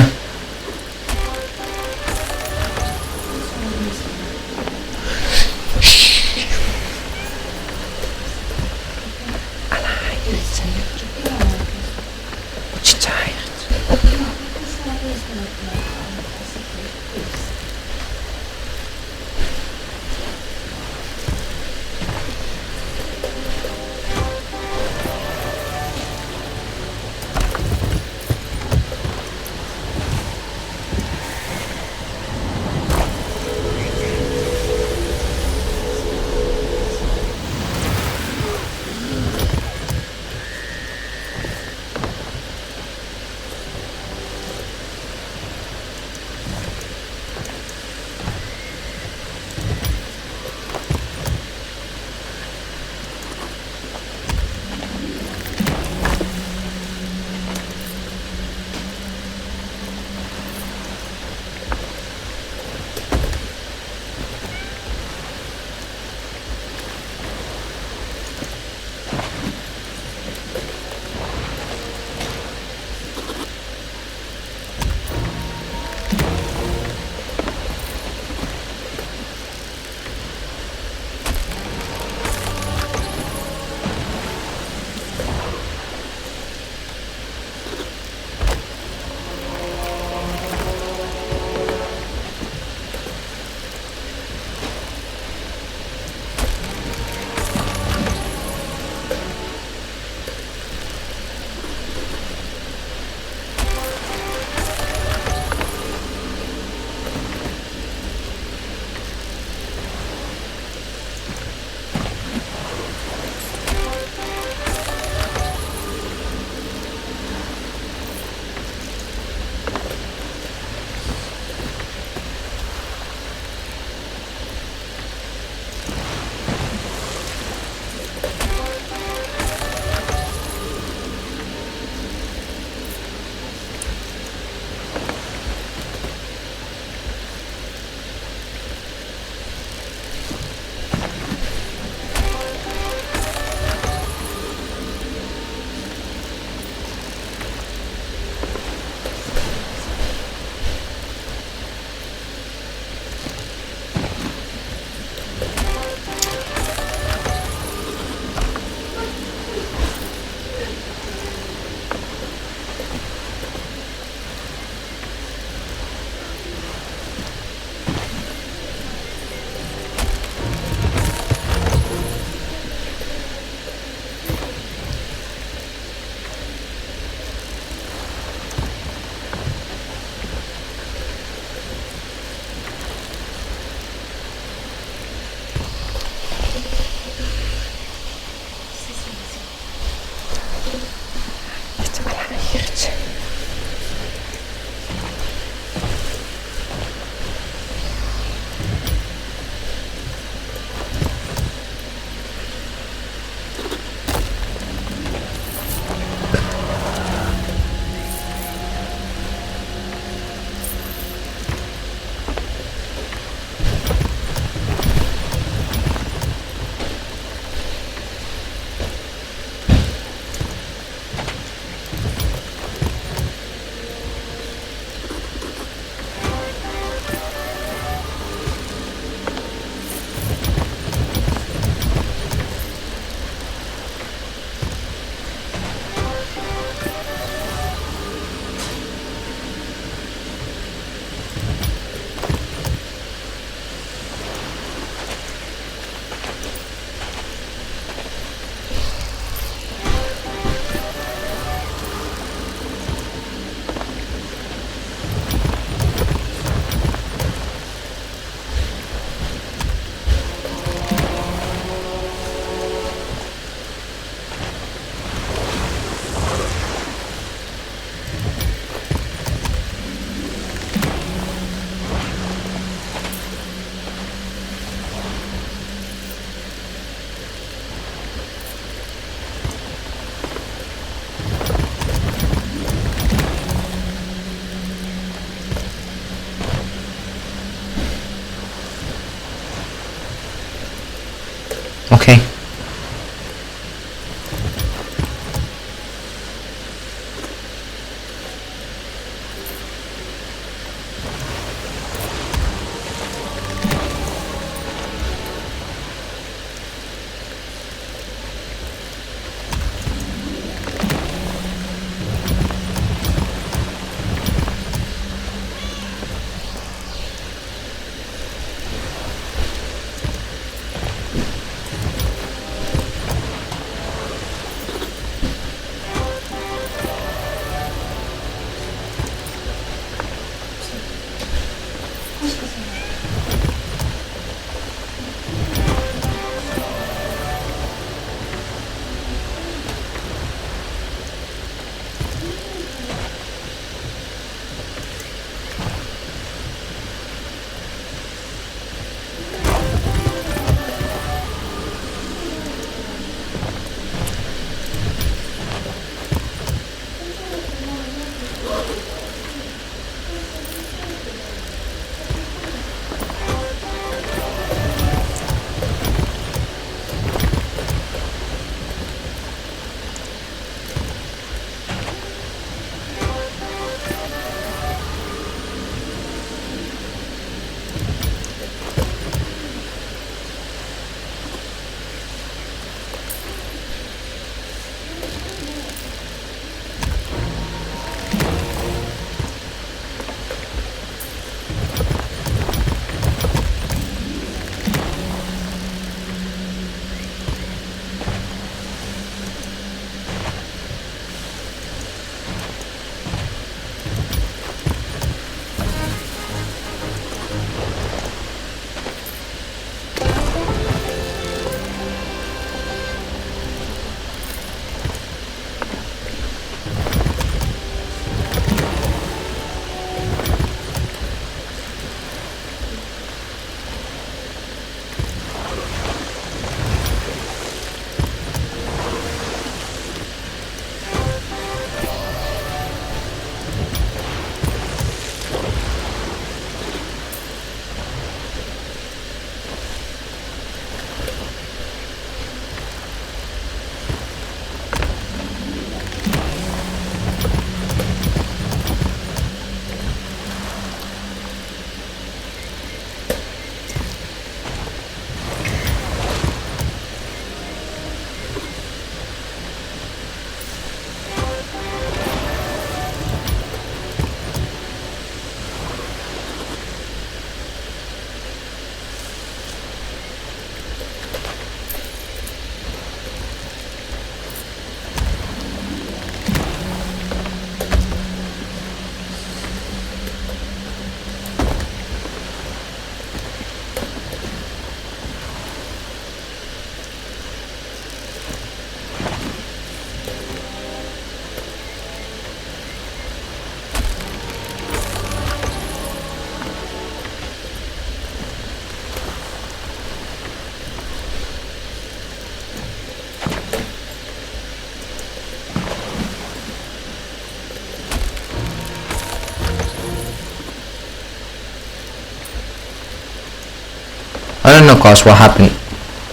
I don't know guys what happened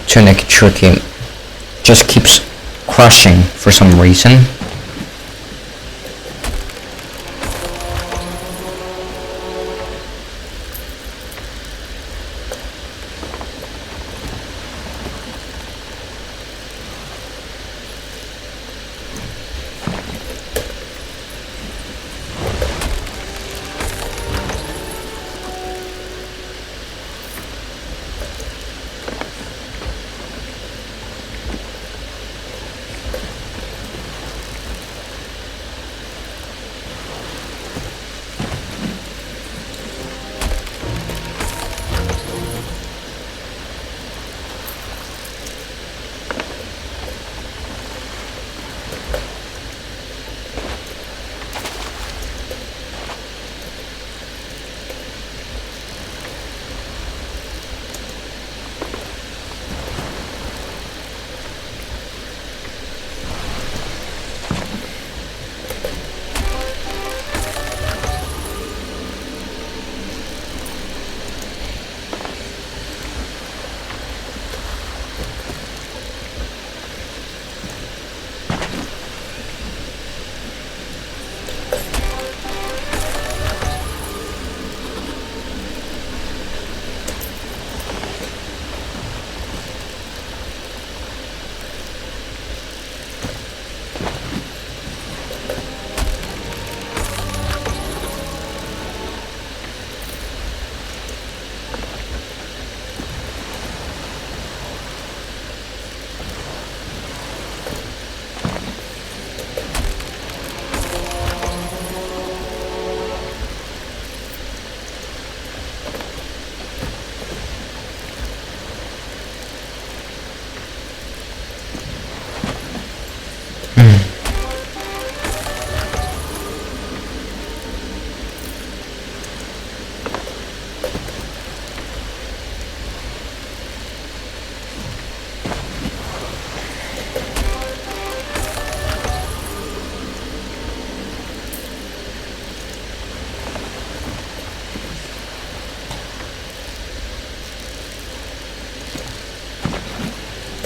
to Naked Turkey. Just keeps crashing for some reason.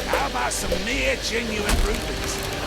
How about some near genuine rubies?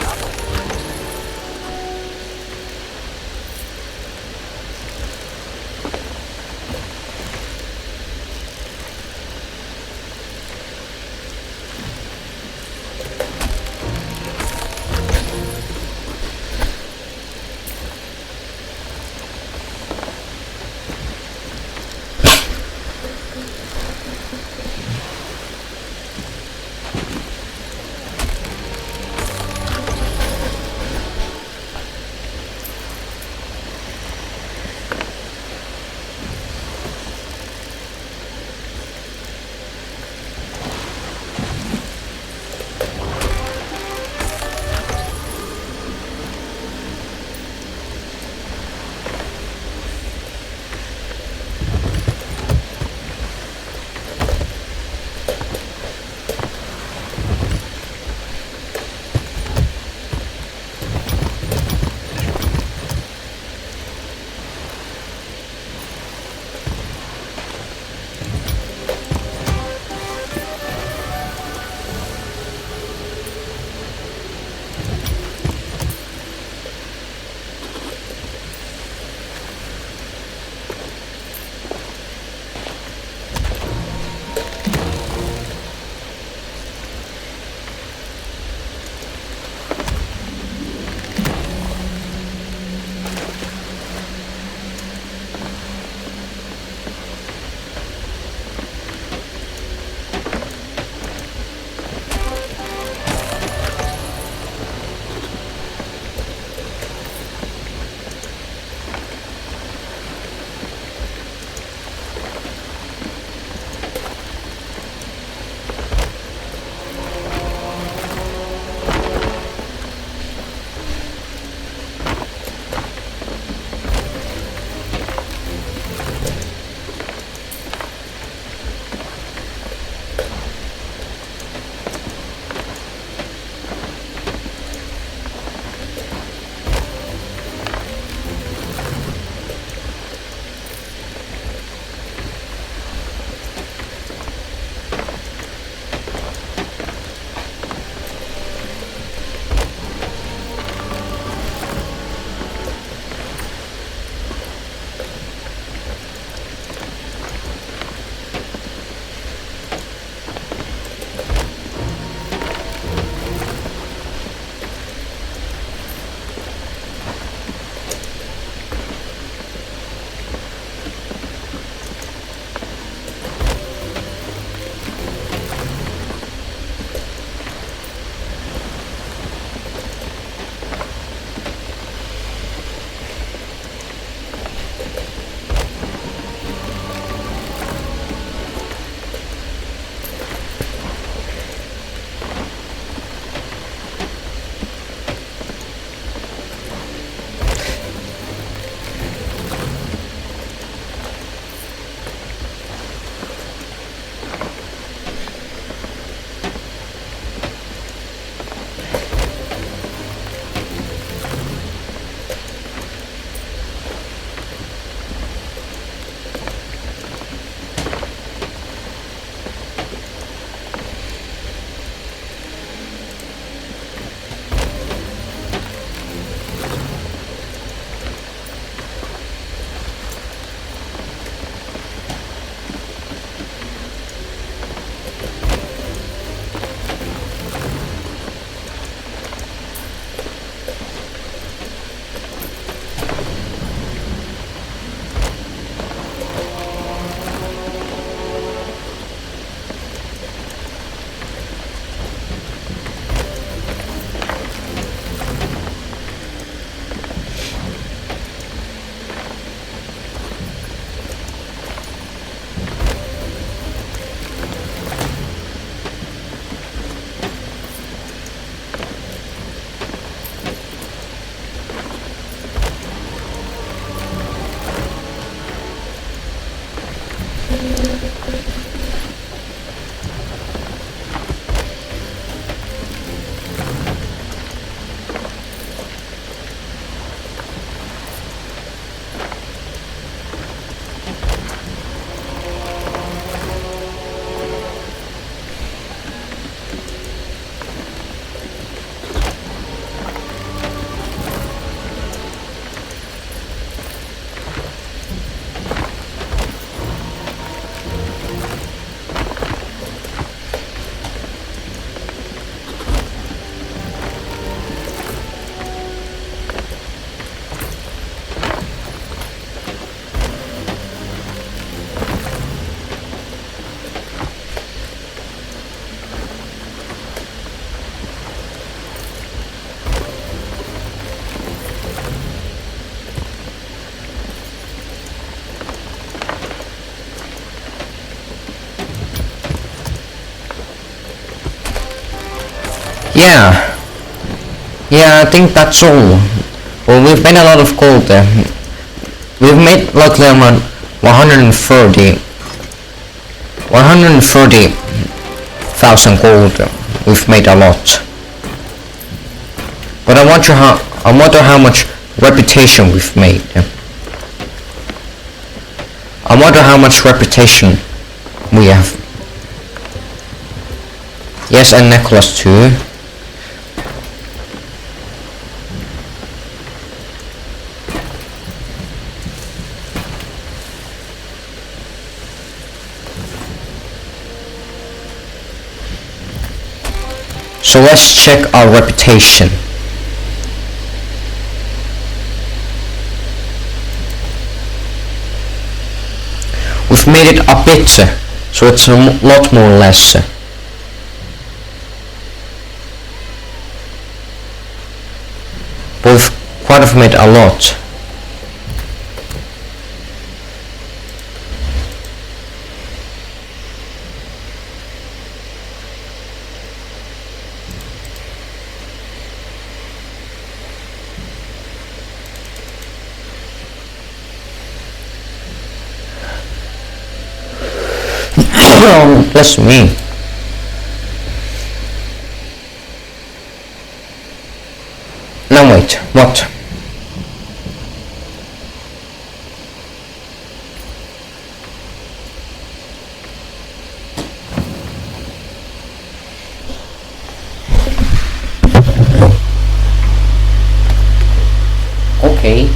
Yeah, I think that's all. Well, we've made a lot of gold there. We've made luckily around 130,000 gold. We've made a lot. But I wonder how much reputation we've made. I wonder how much reputation we have. Yes, and necklace too. So let's check our reputation. We've made it a bit, so it's a lot more or less. But we've quite have made a lot. Oh, bless me. Now wait, what? Okay.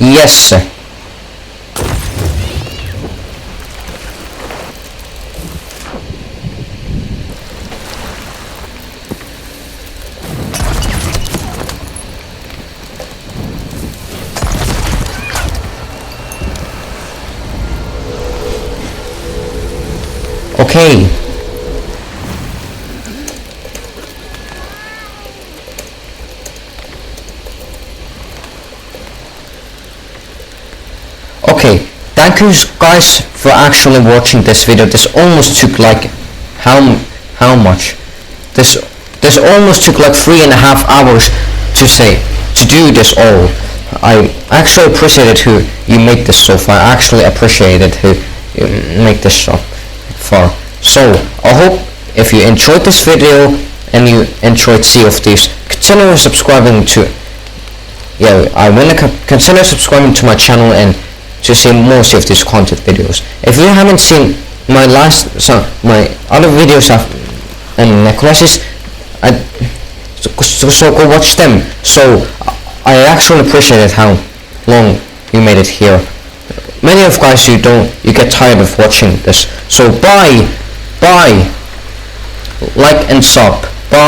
Yes. Okay. Okay, thank you guys for actually watching this video. This almost took like how much? This almost took like 3.5 hours to do this all. I actually appreciated who you made this so far. I actually appreciated who you make this so far. So I hope if you enjoyed this video and you enjoyed Sea of Thieves, consider subscribing to consider subscribing to my channel and to see more Sea of Thieves content videos. If you haven't seen my my other videos and necklaces, so go watch them. So I actually appreciated how long you made it here. Many of guys you get tired of watching this. So bye, like and sub, bye.